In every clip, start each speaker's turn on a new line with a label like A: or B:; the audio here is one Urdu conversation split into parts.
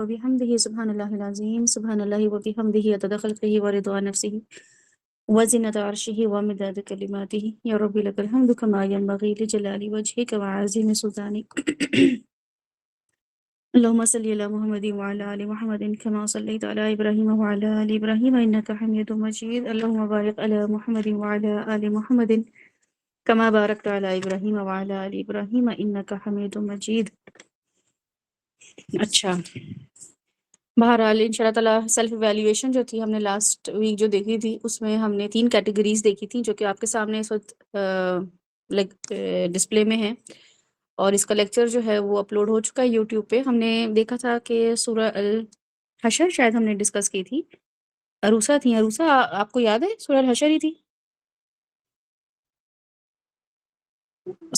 A: وبحمده سبحان الله العظيم سبحان الله وبحمده عدد خلقه ورضا نفسه وزنة عرشه ومداد كلماته يا رب لك الحمد كما ينبغي لجلال وجهك وعظيم سلطانك اللهم صل على محمد وعلى آل محمد كما صليت على إبراهيم وعلى آل إبراهيم إنك حميد مجيد اللهم بارك على محمد وعلى آل محمد كما باركت على إبراهيم وعلى آل إبراهيم إنك حميد مجيد. اچھا، بہرحال ان شاء اللہ تعالیٰ سیلف ایویلیویشن جو تھی ہم نے لاسٹ ویک جو دیکھی تھی اس میں ہم نے 3 کیٹیگریز دیکھی تھیں جو کہ آپ کے سامنے اس وقت ڈسپلے میں ہیں، اور اس کا لیکچر جو ہے وہ اپلوڈ ہو چکا ہے یوٹیوب پہ. ہم نے دیکھا تھا کہ سورہ الحشر شاید ہم نے ڈسکس کی تھی. عروسہ تھیں، عروسہ آپ کو یاد ہے سورہ الحشر ہی تھی؟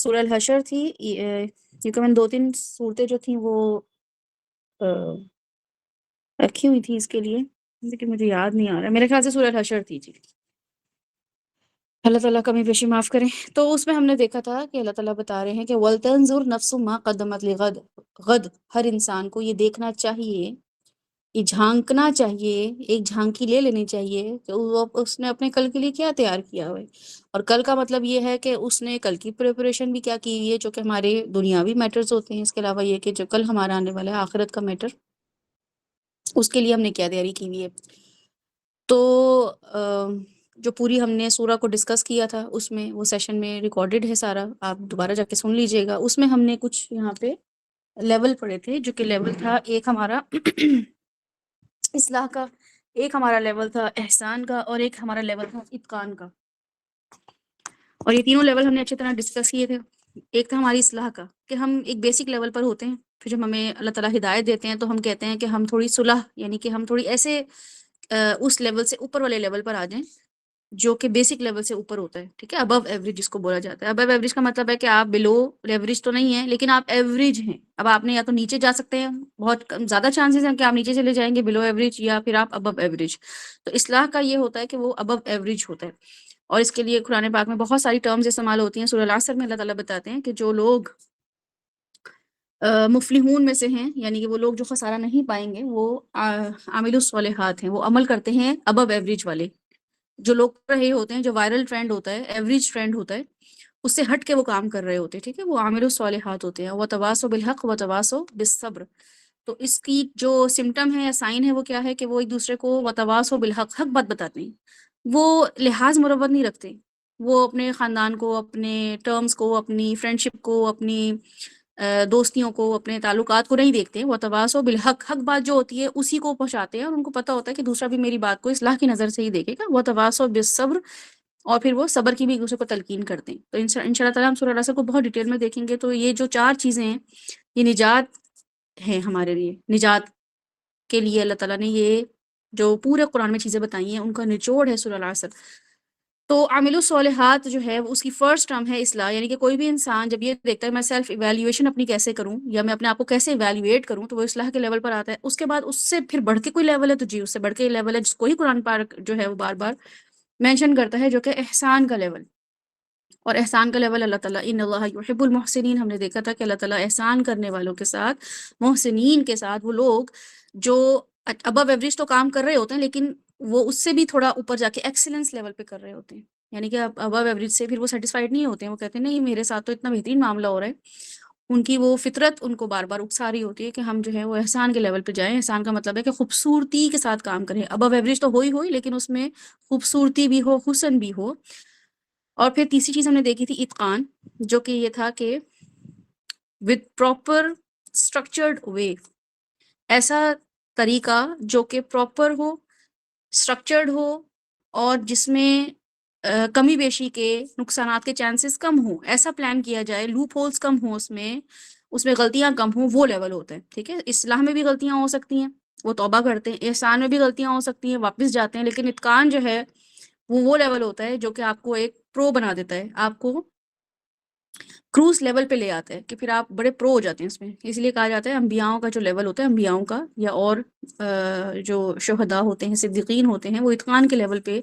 A: سورہ الحشر تھی. کیونکہ میں نے 2-3 صورتیں جو تھیں وہ رکھی ہوئی تھی اس کے لیے، لیکن مجھے یاد نہیں آ رہا. میرے خیال سے سورہ الحشر تھی جی. اللہ تعالیٰ کمی بیشی معاف کریں. تو اس میں ہم نے دیکھا تھا کہ اللہ تعالیٰ بتا رہے ہیں کہ وَلْتَنْظُرْ نَفْسٌ مَا قَدَّمَتْ لِغَدٍ، غد ہر انسان کو یہ دیکھنا چاہیے، یہ جھانکنا چاہیے، ایک جھانکی لے لینی چاہیے کہ وہ اس نے اپنے کل کے لیے کیا تیار کیا ہوئے. اور کل کا مطلب یہ ہے کہ اس نے کل کی پریپریشن بھی کیا کی ہوئی ہے، جو کہ ہمارے دنیاوی میٹرز ہوتے ہیں. اس کے علاوہ یہ کہ جو کل ہمارا آنے والا ہے آخرت کا میٹر، اس کے لیے ہم نے کیا تیاری کی ہوئی ہے. تو جو پوری ہم نے سورہ کو ڈسکس کیا تھا اس میں وہ سیشن میں ریکارڈڈ ہے سارا، آپ دوبارہ جا کے سن لیجئے گا. اس میں ہم نے کچھ یہاں پہ لیول پڑھے تھے، جو کہ لیول تھا ایک ہمارا اصلاح کا، ایک ہمارا لیول تھا احسان کا، اور ایک ہمارا لیول تھا اتقان کا. اور یہ تینوں لیول ہم نے اچھی طرح ڈسکس کیے تھے. ایک تھا ہماری اصلاح کا، کہ ہم ایک بیسک لیول پر ہوتے ہیں، پھر جب ہمیں اللہ تعالیٰ ہدایت دیتے ہیں تو ہم کہتے ہیں کہ ہم تھوڑی صلح، یعنی کہ ہم تھوڑی ایسے اس لیول سے اوپر والے لیول پر آ جائیں جو کہ بیسک لیول سے اوپر ہوتا ہے. ٹھیک ہے، ابو ایوریج جس کو بولا جاتا ہے. ابو ایوریج کا مطلب ہے کہ آپ بلو ایوریج تو نہیں ہیں لیکن آپ ایوریج ہیں. اب آپ نے یا تو نیچے جا سکتے ہیں، بہت زیادہ چانسز ہیں کہ آپ نیچے چلے جائیں گے بلو ایوریج، یا پھر آپ ابو ایوریج. تو اصلاح کا یہ ہوتا ہے کہ وہ ابو ایوریج ہوتا ہے. اور اس کے لیے قرآن پاک میں بہت ساری ٹرمز استعمال ہوتی ہیں. سورہ العصر میں اللہ تعالیٰ بتاتے ہیں کہ جو لوگ مفلحون میں سے ہیں، یعنی کہ وہ لوگ جو خسارہ نہیں پائیں گے، وہ عامل الصالحات ہیں، وہ عمل کرتے ہیں ابو ایوریج والے. جو لوگ کر رہے ہوتے ہیں، جو وائرل ٹرینڈ ہوتا ہے، ایوریج ٹرینڈ ہوتا ہے، اس سے ہٹ کے وہ کام کر رہے ہوتے ہیں. ٹھیک ہے، وہ عامل الصالحات ہوتے ہیں. وتواصوا بالحق وتواصوا بالصبر. تو اس کی جو سمٹم ہے یا سائن ہے وہ کیا ہے کہ وہ ایک دوسرے کو وتواصوا بالحق، حق بات بتاتے ہیں. وہ لحاظ مروت نہیں رکھتے، وہ اپنے خاندان کو، اپنے ٹرمز کو، اپنی فرینڈشپ کو، اپنی دوستیوں کو، اپنے تعلقات کو نہیں دیکھتے. وہ تواصوا بالحق، حق بات جو ہوتی ہے اسی کو پہنچاتے ہیں، اور ان کو پتہ ہوتا ہے کہ دوسرا بھی میری بات کو اصلاح کی نظر سے ہی دیکھے گا. وہ تواصوا بالصبر، اور پھر وہ صبر کی بھی ایک دوسرے کو تلقین کرتے ہیں. تو ان شاء اللہ تعالیٰ ہم سورہ العصر کو بہت ڈیٹیل میں دیکھیں گے. تو یہ جو 4 چیزیں ہیں یہ نجات ہے ہمارے لیے. نجات کے لیے اللہ تعالیٰ نے یہ جو پورے قرآن میں چیزیں بتائی ہیں ان کا نچوڑ ہے سورہ العصر. تو عامل الصالحات جو ہے اس کی فرسٹ ٹرم ہے اصلاح. یعنی کہ کوئی بھی انسان جب یہ دیکھتا ہے میں سیلف ایویلیویشن اپنی کیسے کروں، یا میں اپنے آپ کو کیسے ایویلیویٹ کروں، تو وہ اصلاح کے لیول پر آتا ہے. اس کے بعد اس سے پھر بڑھ کے کوئی لیول ہے تو جی اس سے بڑھ کے لیول ہے جس کو ہی قرآن پاک جو ہے وہ بار بار مینشن کرتا ہے، جو کہ احسان کا لیول. اور احسان کا لیول اللہ تعالیٰ ان اللہ یحب المحسنین، ہم نے دیکھا تھا کہ اللہ تعالیٰ احسان کرنے والوں کے ساتھ، محسنین کے ساتھ، وہ لوگ جو ابو ایوریج تو کام کر رہے ہوتے ہیں لیکن وہ اس سے بھی تھوڑا اوپر جا کے ایکسلنس لیول پہ کر رہے ہوتے ہیں. یعنی کہ ابو ایوریج سے پھر وہ سیٹسفائیڈ نہیں ہوتے ہیں، وہ کہتے ہیں نہیں میرے ساتھ تو اتنا بہترین معاملہ ہو رہا ہے. ان کی وہ فطرت ان کو بار بار اکسا رہی ہوتی ہے کہ ہم جو ہے وہ احسان کے لیول پہ جائیں. احسان کا مطلب ہے کہ خوبصورتی کے ساتھ کام کریں. ابو ایوریج تو ہوئی لیکن اس میں خوبصورتی بھی ہو، حسن بھی ہو. اور پھر تیسری چیز ہم نے دیکھی تھی اتقان، جو کہ یہ تھا کہ with proper structured way، ایسا طریقہ جو کہ پراپر ہو، اسٹرکچرڈ ہو، اور جس میں کمی بیشی کے نقصانات کے چانسز کم ہوں. ایسا پلان کیا جائے، لوپ ہولز کم ہوں، اس میں غلطیاں کم ہوں، وہ لیول ہوتا ہے. ٹھیک ہے، اصلاح میں بھی غلطیاں ہو سکتی ہیں، وہ توبہ کرتے ہیں. احسان میں بھی غلطیاں ہو سکتی ہیں، واپس جاتے ہیں. لیکن اتقان جو ہے وہ لیول ہوتا ہے جو کہ آپ کو ایک پرو بنا دیتا ہے، آپ کو کروز لیول پہ لے آتا ہے کہ پھر آپ بڑے پرو ہو جاتے ہیں اس میں. اس لیے کہا جاتا ہے انبیاؤں کا جو لیول ہوتا ہے، انبیاؤں کا یا اور جو شہداء ہوتے ہیں، صدیقین ہوتے ہیں، وہ اتقان کے لیول پہ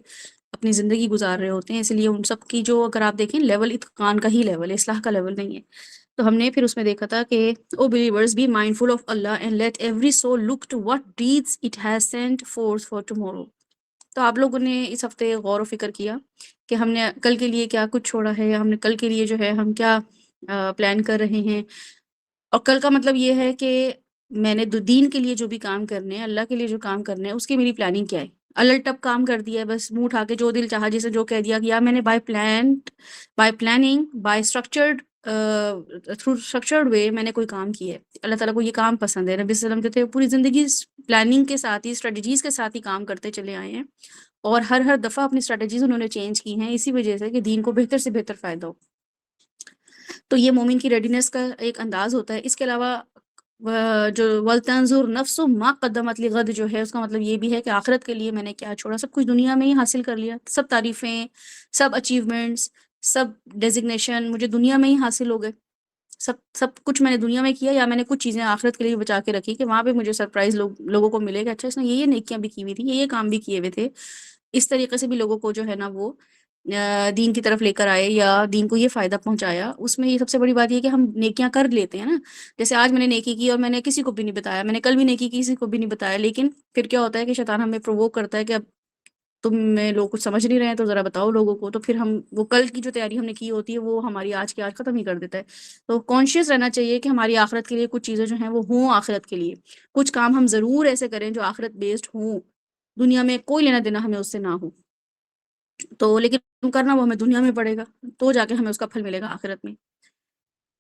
A: اپنی زندگی گزار رہے ہوتے ہیں. اس لیے ان سب کی جو اگر آپ دیکھیں لیول اتقان کا ہی لیول ہے، اصلاح کا لیول نہیں ہے. تو ہم نے پھر اس میں دیکھا تھا کہ O believers be mindful of Allah and let every soul look to what deeds it has sent forth for tomorrow. تو آپ لوگوں نے اس ہفتے غور و فکر کیا کہ ہم نے کل کے لیے کیا کچھ چھوڑا ہے، ہم نے کل کے لیے جو ہے ہم کیا پلان کر رہے ہیں. اور کل کا مطلب یہ ہے کہ میں نے دین کے لیے جو بھی کام کرنے ہیں، اللہ کے لیے جو کام کرنے ہیں، اس کی میری پلاننگ کیا ہے. الٹ ٹپ کام کر دیا ہے، بس منہ اٹھا کے جو دل چاہا جسے جو کہہ دیا گیا. میں نے by planning by structured through structured way میں نے کوئی کام کیا ہے. اللہ تعالیٰ کو یہ کام پسند ہے. نبی صلی اللہ علیہ وسلم جو تھے پوری زندگی پلاننگ کے ساتھ ہی، اسٹریٹجیز کے ساتھ ہی کام کرتے چلے آئے ہیں، اور ہر دفعہ اپنی اسٹریٹجیز انہوں نے چینج کی ہیں اسی وجہ سے کہ دین کو بہتر سے بہتر فائدہ ہو. تو یہ مومن کی ریڈینس کا ایک انداز ہوتا ہے. اس کے علاوہ جو وَلْتَنْظُرْ نَفْسٌ مَا قَدَّمَتْ لِغَدٍ جو ہے، اس کا مطلب یہ بھی ہے کہ آخرت کے لیے میں نے کیا چھوڑا. سب کچھ دنیا میں ہی حاصل کر لیا، سب تعریفیں، سب اچیومنٹس، سب ڈیزگنیشن مجھے دنیا میں ہی حاصل ہو گئے. سب کچھ میں نے دنیا میں کیا، یا میں نے کچھ چیزیں آخرت کے لیے بچا کے رکھی کہ وہاں پہ مجھے سرپرائز لوگوں کو ملے گا. اچھا اس نے یہ نیکیاں بھی کی ہوئی تھی، یہ کام بھی کیے ہوئے تھے. اس طریقے سے بھی لوگوں کو جو ہے نا وہ دین کی طرف لے کر آئے یا دین کو یہ فائدہ پہنچایا. اس میں یہ سب سے بڑی بات یہ کہ ہم نیکیاں کر لیتے ہیں نا. جیسے آج میں نے نیکی کی اور میں نے کسی کو بھی نہیں بتایا، میں نے کل بھی نیکی کی کسی کو بھی نہیں بتایا، لیکن پھر کیا ہوتا ہے کہ شیطان ہمیں پرووک کرتا ہے کہ اب تم میں لوگ کچھ سمجھ نہیں رہے ہیں تو ذرا بتاؤ لوگوں کو. تو پھر ہم وہ کل کی جو تیاری ہم نے کی ہوتی ہے وہ ہماری آج کی آج ختم ہی کر دیتا ہے. تو کانشیس رہنا چاہیے کہ ہماری آخرت کے لیے کچھ چیزیں جو ہیں وہ ہوں آخرت کے لیے. کچھ کام ہم ضرور ایسے کریں جو آخرت بیسڈ ہوں، دنیا میں کوئی لینا دینا ہمیں اس سے نہ ہو. تو لیکن کرنا وہ ہمیں دنیا میں پڑے گا، تو جا کے ہمیں اس کا پھل ملے گا آخرت میں.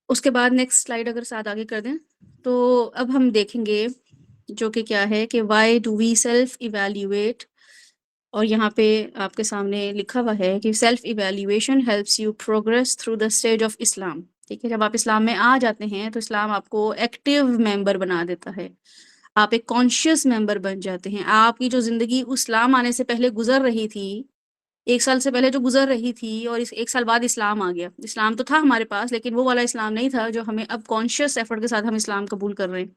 A: اس کے بعد نیکسٹ سلائیڈ اگر ساتھ آگے کر دیں تو اب ہم دیکھیں گے جو کہ کیا ہے کہ why do we self evaluate. اور یہاں پہ آپ کے سامنے لکھا ہوا ہے کہ self evaluation helps you progress through the stage of Islam. ٹھیک ہے، جب آپ اسلام میں آ جاتے ہیں تو اسلام آپ کو ایکٹیو ممبر بنا دیتا ہے، آپ ایک کانشیس ممبر بن جاتے ہیں. آپ کی جو زندگی اسلام آنے سے پہلے گزر رہی تھی، 1 سال سے پہلے جو گزر رہی تھی، اور اس 1 سال بعد اسلام آ گیا. اسلام تو تھا ہمارے پاس لیکن وہ والا اسلام نہیں تھا جو ہمیں اب کانشیس ایفرٹ کے ساتھ ہم اسلام قبول کر رہے ہیں.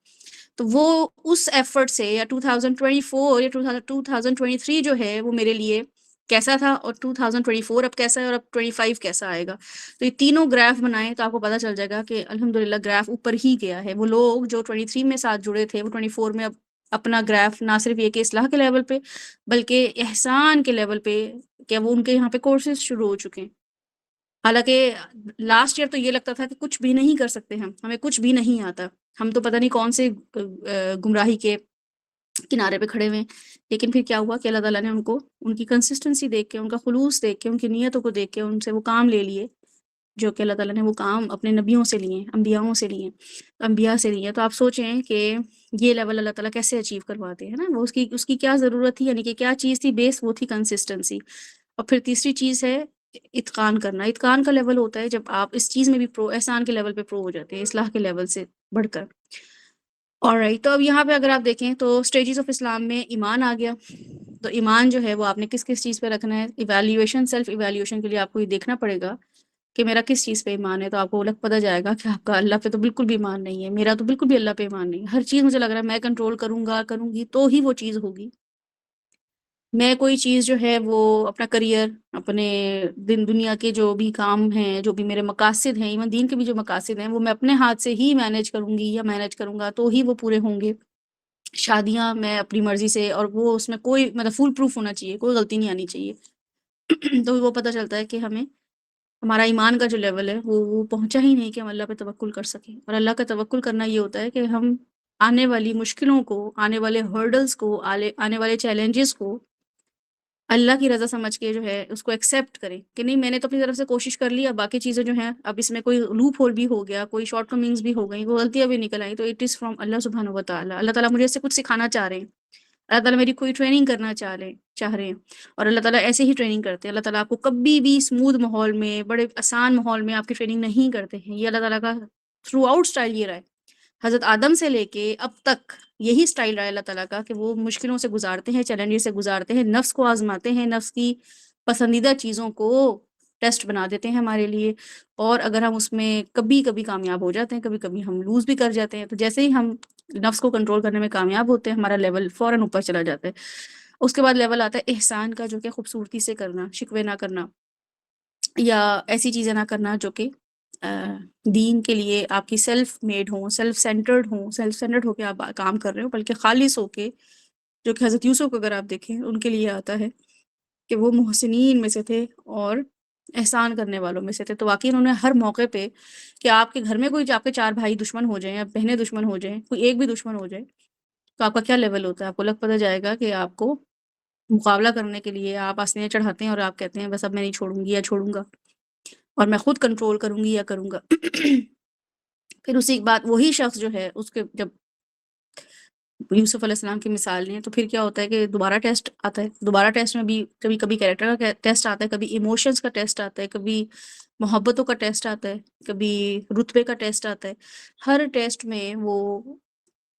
A: تو وہ اس ایفرٹ سے یا 2024 یا 2023 جو ہے وہ میرے لیے کیسا تھا، اور 2024 اب کیسا ہے، اور اب 25 کیسا آئے گا. تو یہ تینوں گراف بنائیں تو آپ کو پتہ چل جائے گا کہ الحمدللہ گراف اوپر ہی گیا ہے. وہ لوگ جو 23 میں ساتھ جڑے تھے وہ 24 میں اب اپنا گراف نہ صرف یہ کہ اصلاح کے لیول پہ بلکہ احسان کے لیول پہ، کہ وہ ان کے یہاں پہ کورسز شروع ہو چکے ہیں. حالانکہ لاسٹ ایئر تو یہ لگتا تھا کہ کچھ بھی نہیں کر سکتے، ہمیں کچھ بھی نہیں آتا، ہم تو پتہ نہیں کون سے گمراہی کے کنارے پہ کھڑے ہوئے ہیں. لیکن پھر کیا ہوا کہ اللہ تعالیٰ نے ان کو ان کی کنسسٹنسی دیکھ کے، ان کا خلوص دیکھ کے، ان کی نیتوں کو دیکھ کے ان سے وہ کام لے لیے جو کہ اللہ تعالیٰ نے وہ کام اپنے نبیوں سے لیے، انبیاؤں سے لیے، انبیاء سے لیے. تو آپ سوچیں کہ یہ لیول اللہ تعالیٰ کیسے اچیو کرواتے ہیں نا. وہ اس کی کیا ضرورت تھی، یعنی کہ کیا چیز تھی بیس، وہ تھی کنسسٹنسی. اور پھر تیسری چیز ہے اتقان کرنا. اتقان کا لیول ہوتا ہے جب آپ اس چیز میں بھی احسان کے لیول پہ ہو جاتے ہیں، اصلاح کے لیول سے بڑھ کر. آلرائٹ، تو اب یہاں پہ اگر آپ دیکھیں تو اسٹیجز آف اسلام میں ایمان آ گیا. تو ایمان جو ہے وہ آپ نے کس کس چیز پہ رکھنا ہے. ایویلیویشن، سیلف ایویلیویشن کے لیے آپ کو یہ دیکھنا پڑے گا کہ میرا کس چیز پہ ایمان ہے. تو آپ کو الگ پتہ جائے گا کہ آپ کا اللہ پہ تو بالکل بھی ایمان نہیں ہے. میرا تو بالکل بھی اللہ پہ ایمان نہیں ہے. ہر چیز مجھے لگ رہا ہے میں کنٹرول کروں گی تو ہی وہ چیز ہوگی. میں کوئی چیز جو ہے وہ اپنا کریئر، اپنے دنیا کے جو بھی کام ہیں، جو بھی میرے مقاصد ہیں، ایون دین کے بھی جو مقاصد ہیں، وہ میں اپنے ہاتھ سے ہی مینیج کروں گی یا مینیج کروں گا تو ہی وہ پورے ہوں گے. شادیاں میں اپنی مرضی سے، اور وہ اس میں کوئی مطلب فول پروف ہونا چاہیے، کوئی غلطی نہیں آنی چاہیے. تو وہ پتہ چلتا ہے کہ ہمیں ہمارا ایمان کا جو لیول ہے وہ پہنچا ہی نہیں کہ ہم اللہ پہ توکل کر سکیں. اور اللہ کا توکل کرنا یہ ہوتا ہے کہ ہم آنے والی مشکلوں کو، آنے والے ہرڈلز کو، آنے والے چیلنجز کو اللہ کی رضا سمجھ کے جو ہے اس کو ایکسیپٹ کریں کہ نہیں، میں نے تو اپنی طرف سے کوشش کر لی، اب باقی چیزیں جو ہیں اب اس میں کوئی لوپ ہول بھی ہو گیا، کوئی شارٹ کمنگز بھی ہو گئی، کوئی غلطیاں بھی نکل آئیں، تو اٹ از فرام اللہ سبحانہ و تعالیٰ. اللہ تعالیٰ مجھے اس سے کچھ سکھانا چاہ رہے ہیں، اللہ تعالیٰ میری کوئی ٹریننگ کرنا چاہ رہے ہیں. اور اللہ تعالیٰ ایسے ہی ٹریننگ کرتے ہیں. اللہ تعالیٰ آپ کو کبھی بھی اسموتھ ماحول میں، بڑے آسان ماحول میں آپ کی ٹریننگ نہیں کرتے ہیں. یہ اللہ تعالیٰ کا تھرو آؤٹ اسٹائل یہ رہا ہے. حضرت آدم سے لے کے اب تک یہی سٹائل رہا ہے اللہ تعالیٰ کا کہ وہ مشکلوں سے گزارتے ہیں، چیلنجز سے گزارتے ہیں، نفس کو آزماتے ہیں، نفس کی پسندیدہ چیزوں کو ٹیسٹ بنا دیتے ہیں ہمارے لیے. اور اگر ہم اس میں کبھی کبھی کامیاب ہو جاتے ہیں، کبھی کبھی ہم لوز بھی کر جاتے ہیں، تو جیسے ہی ہم نفس کو کنٹرول کرنے میں کامیاب ہوتے ہیں ہمارا لیول فوراً اوپر چلا جاتا ہے. اس کے بعد لیول آتا ہے احسان کا، جو کہ خوبصورتی سے کرنا، شکوے نہ کرنا یا ایسی چیزیں نہ کرنا جو کہ دین کے لیے آپ کی سیلف میڈ ہوں، سیلف سینٹرڈ ہو کے آپ کام کر رہے ہو، بلکہ خالص ہو کے، جو کہ حضرت یوسف کو اگر آپ دیکھیں ان کے لیے آتا ہے کہ وہ محسنین میں سے تھے اور احسان کرنے والوں میں سے تھے. تو واقعی انہوں نے ہر موقع پہ کہ آپ کے گھر میں کوئی آپ کے 4 بھائی دشمن ہو جائیں یا بہنیں دشمن ہو جائیں، کوئی ایک بھی دشمن ہو جائے تو آپ کا کیا لیول ہوتا ہے، آپ کو لگ پتہ جائے گا کہ آپ کو مقابلہ کرنے کے لیے آپ آستینیں چڑھاتے ہیں اور آپ کہتے ہیں بس اب میں نہیں چھوڑوں گی یا چھوڑوں گا اور میں خود کنٹرول کروں گی یا کروں گا. پھر اسی کے بعد وہی شخص جو ہے اس کے جب یوسف علیہ السلام کی مثال لیں تو پھر کیا ہوتا ہے کہ دوبارہ ٹیسٹ آتا ہے. دوبارہ ٹیسٹ میں بھی کبھی کبھی کیریکٹر کا ٹیسٹ آتا ہے، کبھی ایموشنز کا ٹیسٹ آتا ہے، کبھی محبتوں کا ٹیسٹ آتا ہے، کبھی رتبے کا ٹیسٹ آتا ہے. ہر ٹیسٹ میں وہ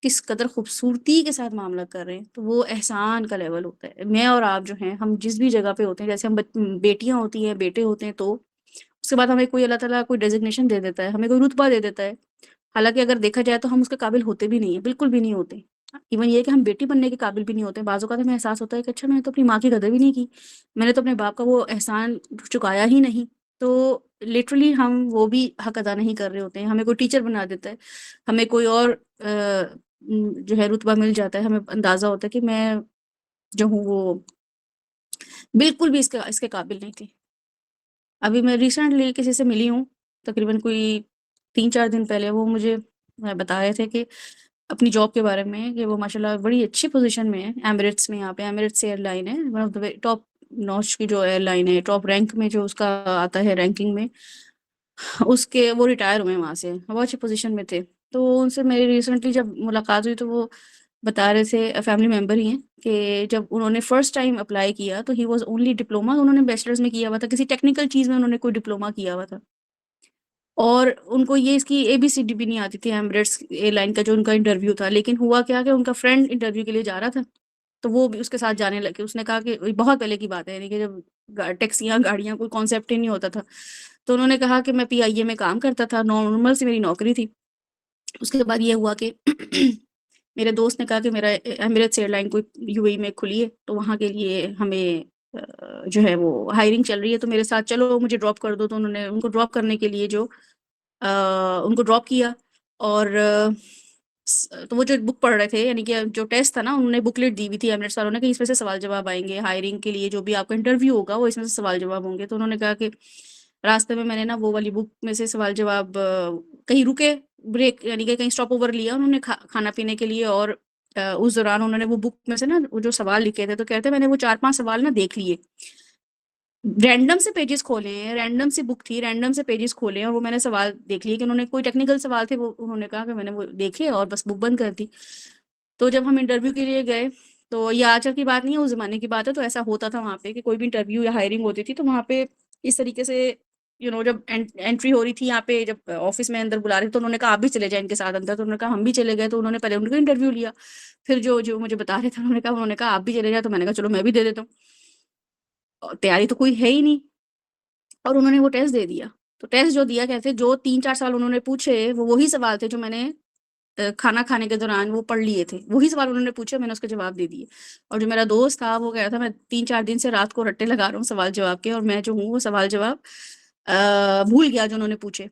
A: کس قدر خوبصورتی کے ساتھ معاملہ کر رہے ہیں تو وہ احسان کا لیول ہوتا ہے. میں اور آپ جو ہیں ہم جس بھی جگہ پہ ہوتے ہیں، جیسے ہم بیٹیاں ہوتی ہیں، بیٹے ہوتے ہیں، تو اس کے بعد ہمیں کوئی اللہ تعالیٰ کوئی ڈیزگنیشن دے دیتا ہے، ہمیں کوئی رتبہ دے دیتا ہے، حالانکہ اگر دیکھا جائے تو ہم اس کے قابل ہوتے بھی نہیں ہیں، بالکل بھی نہیں ہوتے. ایون یہ کہ ہم بیٹی بننے کے قابل بھی نہیں ہوتے. بعض اوقات ہمیں احساس ہوتا ہے کہ اچھا میں نے تو اپنی ماں کی قدر بھی نہیں کی، میں نے تو اپنے باپ کا وہ احسان چکایا ہی نہیں. تو لٹرلی ہم وہ بھی حق ادا نہیں کر رہے ہوتے ہیں. ہمیں کوئی ٹیچر بنا دیتا ہے، ہمیں کوئی اور جو ہے رتبہ مل جاتا ہے، ہمیں اندازہ ہوتا ہے کہ میں جو ہوں وہ بالکل بھی اس کے قابل نہیں تھی. ابھی میں ریسنٹلی کسی سے ملی ہوں، تقریباً کوئی 3-4 دن پہلے. وہ مجھے بتا رہے تھے کہ اپنی جاب کے بارے میں کہ وہ ماشاء اللہ بڑی اچھی پوزیشن میں ہے ایمریٹس میں. یہاں پہ ایمریٹس ایئر لائن ہے، ون آف دا ٹاپ نوچ کی جو ایئر لائن ہے، ٹاپ رینک میں جو اس کا آتا ہے رینکنگ میں، اس کے وہ ریٹائر ہوئے وہاں سے، بہت اچھی پوزیشن میں تھے. تو ان سے میری ریسنٹلی جب ملاقات ہوئی تو وہ بتا رہے تھے، فیملی ممبر ہی ہیں، کہ جب انہوں نے فرسٹ ٹائم اپلائی کیا تو ہی واز اونلی ڈپلوما. انہوں نے بیچلرز میں کیا ہوا تھا، کسی ٹیکنیکل چیز میں انہوں نے کوئی ڈپلوما کیا ہوا تھا، اور ان کو یہ اس کی ABCD بھی نہیں آتی تھی ایمریٹس ایئر لائن کا جو ان کا انٹرویو تھا. لیکن ہوا کیا کہ ان کا فرینڈ انٹرویو کے لیے جا رہا تھا تو وہ بھی اس کے ساتھ جانے لگے. اس نے کہا کہ بہت پہلے کی بات ہے، یعنی کہ جب ٹیکسیاں گاڑیاں کوئی کانسیپٹ ہی نہیں ہوتا تھا. تو انہوں نے کہا کہ میں PIA میں کام کرتا تھا، نارمل سی میری نوکری تھی. اس کے بعد یہ ہوا کہ میرے دوست نے کہا کہ میرا ایمریٹس ایئر لائن کوئی UAE میں کھلی ہے تو وہاں کے لیے ہمیں جو ہے وہ ہائرنگ چل رہی ہے، تو میرے ساتھ چلو مجھے ڈراپ کر دو. تو انہوں نے ان کو ڈراپ کرنے کے لیے جو ان کو ڈراپ کیا. اور تو وہ جو بک پڑھ رہے تھے، یعنی کہ جو ٹیسٹ تھا نا، انہوں نے بکلیٹ دی ہوئی تھی ایمریٹس والوں نے کہ اس میں سے سوال جواب آئیں گے ہائرنگ کے لیے، جو بھی آپ کا انٹرویو ہوگا وہ اس میں سے سوال جواب ہوں گے. تو انہوں نے کہا کہ راستے میں نے نا وہ والی بک میں سے سوال جواب کہیں رکے، بریک یعنی کہ کہیں اسٹاپ اوور لیا انہوں نے کھانا پینے کے لیے، اور اس دوران انہوں نے وہ بک میں سے نا وہ جو سوال لکھے تھے تو کہتے میں نے وہ 4-5 سوال نا دیکھ لیے، رینڈم سے پیجز کھولے ہیں، رینڈم سی بک تھی، رینڈم سے پیجز کھولے ہیں، اور وہ میں نے سوال دیکھ لیے کہ انہوں نے کوئی ٹیکنیکل سوال تھے، وہ انہوں نے کہا کہ میں نے وہ دیکھے اور بس بک بند کر دی. تو جب ہم انٹرویو کے لیے گئے تو یہ آج کی بات نہیں ہے، اس زمانے کی بات ہے، تو ایسا ہوتا تھا وہاں پہ کہ کوئی بھی انٹرویو یا ہائرنگ ہوتی تھی تو وہاں پہ اس طریقے سے جب انٹری ہو رہی تھی یہاں پہ، جب آفس میں اندر بلا رہے تو انہوں نے کہا آپ بھی چلے جائیں ان کے ساتھ اندر. تو انہوں نے کہا ہم بھی چلے گئے. تو انہوں نے پہلے ان کا انٹرویو لیا، پھر جو مجھے بتا رہے تھے انہوں نے کہا آپ بھی چلے جائیں. تو میں نے کہا چلو میں بھی دے دیتا ہوں، تیاری تو کوئی ہے ہی نہیں. اور انہوں نے وہ ٹیسٹ دے دیا. تو ٹیسٹ جو دیا کہتے جو 3-4 سوال انہوں نے پوچھے وہ وہی سوال تھے جو میں نے کھانا کھانے کے دوران وہ پڑھ لیے تھے، وہی سوال انہوں نے پوچھے، میں نے اس کے جواب دے دیے. اور جو میرا دوست تھا وہ کہہ رہا تھا میں 3-4 دن سے رات کو رٹے لگا رہا ہوں سوال جواب کے، اور میں جو ہوں وہ سوال جواب بھول گیا جو انہوں نے پوچھے.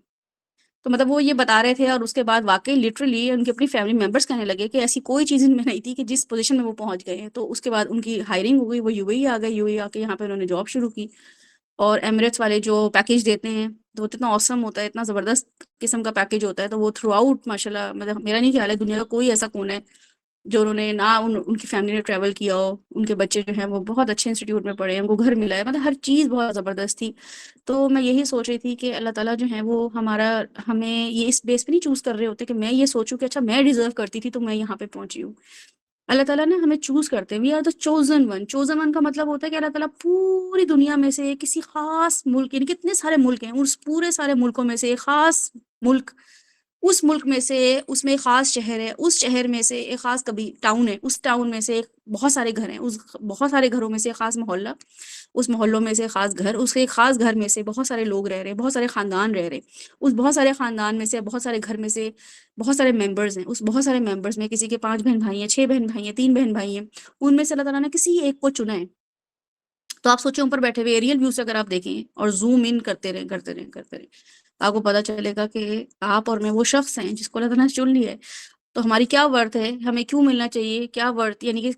A: تو مطلب وہ یہ بتا رہے تھے. اور اس کے بعد واقعی لٹرلی ان کی اپنی فیملی ممبرس کہنے لگے کہ ایسی کوئی چیز ان میں نہیں تھی کہ جس پوزیشن میں وہ پہنچ گئے ہیں. تو اس کے بعد ان کی ہائرنگ ہو گئی، وہ UAE آ گئے، UAE آ کے یہاں پہ انہوں نے جاب شروع کی. اور ایمریٹس والے جو پیکیج دیتے ہیں تو وہ اتنا اوسم ہوتا ہے، اتنا زبردست قسم کا پیکیج ہوتا ہے. تو وہ تھرو آؤٹ ماشاء اللہ، مطلب میرا نہیں خیال ہے دنیا کا کوئی ایسا کون ہے جو انہوں نے نہ ان کی فیملی نے ٹریول کیا ہو، ان کے بچے جو ہیں وہ بہت اچھے انسٹیٹیوٹ میں پڑھے ہیں، ان کو گھر ملا ہے، مطلب ہر چیز بہت زبردست تھی. تو میں یہی سوچ رہی تھی کہ اللہ تعالیٰ جو ہے وہ ہمیں یہ اس بیس پہ نہیں چوز کر رہے ہوتے کہ میں یہ سوچوں کہ اچھا میں ڈیزرو کرتی تھی تو میں یہاں پہ پہنچی ہوں. اللہ تعالیٰ نے ہمیں چوز کرتے ہیں، we are the chosen one. Chosen one کا مطلب ہوتا ہے کہ اللہ تعالیٰ پوری دنیا میں سے کسی خاص ملک، یعنی کتنے سارے ملک ہیں، اس پورے سارے ملکوں میں سے ایک خاص ملک، اس ملک میں سے اس میں ایک خاص شہر ہے، اس شہر میں سے ایک خاص کبھی ٹاؤن ہے، اس ٹاؤن میں سے بہت سارے گھر ہیں، اس بہت سارے گھروں میں سے ایک خاص محلہ، اس محلوں میں سے خاص گھر، اس کے ایک خاص گھر میں سے بہت سارے لوگ رہ رہے ہیں، بہت سارے خاندان رہ رہے ہیں، اس بہت سارے خاندان میں سے بہت سارے گھر میں سے بہت سارے ممبرز ہیں، اس بہت سارے ممبرز میں کسی کے 5 بہن بھائی ہیں، 6 بہن بھائی ہیں، 3 بہن بھائی ہیں، ان میں سے اللہ تعالیٰ نے کسی ایک کو چنا ہے. تو آپ سوچیں اوپر بیٹھے ہوئے ایریل ویو سے اگر آپ دیکھیں اور زوم ان کرتے رہیں آپ کو پتہ چلے گا کہ آپ اور میں وہ شخص ہیں جس کو اللہ تعالیٰ نے چن لیا ہے. تو ہماری کیا ورتھ ہے, ہمیں کیوں ملنا چاہیے, کیا ورتھ یعنی کہ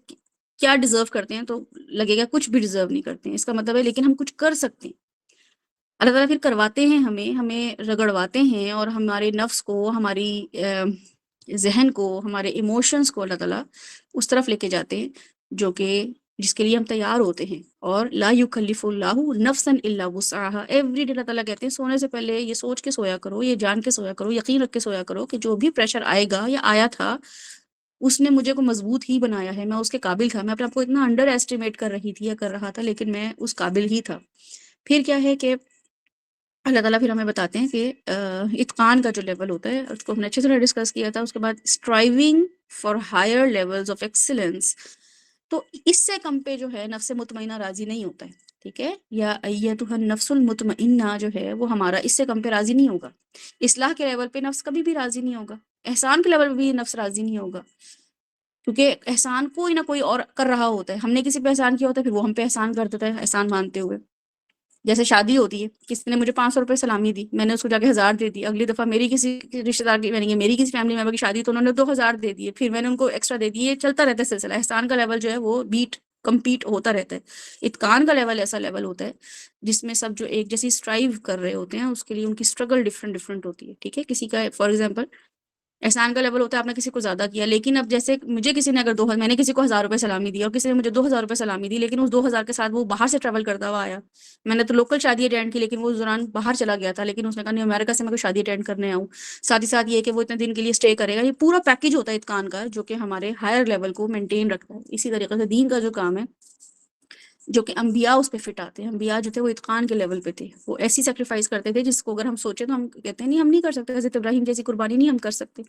A: کیا ڈیزرو کرتے ہیں. تو لگے گا کچھ بھی ڈیزرو نہیں کرتے ہیں, اس کا مطلب ہے لیکن ہم کچھ کر سکتے ہیں. اللہ تعالیٰ پھر کرواتے ہیں ہمیں رگڑواتے ہیں, اور ہمارے نفس کو, ہماری ذہن کو, ہمارے ایموشنز کو اللہ تعالیٰ اس طرف لے کے جاتے ہیں جو کہ جس کے لیے ہم تیار ہوتے ہیں. اور لا یکلف اللہ نفسا الا وسعها, ایوری ڈے اللہ تعالیٰ کہتے ہیں سونے سے پہلے یہ سوچ کے سویا کرو, یہ جان کے سویا کرو, یقین رکھ کے سویا کرو کہ جو بھی پریشر آئے گا یا آیا تھا اس نے مجھے کو مضبوط ہی بنایا ہے, میں اس کے قابل تھا. میں اپنے آپ کو اتنا انڈر ایسٹیمیٹ کر رہی تھی یا کر رہا تھا, لیکن میں اس قابل ہی تھا. پھر کیا ہے کہ اللہ تعالیٰ پھر ہمیں بتاتے ہیں کہ اتقان کا جو لیول ہوتا ہے اس کو ہم نے اچھے طرح ڈسکس کیا تھا. اس کے بعد striving for higher levels of excellence, تو اس سے کم پہ جو ہے نفس مطمئنہ راضی نہیں ہوتا ہے. ٹھیک ہے, یا ایتھا النفس المطمئنہ جو ہے وہ ہمارا اس سے کم پہ راضی نہیں ہوگا. اصلاح کے لیول پہ نفس کبھی بھی راضی نہیں ہوگا, احسان کے لیول پہ بھی نفس راضی نہیں ہوگا, کیونکہ احسان کوئی نہ کوئی اور کر رہا ہوتا ہے. ہم نے کسی پہ احسان کیا ہوتا ہے, پھر وہ ہم پہ احسان کر دیتا ہے احسان مانتے ہوئے. جیسے شادی ہوتی ہے, کسی نے مجھے 500 روپے سلامی دی, میں نے اس کو جا کے 1000 دے دی. اگلی دفعہ میری کسی رشتے دار کی یعنی میری کسی فیملی ممبر کی شادی تو انہوں نے 2000 دے دیے, پھر میں نے ان کو ایکسٹرا دے دیے. یہ چلتا رہتا ہے سلسلہ. احسان کا لیول جو ہے وہ کمپیٹ ہوتا رہتا ہے. اتقان کا لیول ایسا لیول ہوتا ہے جس میں سب جو ایک جیسی اسٹرائیو کر رہے ہوتے ہیں, اس کے لیے ان کی اسٹرگل ڈفرینٹ ہوتی ہے. ٹھیک ہے, کسی کا فار ایگزامپل احسان کا لیول ہوتا ہے آپ نے کسی کو زیادہ کیا, لیکن اب جیسے مجھے کسی نے اگر میں نے کسی کو 1000 روپے سلامی دی اور کسی نے مجھے 2000 روپے سلامی دی, لیکن اس 2000 کے ساتھ وہ باہر سے ٹریول کرتا ہوا آیا. میں نے تو لوکل شادی اٹینڈ کی, لیکن وہ اس دوران باہر چلا گیا تھا, لیکن اس نے کہا نہیں امریکہ سے میں کوئی شادی اٹینڈ کرنے آؤں. ساتھ ہی ساتھ یہ کہ وہ اتنے دن کے لیے اسٹے کرے گا. یہ پورا پیکیج ہوتا ہے اتقان کا, جو کہ ہمارے ہائر لیول کو مینٹین رکھتا ہے. اسی طریقے سے دین کا جو کام ہے, جو کہ انبیاء اس پہ فٹ آتے ہیں. انبیاء جو تھے وہ اتقان کے لیول پہ تھے, وہ ایسی سیکریفائس کرتے تھے جس کو اگر ہم سوچیں تو ہم کہتے ہیں نہیں ہم نہیں کر سکتے. حضرت ابراہیم جیسی قربانی نہیں ہم کر سکتے.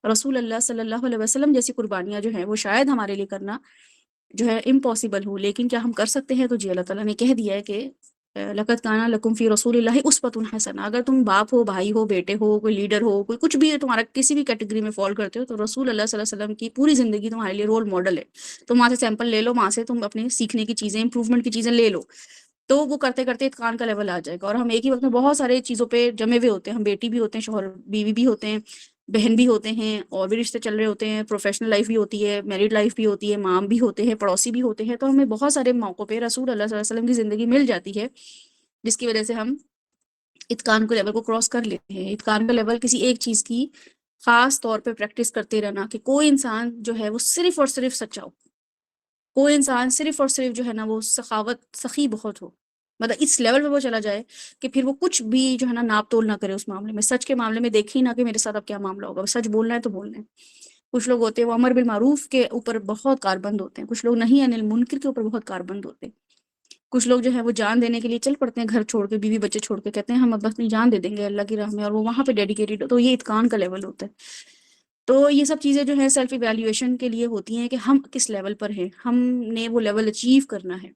A: رسول اللہ صلی اللہ علیہ وسلم جیسی قربانیاں جو ہیں وہ شاید ہمارے لیے کرنا جو ہے امپاسبل ہو, لیکن کیا ہم کر سکتے ہیں؟ تو جی اللہ تعالیٰ نے کہہ دیا ہے کہ لقد کان لکم فی رسول اللہ اسوۃ حسنہ. اگر تم باپ ہو, بھائی ہو, بیٹے ہو, کوئی لیڈر ہو, کوئی کچھ بھی تمہارا کسی بھی کیٹیگری میں فال کرتے ہو, تو رسول اللہ صلی اللہ علیہ وسلم کی پوری زندگی تمہارے لیے رول ماڈل ہے. تم وہاں سے سیمپل لے لو, وہاں سے تم اپنے سیکھنے کی چیزیں, امپروومنٹ کی چیزیں لے لو, تو وہ کرتے کرتے اتقان کا لیول آ جائے گا. اور ہم ایک ہی وقت میں بہت سارے چیزوں پہ جمے ہوئے ہوتے ہیں. ہم بیٹی بھی ہوتے ہیں, شوہر بیوی بھی ہوتے ہیں, بہن بھی ہوتے ہیں, اور بھی رشتے چل رہے ہوتے ہیں, پروفیشنل لائف بھی ہوتی ہے, میریڈ لائف بھی ہوتی ہے, مام بھی ہوتے ہیں, پڑوسی بھی ہوتے ہیں. تو ہمیں بہت سارے موقعوں پہ رسول اللہ صلی اللہ علیہ وسلم کی زندگی مل جاتی ہے, جس کی وجہ سے ہم اتقان کے لیول کو کراس کر لیتے ہیں. اتقان کا لیول کسی ایک چیز کی خاص طور پہ پریکٹس کرتے رہنا, کہ کوئی انسان جو ہے وہ صرف اور صرف سچا ہو, کوئی انسان صرف اور صرف جو ہے نا وہ سخی بہت ہو, مطلب اس لیول پہ وہ چلا جائے کہ پھر وہ کچھ بھی جو ہے نا ناپ تول نہ کرے اس معاملے میں. سچ کے معاملے میں دیکھے ہی نہ کہ میرے ساتھ اب کیا معاملہ ہوگا, سچ بولنا ہے تو بولنا ہے. کچھ لوگ ہوتے ہیں وہ امر بالمعروف کے اوپر بہت کاربند ہوتے ہیں, کچھ لوگ نہیں انل منکر کے اوپر بہت کاربند ہوتے ہیں. کچھ لوگ جو ہے وہ جان دینے کے لیے چل پڑتے ہیں, گھر چھوڑ کے, بیوی بچے چھوڑ کے, کہتے ہیں ہم اب اپنی جان دے دیں گے اللہ کی راہ میں, اور وہ وہاں پہ ڈیڈیکیٹڈ. تو یہ اتقان کا لیول ہوتا ہے. تو یہ سب چیزیں جو ہیں سیلف ایویلیویشن کے لیے ہوتی ہیں کہ ہم کس لیول پر ہیں, ہم نے وہ لیول اچیو کرنا ہے.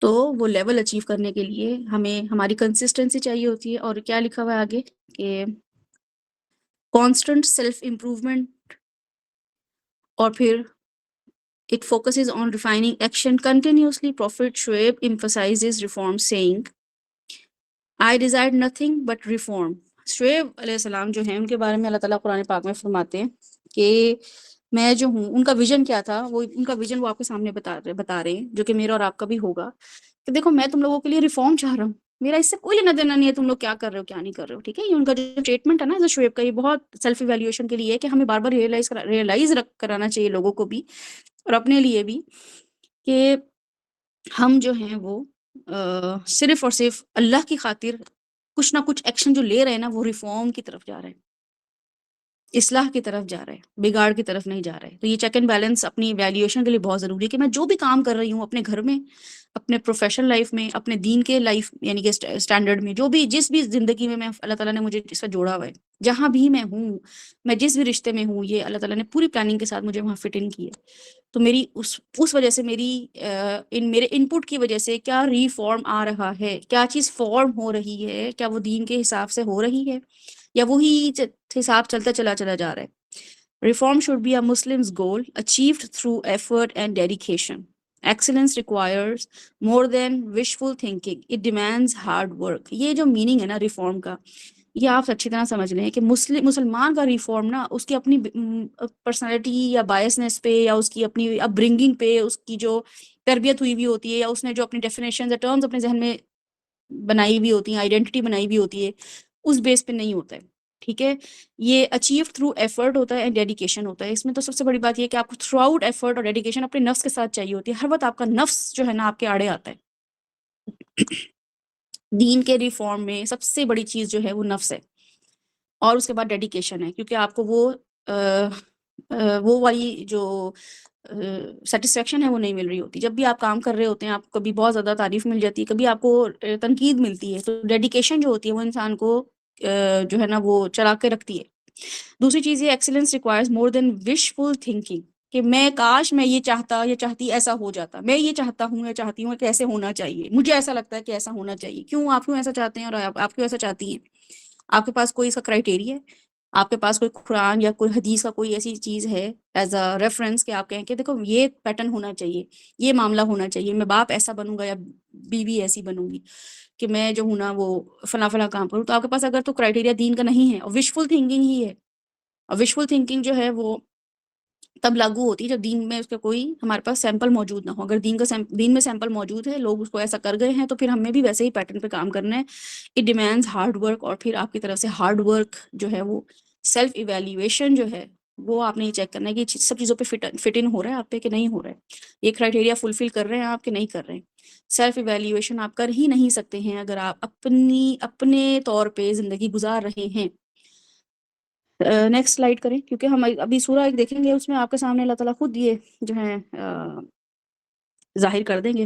A: تو وہ لیول اچیو کرنے کے لیے ہمیں ہماری کنسسٹنسی چاہیے ہوتی ہے. اور کیا لکھا ہوا ہے آگے کہ کانسٹنٹ سیلف امپروومنٹ, اور پھر it focuses on refining action continuously. Prophet Shoaib emphasizes reform saying I desired nothing but reform. Shoaib علیہ السلام جو ہیں ان کے بارے میں اللہ تعالیٰ قرآن پاک میں فرماتے ہیں کہ میں جو ہوں, ان کا ویژن کیا تھا, وہ ان کا ویژن وہ آپ کے سامنے بتا رہے ہیں, جو کہ میرا اور آپ کا بھی ہوگا, کہ دیکھو میں تم لوگوں کے لیے ریفارم چاہ رہا ہوں, میرا اس سے کوئی لینا دینا نہیں ہے تم لوگ کیا کر رہے ہو کیا نہیں کر رہے ہو. ٹھیک ہے, یہ ان کا جو اسٹیٹمنٹ ہے نا شعیب کا, یہ بہت سیلف ایویلیویشن کے لیے ہے کہ ہمیں بار بار ریئلائز کرانا چاہیے لوگوں کو بھی اور اپنے لیے بھی, کہ ہم جو ہیں وہ صرف اور صرف اللہ کی خاطر کچھ نہ کچھ ایکشن جو لے رہے ہیں نا وہ ریفارم کی طرف جا رہے ہیں, اصلاح کی طرف جا رہے ہیں, بگاڑ کی طرف نہیں جا رہے. تو یہ چیک اینڈ بیلنس اپنی ایویلیویشن کے لیے بہت ضروری ہے, کہ میں جو بھی کام کر رہی ہوں اپنے گھر میں, اپنے پروفیشنل لائف میں, اپنے دین کے لائف یعنی کہ اسٹینڈرڈ میں, جو بھی جس بھی زندگی میں اللہ تعالیٰ نے مجھے اس سے جوڑا ہوا ہے, جہاں بھی میں ہوں, میں جس بھی رشتے میں ہوں, یہ اللہ تعالیٰ نے پوری پلاننگ کے ساتھ مجھے وہاں فٹ ان کی ہے. تو میری اس وجہ سے میری میرے ان پٹ کی وجہ سے کیا ریفارم آ رہا ہے, کیا چیز فارم ہو رہی ہے, کیا وہ دین کے حساب سے ہو رہی ہے یا وہی حساب چلتا چلا جا رہا ہے. Reform should be a Muslim's goal achieved through effort and dedication. Excellence requires more than wishful thinking, it demands hard work. یہ جو میننگ ہے نا ریفارم کا، یہ آپ اچھی طرح سمجھ لیں کہ مسلمان کا ریفارم نا اس کی اپنی پرسنالٹی یا بائسنس پہ یا اس کی اپنی اپ برنگنگ پہ، اس کی جو تربیت ہوئی ہوئی ہوتی ہے یا اس نے جو اپنی ڈیفینیشنز یا ٹرمز اپنے ذہن میں بنائی ہوئی ہوتی ہیں، آئیڈینٹی بنائی ہوئی ہوتی ہے، اس بیس پہ نہیں ہوتا ہے. ٹھیک ہے، یہ اچیو تھرو ایفرٹ ہوتا ہے اینڈ ڈیڈیکیشن ہوتا ہے. اس میں تو سب سے بڑی بات یہ ہے کہ آپ کو تھرو آؤٹ ایفرٹ اور ڈیڈیکیشن اپنے نفس کے ساتھ چاہیے ہوتی ہے. ہر وقت آپ کا نفس جو ہے نا آپ کے آڑے آتا ہے. دین کے ریفارم میں سب سے بڑی چیز جو ہے وہ نفس ہے، اور اس کے بعد ڈیڈیکیشن ہے، کیونکہ آپ کو وہ والی جو سیٹسفیکشن ہے وہ نہیں مل رہی ہوتی. جب بھی آپ کام کر رہے ہوتے ہیں، آپ کو کبھی بہت زیادہ تعریف مل جاتی ہے، کبھی آپ کو تنقید ملتی ہے، تو ڈیڈیکیشن جو ہوتی ہے وہ انسان کو جو ہے نا وہ چلا کے رکھتی ہے. دوسری چیز یہ excellence requires more than wishful thinking, کہ میں کاش میں یہ چاہتا یا چاہتی ایسا ہو جاتا، میں یہ چاہتا ہوں یا چاہتی ہوں کہ ایسے ہونا چاہیے، مجھے ایسا لگتا ہے کہ ایسا ہونا چاہیے. کیوں آپ کیوں ایسا چاہتے ہیں اور آپ کیوں ایسا چاہتی ہیں؟ آپ کے پاس کوئی اس کا کرائٹیریا ہے؟ آپ کے پاس کوئی قرآن یا کوئی حدیث کا کوئی ایسی چیز ہے ایز اے ریفرنس کہ آپ کہیں کہ دیکھو یہ پیٹرن ہونا چاہیے، یہ معاملہ ہونا چاہیے، میں باپ ایسا بنوں گا یا بیوی ایسی بنوں گی کہ میں جو ہوں نا وہ فلاں فلاں کام کروں. تو آپ کے پاس اگر تو کرائٹیریا دین کا نہیں ہے اور وشفل تھنکنگ ہی ہے، اور وشفل تھنکنگ جو ہے وہ تب لاگو ہوتی ہے جب دین میں اس کا کوئی ہمارے پاس سیمپل موجود نہ ہو. اگر دین میں سیمپل موجود ہے، لوگ اس کو ایسا کر گئے ہیں، تو پھر ہمیں بھی ویسے ہی پیٹرن پہ کام کرنا ہے. اٹ ڈیمانڈز ہارڈ ورک، اور پھر آپ کی طرف سے ہارڈ ورک جو ہے وہ سیلف ایویلیویشن جو ہے وہ آپ نے یہ چیک کرنا ہے کہ سب چیزوں پہ فٹ ان ہو رہا ہے آپ پہ کہ نہیں ہو رہا ہے، یہ کرائٹیریا فلفل کر رہے ہیں آپ کہ نہیں کر رہے ہیں. سیلف ایویلیویشن آپ کر ہی نہیں سکتے ہیں اگر آپ اپنے طور پہ زندگی گزار رہے ہیں. نیکسٹ سلائڈ کریں، کیونکہ ہم ابھی سورہ ایک دیکھیں گے، اس میں آپ کے سامنے اللہ تعالیٰ خود یہ جو ہے ظاہر کر دیں گے.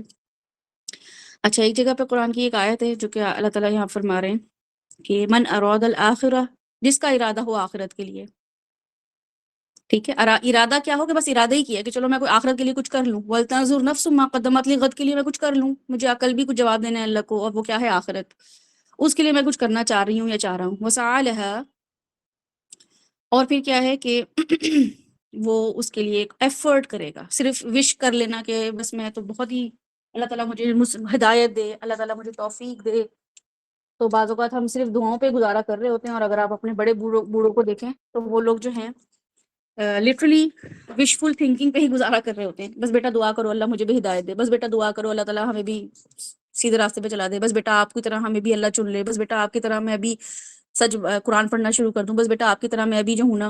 A: اچھا، ایک جگہ پہ قرآن کی ایک آیت ہے جو کہ اللہ تعالیٰ یہاں فرما رہے ہیں کہ من اراد الآخرہ، جس کا ارادہ ہو آخرت کے لیے. ٹھیک ہے، ارادہ کیا ہو کہ بس ارادہ ہی کیا کہ چلو میں کوئی آخرت کے لیے کچھ کر لوں، وَلْتَنْظُرْ نَفْسٌ مَا قَدَّمَتْ لِغَدٍ، کے لیے میں کچھ کر لوں، مجھے کل بھی کچھ جواب دینا ہے اللہ کو، اور وہ کیا ہے آخرت، اس کے لیے میں کچھ کرنا چاہ رہی ہوں یا چاہ رہا ہوں. وَسَعَىٰ لَهَا، اور پھر کیا ہے کہ وہ اس کے لیے ایک ایفرٹ کرے گا. صرف وش کر لینا کہ بس میں تو بہت ہی اللہ تعالیٰ مجھے ہدایت دے، اللہ تعالیٰ مجھے توفیق دے، تو بعض اوقات ہم صرف دعاؤں پہ گزارا کر رہے ہوتے ہیں. اور اگر آپ اپنے بڑے بوڑھوں کو دیکھیں تو وہ لوگ جو ہیں لٹرلی وشفل تھنکنگ پہ ہی گزارا کر رہے ہوتے ہیں. بس بیٹا دعا کرو اللہ مجھے بھی ہدایت دے، بس بیٹا دعا کرو اللہ تعالیٰ ہمیں بھی سیدھے راستے پہ چلا دے، بس بیٹا آپ کی طرح ہمیں بھی اللہ چن لے، بس بیٹا آپ کی طرح میں بھی قرآن پڑھنا شروع کر دوں، بس بیٹا آپ کی طرح میں بھی جو ہوں نا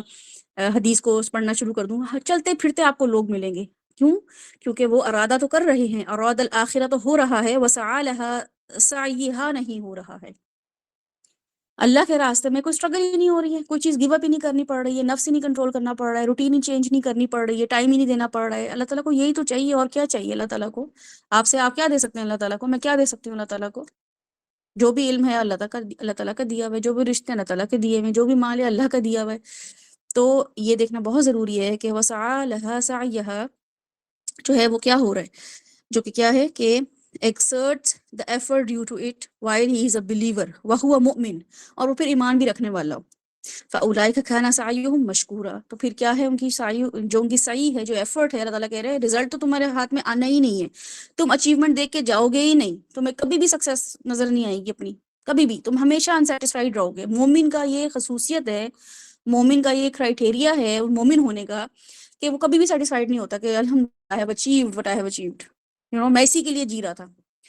A: حدیث کو پڑھنا شروع کر دوں. چلتے پھرتے آپ کو لوگ ملیں گے. کیوں؟ کیونکہ وہ ارادہ تو کر رہے ہیں، اراد الآخرہ تو ہو رہا ہے، وسعی لها سعیھا نہیں ہو رہا ہے. اللہ کے راستے میں کوئی اسٹرگل ہی نہیں ہو رہی ہے، کوئی چیز گیو اپ ہی نہیں کرنی پڑ رہی ہے، نفس ہی نہیں کنٹرول کرنا پڑ رہا ہے، روٹین ہی چینج نہیں کرنی پڑ رہی ہے، ٹائم ہی نہیں دینا پڑ رہا ہے. اللہ تعالیٰ کو یہی تو چاہیے، اور کیا چاہیے اللہ تعالیٰ کو؟ آپ سے آپ کیا دے سکتے ہیں اللہ تعالیٰ کو؟ میں کیا دے سکتی ہوں اللہ تعالیٰ کو؟ جو بھی علم ہے اللہ تعالیٰ کا دیا ہوا ہے، جو بھی رشتے ہیں اللہ تعالیٰ کے دیے ہوئے ہیں، جو بھی مال ہے اللہ کا دیا ہوا ہے. تو یہ دیکھنا بہت ضروری ہے کہ وسعی لها سعیھا جو ہے وہ کیا ہو رہا ہے، جو کہ کیا ہے کہ exerts the effort due to it while he is a believer وهو مؤمن، اور وہ پھر ایمان بھی رکھنے والا ہو. فَأُولَٰئِكَ كَانَ سَعْيُهُمْ مَشْكُورًا، تو پھر کیا ہے ان کی سعی، جو ان کی سعی ہے، جو ایفرٹ ہے، اللہ تعالیٰ کہہ رہے ہیں رزلٹ تو تمہارے ہاتھ میں آنا ہی نہیں ہے، تم اچیومنٹ دیکھ کے جاؤ گے ہی نہیں، تمہیں کبھی بھی سکسیس نظر نہیں آئے گی اپنی، کبھی بھی تم ہمیشہ انسیٹسفائیڈ رہو گے. مومن کا یہ خصوصیت ہے، مومن کا یہ کرائٹیریا ہے مومن ہونے کا، کہ وہ کبھی بھی سیٹسفائیڈ نہیں ہوتا کہ الحمدللہ I have achieved what I have achieved. میں اسی کے لیے جی رہا تھا.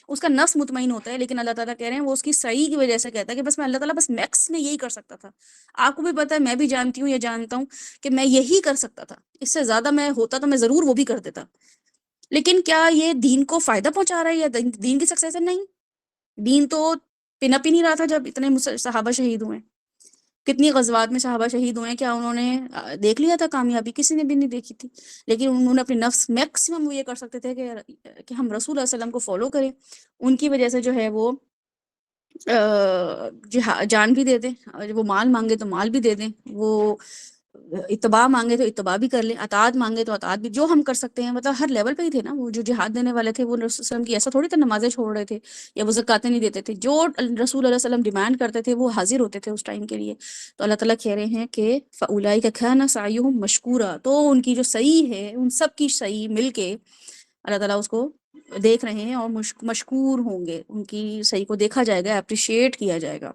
A: اس کا نفس مطمئن ہوتا ہے، لیکن اللہ تعالیٰ کہہ رہے ہیں وہ اس کی صحیح کی وجہ سے کہتا ہے کہ بس میں اللہ تعالیٰ بس میکس میں یہی کر سکتا تھا. آپ کو بھی پتا ہے، میں بھی جانتی ہوں، یہ جانتا ہوں کہ میں یہی کر سکتا تھا، اس سے زیادہ میں ہوتا تو میں ضرور وہ بھی کر دیتا. لیکن کیا یہ دین کو فائدہ پہنچا رہا ہے یا دین کی سکسیس ہے؟ نہیں. دین تو پن اپ ہی نہیں رہا تھا جب اتنے صحابہ شہید ہوئے. کتنی غزوات میں صحابہ شہید ہوئے ہیں، کیا انہوں نے دیکھ لیا تھا کامیابی؟ کسی نے بھی نہیں دیکھی تھی. لیکن انہوں نے اپنے نفس میکسیمم وہ یہ کر سکتے تھے کہ ہم رسول اللہ صلی اللہ علیہ وسلم کو فالو کریں. ان کی وجہ سے جو ہے وہ جان بھی دے دیں، وہ مال مانگے تو مال بھی دے دیں، وہ اتباع مانگے تو اتباع بھی کر لیں، اطاعت مانگے تو اطاعت بھی، جو ہم کر سکتے ہیں. مطلب ہر لیول پہ ہی تھے نا وہ جو جہاد دینے والے تھے. وہ رسول صلی اللہ علیہ وسلم کی ایسا تھوڑی تھا نمازیں چھوڑ رہے تھے یا وہ زکاتیں نہیں دیتے تھے. جو رسول اللہ صلی اللہ علیہ وسلم ڈیمانڈ کرتے تھے وہ حاضر ہوتے تھے اس ٹائم کے لیے. تو اللہ تعالیٰ کہہ رہے ہیں کہ فَأُولَٰئِكَ كَانَ سَعْيُهُمْ مَشْكُورًا، تو ان کی جو سعی ہے، ان سب کی سعی مل کے اللہ تعالیٰ اس کو دیکھ رہے ہیں اور مشکور ہوں گے، ان کی صحیح کو دیکھا جائے گا، اپریشیٹ کیا جائے گا۔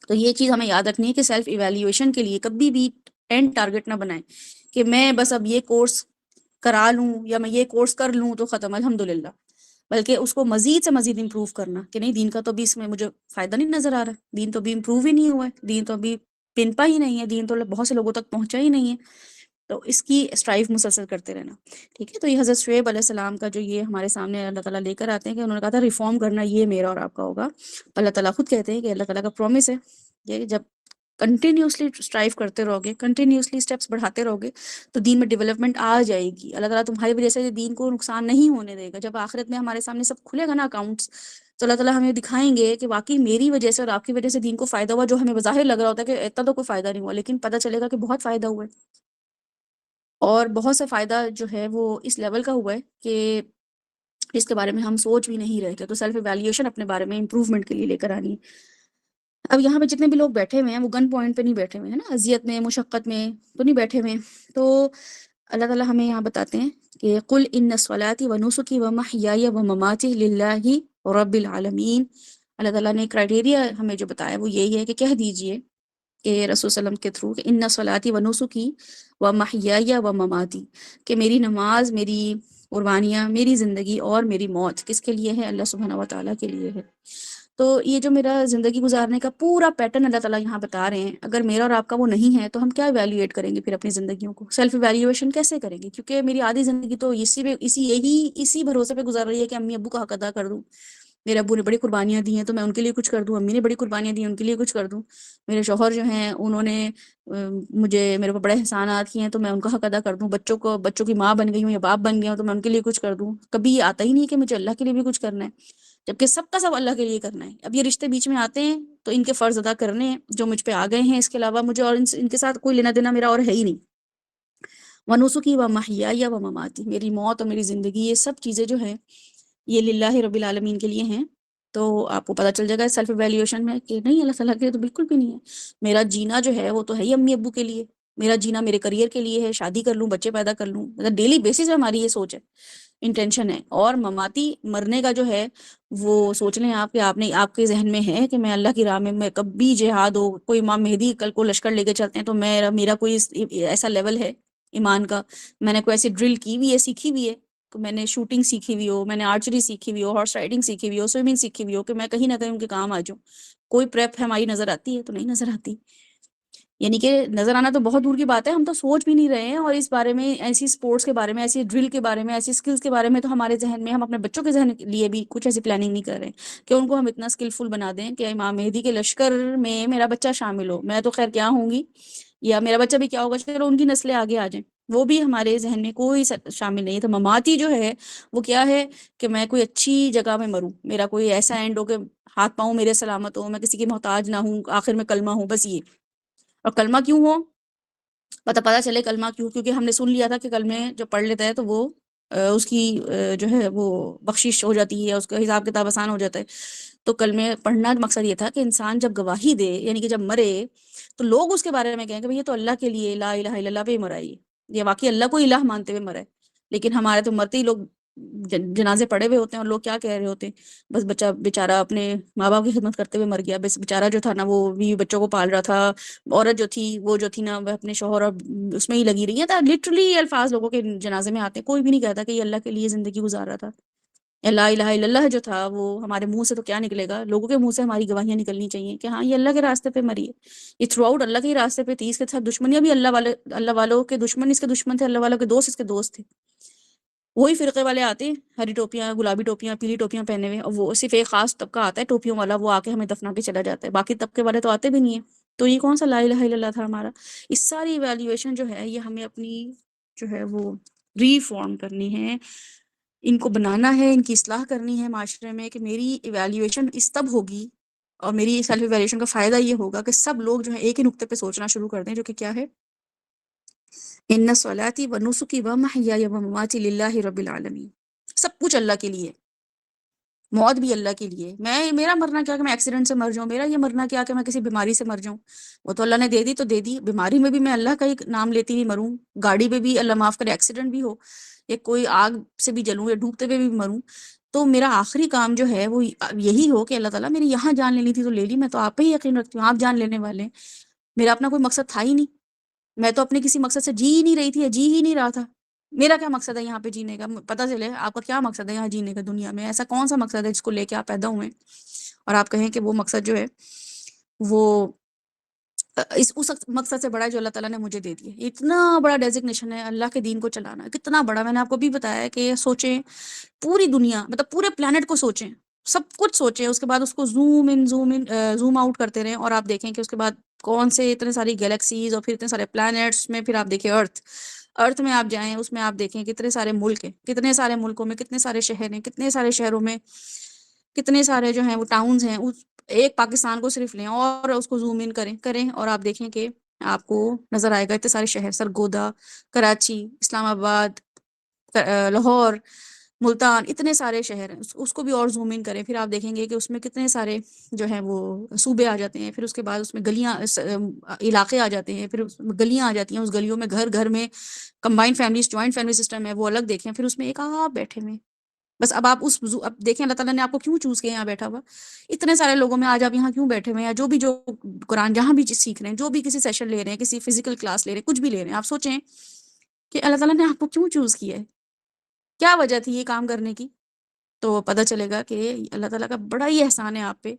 A: تو یہ چیز ہمیں یاد رکھنی ہے کہ سیلف ایویلیویشن کے لیے کبھی بھی اینڈ ٹارگٹ نہ بنائیں کہ میں بس اب یہ کورس کرا لوں یا میں یہ کورس کر لوں تو ختم الحمدللہ، بلکہ اس کو مزید سے مزید امپروو کرنا کہ نہیں، دین کا تو ابھی اس میں مجھے فائدہ نہیں نظر آ رہا، دین تو ابھی امپروو ہی نہیں ہوا ہے، دین تو ابھی پنپا ہی نہیں ہے، دین تو بہت سے لوگوں تک پہنچا ہی نہیں ہے، تو اس کی اسٹرائیو مسلسل کرتے رہنا۔ ٹھیک ہے، تو یہ حضرت شعیب علیہ السلام کا جو یہ ہمارے سامنے اللہ تعالیٰ لے کر آتے ہیں کہ انہوں نے کہا تھا ریفارم کرنا یہ میرا اور آپ کا ہوگا۔ اللہ تعالیٰ خود کہتے ہیں کہ اللہ تعالیٰ کا پرومس ہے کہ جب کنٹینیوسلی اسٹرائیو کرتے رہو گے، کنٹینیوسلی اسٹیپس بڑھاتے رہو گے تو دین میں ڈیولپمنٹ آ جائے گی۔ اللہ تعالیٰ تمہاری وجہ سے دین کو نقصان نہیں ہونے دے گا۔ جب آخرت میں ہمارے سامنے سب کھلے گا نا اکاؤنٹس، تو اللہ تعالیٰ ہمیں دکھائیں گے کہ واقعی میری وجہ سے اور آپ کی وجہ سے دین کو فائدہ ہوا، جو ہمیں بظاہر لگ رہا ہوتا ہے کہ اتنا تو کوئی فائدہ نہیں ہوا، لیکن پتہ چلے گا کہ بہت فائدہ ہوا ہے، اور بہت سا فائدہ جو ہے وہ اس لیول کا ہوا ہے کہ اس کے بارے میں ہم سوچ بھی نہیں رہے تھے۔ تو سیلف ایویلیویشن اپنے بارے میں امپروومنٹ کے لیے لے کر آنی ہے۔ اب یہاں پہ جتنے بھی لوگ بیٹھے ہوئے ہیں وہ گن پوائنٹ پہ نہیں بیٹھے ہوئے ہیں نا، اذیت میں، مشقت میں تو نہیں بیٹھے ہوئے ہیں۔ تو اللہ تعالیٰ ہمیں یہاں بتاتے ہیں کہ قل ان صلاتی و نسکی و محیای و مماتی للہ رب العالمین۔ اللہ تعالیٰ نے کرائٹیریا ہمیں جو بتایا وہ یہی ہے کہ کہہ دیجئے کہ رسول صلی اللہ علیہ وسلم کے تھرو کہ ان صلاتی و نسکی و محیای و مماتی، کہ میری نماز، میری قربانیاں، میری زندگی اور میری موت کس کے لیے ہے؟ اللہ سبحانہ و تعالیٰ کے لیے ہے۔ تو یہ جو میرا زندگی گزارنے کا پورا پیٹرن اللہ تعالیٰ یہاں بتا رہے ہیں، اگر میرا اور آپ کا وہ نہیں ہے تو ہم کیا ایویلیویٹ کریں گے پھر اپنی زندگیوں کو؟ سیلف ایویلیویشن کیسے کریں گے؟ کیونکہ میری آدھی زندگی تو اسی بھروسے پہ گزار رہی ہے کہ امی ابو کا حق ادا کر دوں، میرے ابو نے بڑی قربانیاں دی ہیں تو میں ان کے لیے کچھ کر دوں، امی نے بڑی قربانیاں دی ہیں ان کے لیے کچھ کر دوں، میرے شوہر جو ہیں انہوں نے مجھے میرے پر بڑے احسانات کیے ہیں تو میں ان کا حق ادا کر دوں، بچوں کی ماں بن گئی ہوں یا باپ بن گیا ہوں تو میں ان کے لیے کچھ کر دوں۔ کبھی یہ آتا ہی نہیں کہ مجھے اللہ کے لیے بھی کچھ کرنا ہے، جبکہ سب کا سب اللہ کے لیے کرنا ہے۔ اب یہ رشتے بیچ میں آتے ہیں تو ان کے فرض ادا کرنے ہیں جو مجھ پہ آ گئے ہیں، اس کے علاوہ مجھے اور ان کے ساتھ کوئی لینا دینا میرا اور ہے ہی نہیں۔ ونسکی و محیای و مماتی، میری موت اور میری زندگی، یہ سب چیزیں جو ہیں یہ للہ رب العالمین کے لیے ہیں۔ تو آپ کو پتہ چل جائے گا سیلف ایویلیویشن میں کہ نہیں، اللہ تعالیٰ کے لیے تو بالکل بھی نہیں ہے۔ میرا جینا جو ہے وہ تو ہے ہی امی ابو کے لیے، میرا جینا میرے کریئر کے لیے ہے، شادی کر لوں، بچے پیدا کر لوں، مطلب ڈیلی بیسس پہ ہماری یہ سوچ ہے، انٹینشن ہے۔ اور مماتی، مرنے کا جو ہے وہ سوچ لیں آپ کہ آپ کے ذہن میں ہے کہ میں اللہ کی راہ میں کبھی جہاد ہو، کوئی امام مہدی کل کو لشکر لے کے چلتے ہیں تو میرا کوئی ایسا لیول ہے ایمان کا، میں نے کوئی ایسی ڈرل کی ہوئی ہے، سیکھی ہوئی ہے، کہ میں نے شوٹنگ سیکھی ہوئی ہو، میں نے آرچری سیکھی ہوئی ہو، ہارس رائڈنگ سیکھی ہوئی ہو، سوئمنگ سیکھی ہوئی ہو، کہ میں کہیں نہ کہیں ان کے کام آ جاؤں، کوئی پریپ ہماری نظر آتی ہے تو نہیں نظر آتی۔ یعنی کہ نظر آنا تو بہت دور کی بات ہے، ہم تو سوچ بھی نہیں رہے ہیں۔ اور اس بارے میں، ایسی سپورٹس کے بارے میں، ایسی ڈرل کے بارے میں، ایسی سکلز کے بارے میں تو ہمارے ذہن میں، ہم اپنے بچوں کے ذہن کے لیے بھی کچھ ایسی پلاننگ نہیں کر رہے ہیں کہ ان کو ہم اتنا اسکلفل بنا دیں کہ امام مہدی کے لشکر میں میرا بچہ شامل ہو۔ میں تو خیر کیا ہوں گی یا میرا بچہ بھی کیا ہوگا، چلو ان کی نسلیں آگے آ جائیں، وہ بھی ہمارے ذہن میں کوئی شامل نہیں ہے۔ تو مماتی جو ہے وہ کیا ہے کہ میں کوئی اچھی جگہ میں مروں، میرا کوئی ایسا اینڈ ہو کہ ہاتھ پاؤں میرے سلامت ہو، میں کسی کی محتاج نہ ہوں، آخر میں کلمہ ہوں، بس یہ۔ اور کلمہ کیوں ہو؟ پتہ چلے کلمہ کیوں، کیونکہ ہم نے سن لیا تھا کہ کلمے جو پڑھ لیتا ہے تو وہ اس کی جو ہے وہ بخشش ہو جاتی ہے، اس کا حساب کتاب آسان ہو جاتا ہے۔ تو کلمے پڑھنا مقصد یہ تھا کہ انسان جب گواہی دے، یعنی کہ جب مرے تو لوگ اس کے بارے میں کہیں کہ بھئی یہ تو اللہ کے لیے لا الہ الا اللہ پہ مرا ہے، یہ واقعی اللہ کو الہ مانتے ہوئے مرا ہے۔ لیکن ہمارے تو مرتے ہی لوگ جنازے پڑے ہوئے ہوتے ہیں اور لوگ کیا کہہ رہے ہوتے ہیں، بس بچہ بیچارہ اپنے ماں باپ کی خدمت کرتے ہوئے مر گیا، بس بیچارہ جو تھا نا وہ بھی بچوں کو پال رہا تھا، عورت جو تھی وہ جو تھی نا وہ اپنے شوہر اور اس میں ہی لگی رہی ہے۔ تو لٹرلی الفاظ لوگوں کے جنازے میں آتے ہیں، کوئی بھی نہیں کہتا کہ یہ اللہ کے لیے زندگی گزار رہا تھا۔ لا الہ الا اللہ جو تھا وہ ہمارے منہ سے تو کیا نکلے گا، لوگوں کے منہ سے ہماری گواہیاں نکلنی چاہیے کہ ہاں یہ اللہ کے راستے پہ مری ہے، یہ تھرو آؤٹ اللہ کے ہی راستے پہ تھی، اس کے ساتھ دشمنیاں بھی اللہ والوں کے دشمن اس کے دشمن تھے، اللہ والوں کے دوست اس کے دوست تھے۔ وہی فرقے والے آتے ہیں، ہری ٹوپیاں، گلابی ٹوپیاں، پیلی ٹوپیاں پہنے ہوئے، اور وہ صرف ایک خاص طبقہ آتا ہے ٹوپیوں والا، وہ آ کے ہمیں دفنا کے چلا جاتا ہے، باقی طبقے والے تو آتے بھی نہیں ہیں۔ تو یہ کون سا لا الہ الا اللہ تھا ہمارا؟ اس ساری ایویلیویشن جو ہے یہ ہمیں اپنی جو ہے وہ ری فارم کرنی ہے، ان کو بنانا ہے، ان کی اصلاح کرنی ہے معاشرے میں، کہ میری ایویلیویشن اس تب ہوگی اور میری سیلف ایویلیویشن کا فائدہ یہ ہوگا کہ سب لوگ جو ہے ایک ہی نقطے پہ سوچنا شروع کر دیں، جو کہ کیا ہے، ان صلاتی و نسکی و محیای و مماتی للہ رب العالمین، سب کچھ اللہ کے لیے۔ موت بھی اللہ کے لیے، میرا مرنا کیا کہ میں ایکسیڈنٹ سے مر جاؤں، میرا یہ مرنا کیا کہ میں کسی بیماری سے مر جاؤں، وہ تو اللہ نے دے دی تو دے دی، بیماری میں بھی میں اللہ کا ہی نام لیتی ہوئی مروں، گاڑی پہ بھی اللہ معاف کرے ایکسیڈنٹ بھی ہو، یا کوئی آگ سے بھی جلوں یا ڈوبتے ہوئے بھی مروں، تو میرا آخری کام جو ہے وہ یہی ہو کہ اللہ تعالیٰ میری یہاں جان لینی تھی تو لے لی، میں تو آپ پہ ہی یقین رکھتی ہوں، آپ جان لینے والے ہیں، میرا اپنا کوئی مقصد تھا ہی نہیں، میں تو اپنے کسی مقصد سے جی ہی نہیں رہی تھی یا جی ہی نہیں رہا تھا، میرا کیا مقصد ہے یہاں پہ جینے کا، پتہ چلے آپ کا کیا مقصد ہے یہاں جینے کا دنیا میں، ایسا کون سا مقصد ہے جس کو لے کے آپ پیدا ہوئے ہیں، اور آپ کہیں کہ وہ مقصد جو ہے وہ اس مقصد سے بڑا ہے جو اللہ تعالیٰ نے مجھے دے دیا، اتنا بڑا ڈیزگنیشن ہے اللہ کے دین کو چلانا، کتنا بڑا، میں نے آپ کو بھی بتایا کہ سوچیں پوری دنیا، مطلب پورے پلانٹ کو سوچیں، سب کچھ سوچیں، اس کے بعد اس کو زوم آؤٹ کرتے رہیں، اور آپ دیکھیں کہ اس کے بعد کون سے اتنے ساری گیلیکسیز اور پھر اتنے سارے پلانٹس میں، پھر آپ دیکھیں ارتھ میں آپ جائیں، اس میں آپ دیکھیں کتنے سارے ملک ہیں، کتنے سارے ملکوں میں کتنے سارے شہر ہیں، کتنے سارے شہروں میں کتنے سارے جو ہیں وہ ٹاؤنز ہیں، ایک پاکستان کو صرف لیں اور اس کو زوم ان کریں اور آپ دیکھیں کہ آپ کو نظر آئے گا اتنے سارے شہر، سرگودا، کراچی، اسلام آباد، لاہور، ملتان، اتنے سارے شہر ہیں، اس کو بھی اور زوم ان کریں، پھر آپ دیکھیں گے کہ اس میں کتنے سارے جو ہیں وہ صوبے آ جاتے ہیں، پھر اس کے بعد اس میں گلیاں، علاقے آ جاتے ہیں، پھر اس میں گلیاں آ جاتی ہیں، اس گلیوں میں گھر گھر میں combined families, joint family system ہے وہ الگ دیکھیں، پھر اس میں ایک آپ بیٹھے ہوئے، بس اب آپ اب دیکھیں اللہ تعالیٰ نے آپ کو کیوں چوز کیا یہاں بیٹھا ہوا، اتنے سارے لوگوں میں آج آپ یہاں کیوں بیٹھے ہوئے ہیں، جو قرآن جہاں بھی چیز سیکھ رہے ہیں، جو بھی کسی سیشن لے رہے ہیں، کسی فزیکل کلاس لے رہے ہیں، کچھ بھی لے رہے ہیں، آپ سوچیں کہ اللہ تعالیٰ نے آپ کو کیوں چوز کیا ہے، کیا وجہ تھی یہ کام کرنے کی، تو پتہ چلے گا کہ اللہ تعالیٰ کا بڑا ہی احسان ہے آپ پہ،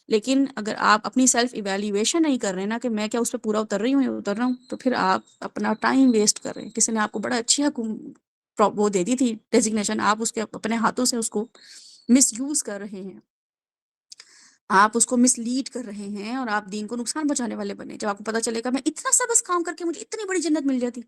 A: لیکن اگر آپ اپنی سیلف ایویلیویشن نہیں کر رہے نا کہ میں کیا اس پہ پورا اتر رہی ہوں یا اتر رہا ہوں، تو پھر آپ اپنا ٹائم ویسٹ کر رہے ہیں، کسی نے آپ کو بڑا اچھی وہ دے دی تھی ڈیزگنیشن، آپ اس کے اپنے ہاتھوں سے اس کو مس یوز کر رہے ہیں، آپ اس کو مس لیڈ کر رہے ہیں، اور آپ دین کو نقصان پہنچانے والے بنے، جب آپ کو پتہ چلے گا میں اتنا سا بس کام کر کے مجھے اتنی بڑی جنت مل جاتی،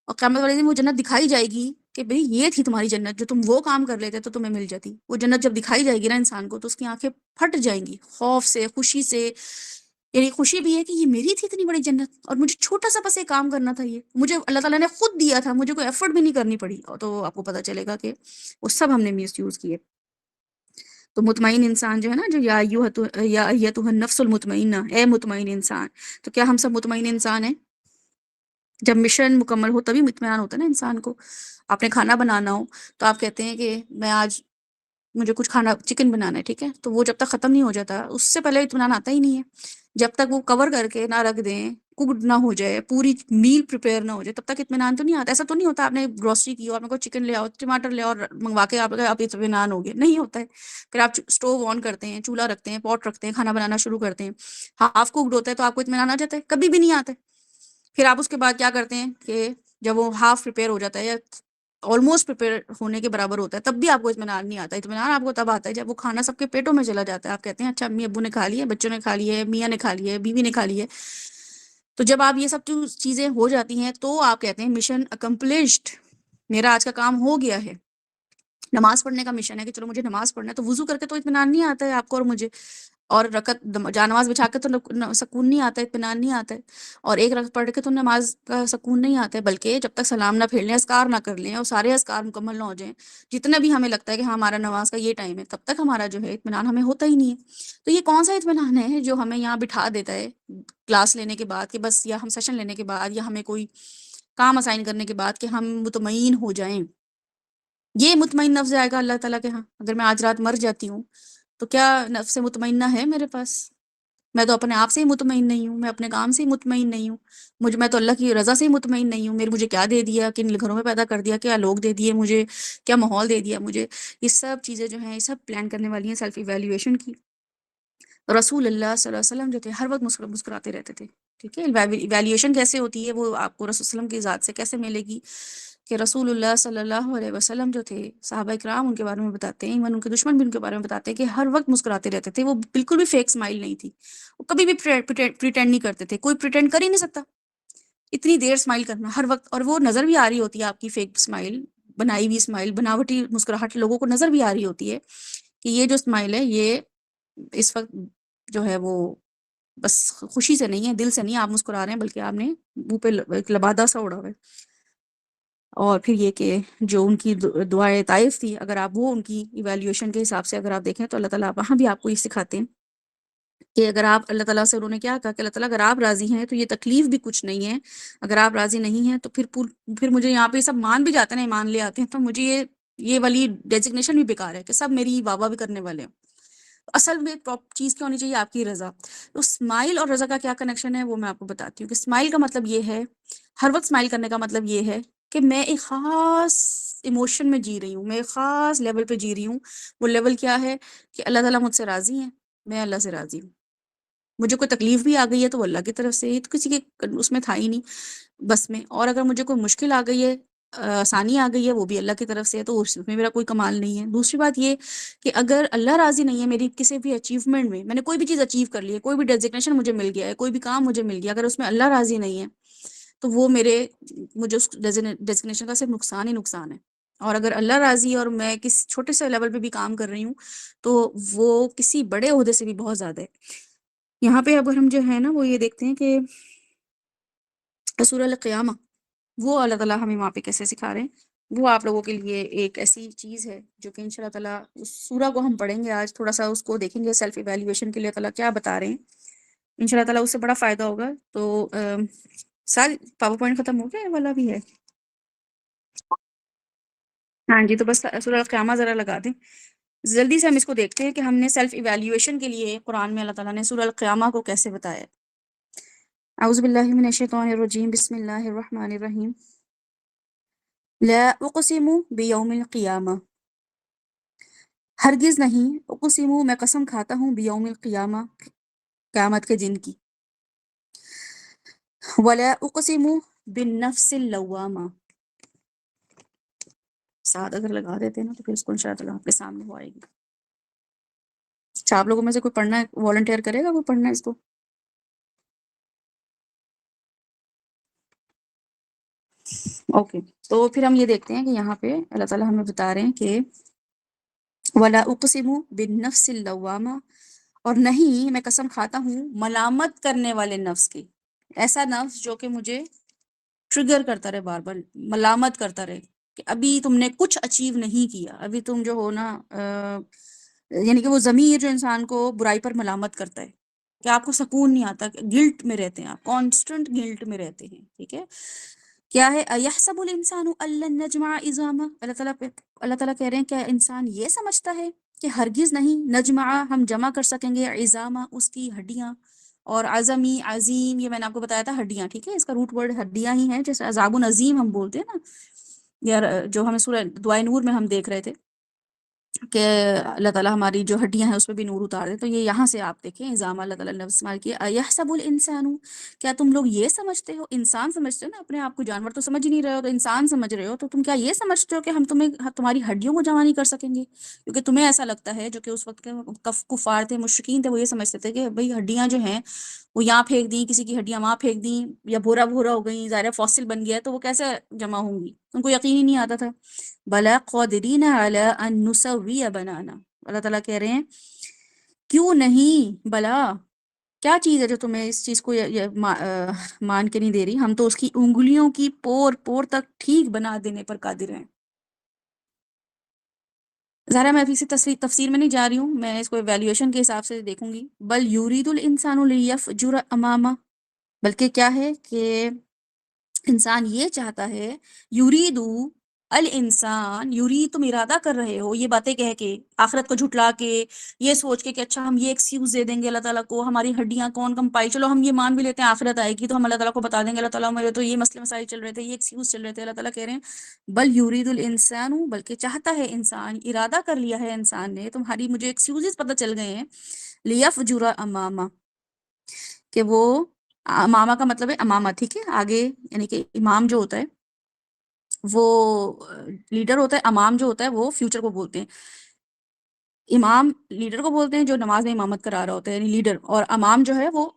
A: اور قیامت والے دن وہ جنت دکھائی جائے گی کہ بھئی یہ تھی تمہاری جنت، جو تم وہ کام کر لیتے تو تمہیں مل جاتی، وہ جنت جب دکھائی جائے گی نا انسان کو تو اس کی آنکھیں پھٹ جائیں گی خوف سے، خوشی سے، یعنی خوشی بھی ہے کہ یہ میری تھی اتنی بڑی جنت، اور مجھے چھوٹا سا بس یہ کام کرنا تھا، یہ مجھے اللہ تعالیٰ نے خود دیا تھا، مجھے کوئی ایفرٹ بھی نہیں کرنی پڑی، تو آپ کو پتہ چلے گا کہ وہ سب ہم نے مس یوز کیے۔ تو مطمئن انسان جو ہے نا، جو یا ایتھا النفس المطمئنہ، اے مطمئن انسان، تو کیا ہم سب مطمئن انسان ہیں؟ جب مشن مکمل ہو تبھی اطمینان ہوتا ہے نا انسان کو، آپ نے کھانا بنانا ہو تو آپ کہتے ہیں کہ میں آج مجھے کچھ کھانا چکن بنانا ہے، ٹھیک ہے، تو وہ جب تک ختم نہیں ہو جاتا اس سے پہلے اطمینان آتا ہی نہیں ہے، جب تک وہ کور کر کے نہ رکھ دیں، کوکڈ نہ ہو جائے، پوری میل پریپیئر نہ ہو جائے، تب تک اطمینان تو نہیں آتا، ایسا تو نہیں ہوتا آپ نے گروسری کی اور آپ نے کوئی چکن لے آؤ، ٹماٹر لے آؤ اور منگوا کے آپ اطمینان ہو گئے، نہیں ہوتا ہے، پھر آپ اسٹوو آن کرتے ہیں، چولہا رکھتے ہیں، پاٹ رکھتے ہیں، کھانا بنانا شروع کرتے ہیں، ہاف کوکڈ ہوتا ہے تو آپ کو اطمینان آ جاتا ہے؟ کبھی بھی نہیں آتا ہے، پھر آپ اس کے بعد کیا کرتے ہیں کہ جب وہ ہاف پریپیئر ہو جاتا ہے یا آلموسٹ پریپیئر ہونے کے برابر ہوتا ہے تب بھی آپ کو اطمینان نہیں آتا، اطمینان آپ کو تب آتا ہے جب وہ کھانا سب کے پیٹوں میں چلا جاتا ہے، آپ کہتے ہیں اچھا امی ابو نے کھا لی ہے، بچوں نے کھا لی ہے، میاں نے کھا لی ہے، بیوی نے کھا لی ہے، تو جب آپ یہ سب چیزیں ہو جاتی ہیں تو آپ کہتے ہیں مشن اکمپلشڈ، میرا آج کا کام ہو گیا ہے، نماز پڑھنے کا مشن ہے کہ چلو مجھے نماز پڑھنا ہے، تو وضو کر کے تو اطمینان نہیں آتا ہے آپ کو اور مجھے، اور رکعت جانماز بچھا کے تو سکون نہیں آتا ہے، اطمینان نہیں آتا ہے، اور ایک رکعت پڑھ کے تو نماز کا سکون نہیں آتا ہے، بلکہ جب تک سلام نہ پھیر لیں، اذکار نہ کر لیں اور سارے اذکار مکمل نہ ہو جائیں، جتنا بھی ہمیں لگتا ہے کہ ہاں ہمارا نماز کا یہ ٹائم ہے، تب تک ہمارا جو ہے اطمینان ہمیں ہوتا ہی نہیں ہے، تو یہ کون سا اطمینان ہے جو ہمیں یہاں بٹھا دیتا ہے کلاس لینے کے بعد کہ بس، یا ہم سیشن لینے کے بعد، یا ہمیں کوئی کام اسائن کرنے کے بعد کہ ہم مطمئن ہو جائیں، یہ مطمئن نفس جائے گا اللہ تعالیٰ کے ہاں، اگر میں آج رات مر جاتی ہوں تو کیا نفس مطمئنہ ہے میرے پاس؟ میں تو اپنے آپ سے ہی مطمئن نہیں ہوں، میں اپنے کام سے ہی مطمئن نہیں ہوں، میں تو اللہ کی رضا سے ہی مطمئن نہیں ہوں، مجھے کیا دے دیا، کن گھروں میں پیدا کر دیا، کیا لوگ دے دیے مجھے، کیا ماحول دے دیا مجھے، یہ سب چیزیں جو ہیں یہ سب پلان کرنے والی ہیں سیلف ایویلیویشن کی۔ رسول اللہ صلی اللہ علیہ وسلم جو تھے ہر وقت مسکراتے رہتے تھے، ٹھیک ہے، ایویلیویشن کیسے ہوتی ہے وہ آپ کو رسول اللہ علیہ وسلم کی ذات سے کیسے ملے گی، کہ رسول اللہ صلی اللہ علیہ وسلم جو تھے، صحابہ کرام ان کے بارے میں بتاتے ہیں، ایون ان کے دشمن بھی ان کے بارے میں بتاتے ہیں کہ ہر وقت مسکراتے رہتے تھے، وہ بالکل بھی فیک اسمائل نہیں تھی، وہ کبھی بھی پریٹینڈ نہیں کرتے تھے، کوئی پریٹینڈ کر ہی نہیں سکتا اتنی دیر اسمائل کرنا ہر وقت، اور وہ نظر بھی آ رہی ہوتی ہے آپ کی فیک اسمائل، بنائی ہوئی اسمائل، بناوٹی مسکراہٹ لوگوں کو نظر بھی آ رہی ہوتی ہے کہ یہ جو اسمائل ہے یہ اس وقت جو ہے وہ بس خوشی سے نہیں ہے، دل سے نہیں آپ مسکرا رہے ہیں، بلکہ آپ نے منہ پہ ایک لبادہ سا اڑا ہوا ہے، اور پھر یہ کہ جو ان کی دعائے طائف تھی، اگر آپ وہ ان کی ایویلیوشن کے حساب سے اگر آپ دیکھیں تو اللہ تعالیٰ وہاں بھی آپ کو یہ سکھاتے ہیں کہ اگر آپ اللہ تعالیٰ سے، انہوں نے کیا کہا کہ اللہ تعالیٰ اگر آپ راضی ہیں تو یہ تکلیف بھی کچھ نہیں ہے، اگر آپ راضی نہیں ہیں تو پھر مجھے یہاں پہ سب مان بھی جاتے ہیں، ایمان لے آتے ہیں، تو مجھے یہ والی ڈیزگنیشن بھی بیکار ہے کہ سب میری واہ واہ بھی کرنے والے ہیں۔ اصل میں چیز کیا ہونی چاہیے؟ آپ کی رضا۔ تو اسمائل اور رضا کا کیا کنیکشن ہے وہ میں آپ کو بتاتی ہوں کہ اسمائل کا مطلب یہ ہے، ہر وقت اسمائل کرنے کا مطلب یہ ہے کہ میں ایک خاص ایموشن میں جی رہی ہوں، میں ایک خاص لیول پہ جی رہی ہوں۔ وہ لیول کیا ہے کہ اللہ تعالیٰ مجھ سے راضی ہیں، میں اللہ سے راضی ہوں۔ مجھے کوئی تکلیف بھی آ گئی ہے تو وہ اللہ کی طرف سے، یہ تو کسی کے اس میں تھا ہی نہیں بس میں، اور اگر مجھے کوئی مشکل آ گئی ہے، آسانی آ گئی ہے، وہ بھی اللہ کی طرف سے ہے، تو اس میں میرا کوئی کمال نہیں ہے۔ دوسری بات یہ کہ اگر اللہ راضی نہیں ہے میری کسی بھی اچیومنٹ میں نے کوئی بھی چیز اچیو کر لی ہے، کوئی بھی ڈیزگنیشن مجھے مل گیا ہے، کوئی بھی کام مجھے مل گیا، اگر اس میں اللہ راضی نہیں ہے تو وہ مجھے اس ڈیزگنیشن کا صرف نقصان ہی نقصان ہے۔ اور اگر اللہ راضی ہے اور میں کسی چھوٹے سے لیول پہ بھی کام کر رہی ہوں تو وہ کسی بڑے عہدے سے بھی بہت زیادہ ہے۔ یہاں پہ اب ہم جو ہے نا وہ یہ دیکھتے ہیں کہ سورہ القیامہ، وہ اللہ تعالیٰ ہمیں وہاں پہ کیسے سکھا رہے ہیں، وہ آپ لوگوں کے لیے ایک ایسی چیز ہے جو کہ انشاءاللہ تعالیٰ اس سورہ کو ہم پڑھیں گے آج، تھوڑا سا اس کو دیکھیں گے سیلف ایویلیویشن کے لیے تعالیٰ کیا بتا رہے ہیں، انشاءاللہ تعالیٰ اس سے بڑا فائدہ ہوگا۔ تو ساری پاور پوائنٹ ختم ہو گیا، یہ والا بھی ہے؟ ہاں جی، تو بس سورہ القیامہ ذرا لگا دیں جلدی سے، ہم اس کو دیکھتے ہیں کہ ہم نے سیلف ایویلیویشن کے لیے قرآن میں اللہ تعالیٰ نے سورہ القیامہ کو کیسے بتایا ہے۔ اعوذ باللہ من الشیطان الرجیم، بسم اللہ الرحمن الرحیم۔ لا اقسم بیوم القیامہ، ہرگز نہیں، اقسم میں قسم کھاتا ہوں، بیوم القیامہ قیامت کے دن کی، ولا اقسم بالنفس اللوامہ، ساتھ اگر لگا دیتے ہیں نا تو پھر اس کو انشاءاللہ آپ کے سامنے وہ آئے گی۔ اچھا، آپ لوگوں میں سے کوئی پڑھنا ہے، والنٹیئر کرے گا کوئی پڑھنا ہے اس کو؟ اوکے، تو پھر ہم یہ دیکھتے ہیں کہ یہاں پہ اللہ تعالیٰ ہمیں بتا رہے ہیں کہ ولا اقسم بالنفس اللوامہ، اور نہیں میں قسم کھاتا ہوں ملامت کرنے والے نفس کی، ایسا نفس جو کہ مجھے ٹریگر کرتا رہے، بار بار ملامت کرتا رہے کہ ابھی تم نے کچھ اچیو نہیں کیا، ابھی تم جو ہو نا یعنی کہ وہ ضمیر جو انسان کو برائی پر ملامت کرتا ہے کہ آپ کو سکون نہیں آتا، گلٹ میں رہتے ہیں آپ، کانسٹنٹ گلٹ میں رہتے ہیں، ٹھیک ہے؟ کیا ہے ایحسب الانسان ان لن نجمع عظامہ، اللہ تعالیٰ کہہ رہے ہیں کیا انسان یہ سمجھتا ہے کہ ہرگز نہیں نجمع ہم جمع کر سکیں گے عظامہ اس کی ہڈیاں، اور عظمی عظیم یہ میں نے آپ کو بتایا تھا ہڈیاں، ٹھیک ہے، اس کا روٹ ورڈ ہڈیاں ہی ہیں، جیسے عذاب عظیم ہم بولتے ہیں نا، یا جو ہمیں سورہ دعائے نور میں ہم دیکھ رہے تھے کہ اللہ تعالیٰ ہماری جو ہڈیاں ہیں اس پہ بھی نور اتار دے، تو یہ یہاں سے آپ دیکھیں الزام اللہ تعالیٰ نے استعمال کیا، ایحسب الانسان، کیا تم لوگ یہ سمجھتے ہو، انسان سمجھتے ہو نا اپنے آپ کو، جانور تو سمجھ ہی نہیں رہے ہو تو انسان سمجھ رہے ہو، تو تم کیا یہ سمجھتے ہو کہ ہم تمہاری ہڈیوں کو جمع نہیں کر سکیں گے؟ کیونکہ تمہیں ایسا لگتا ہے، جو کہ اس وقت کے کفار تھے، مشرکین تھے، وہ یہ سمجھتے تھے کہ بھئی ہڈیاں جو ہیں وہ یہاں پھینک دیں، کسی کی ہڈیاں وہاں پھینک دیں، یا بھورا بھورا ہو گئی، ظاہر فاسل بن گیا تو وہ کیسے جمع ہوں گی، ان کو یقین ہی نہیں آتا تھا۔ بلا قادرین علی ان نسوی بنانا، اللہ تعالیٰ کہہ رہے ہیں کیوں نہیں، بلا کیا چیز ہے جو تمہیں اس چیز کو مان کے نہیں دے رہی، ہم تو اس کی انگلیوں کی پور پور تک ٹھیک بنا دینے پر قادر ہیں۔ ظاہر میں اسی تفسیر میں نہیں جا رہی ہوں، میں اس کو ایویلیوشن کے حساب سے دیکھوں گی۔ بل یرید الانسان لیفجر امامہ، بلکہ کیا ہے کہ انسان یہ چاہتا ہے، یریدو الانسان، یرید تم ارادہ کر رہے ہو یہ باتیں کہہ کے، آخرت کو جھٹلا کے، یہ سوچ کے کہ اچھا ہم یہ ایکسکیوز دے دیں گے اللہ تعالیٰ کو، ہماری ہڈیاں کون کم پائی، چلو ہم یہ مان بھی لیتے ہیں آخرت آئے گی تو ہم اللہ تعالیٰ کو بتا دیں گے اللہ تعالیٰ میرے تو یہ مسئلے مسائل چل رہے تھے، یہ ایکسکیوز چل رہے تھے، اللہ تعالیٰ کہہ رہے ہیں بل یرید الانسان، بلکہ چاہتا ہے انسان، ارادہ کر لیا ہے انسان نے، تمہاری مجھے ایکسکیوزز پتہ چل گئے ہیں، لیفجر امامہ، کہ وہ امامہ کا مطلب ہے امامہ، ٹھیک ہے، آگے، یعنی کہ امام جو ہوتا ہے وہ لیڈر ہوتا ہے، امام جو ہوتا ہے وہ فیوچر کو بولتے ہیں، امام لیڈر کو بولتے ہیں جو نماز میں امامت کرا رہا ہوتا ہے، یعنی لیڈر، اور امام جو ہے وہ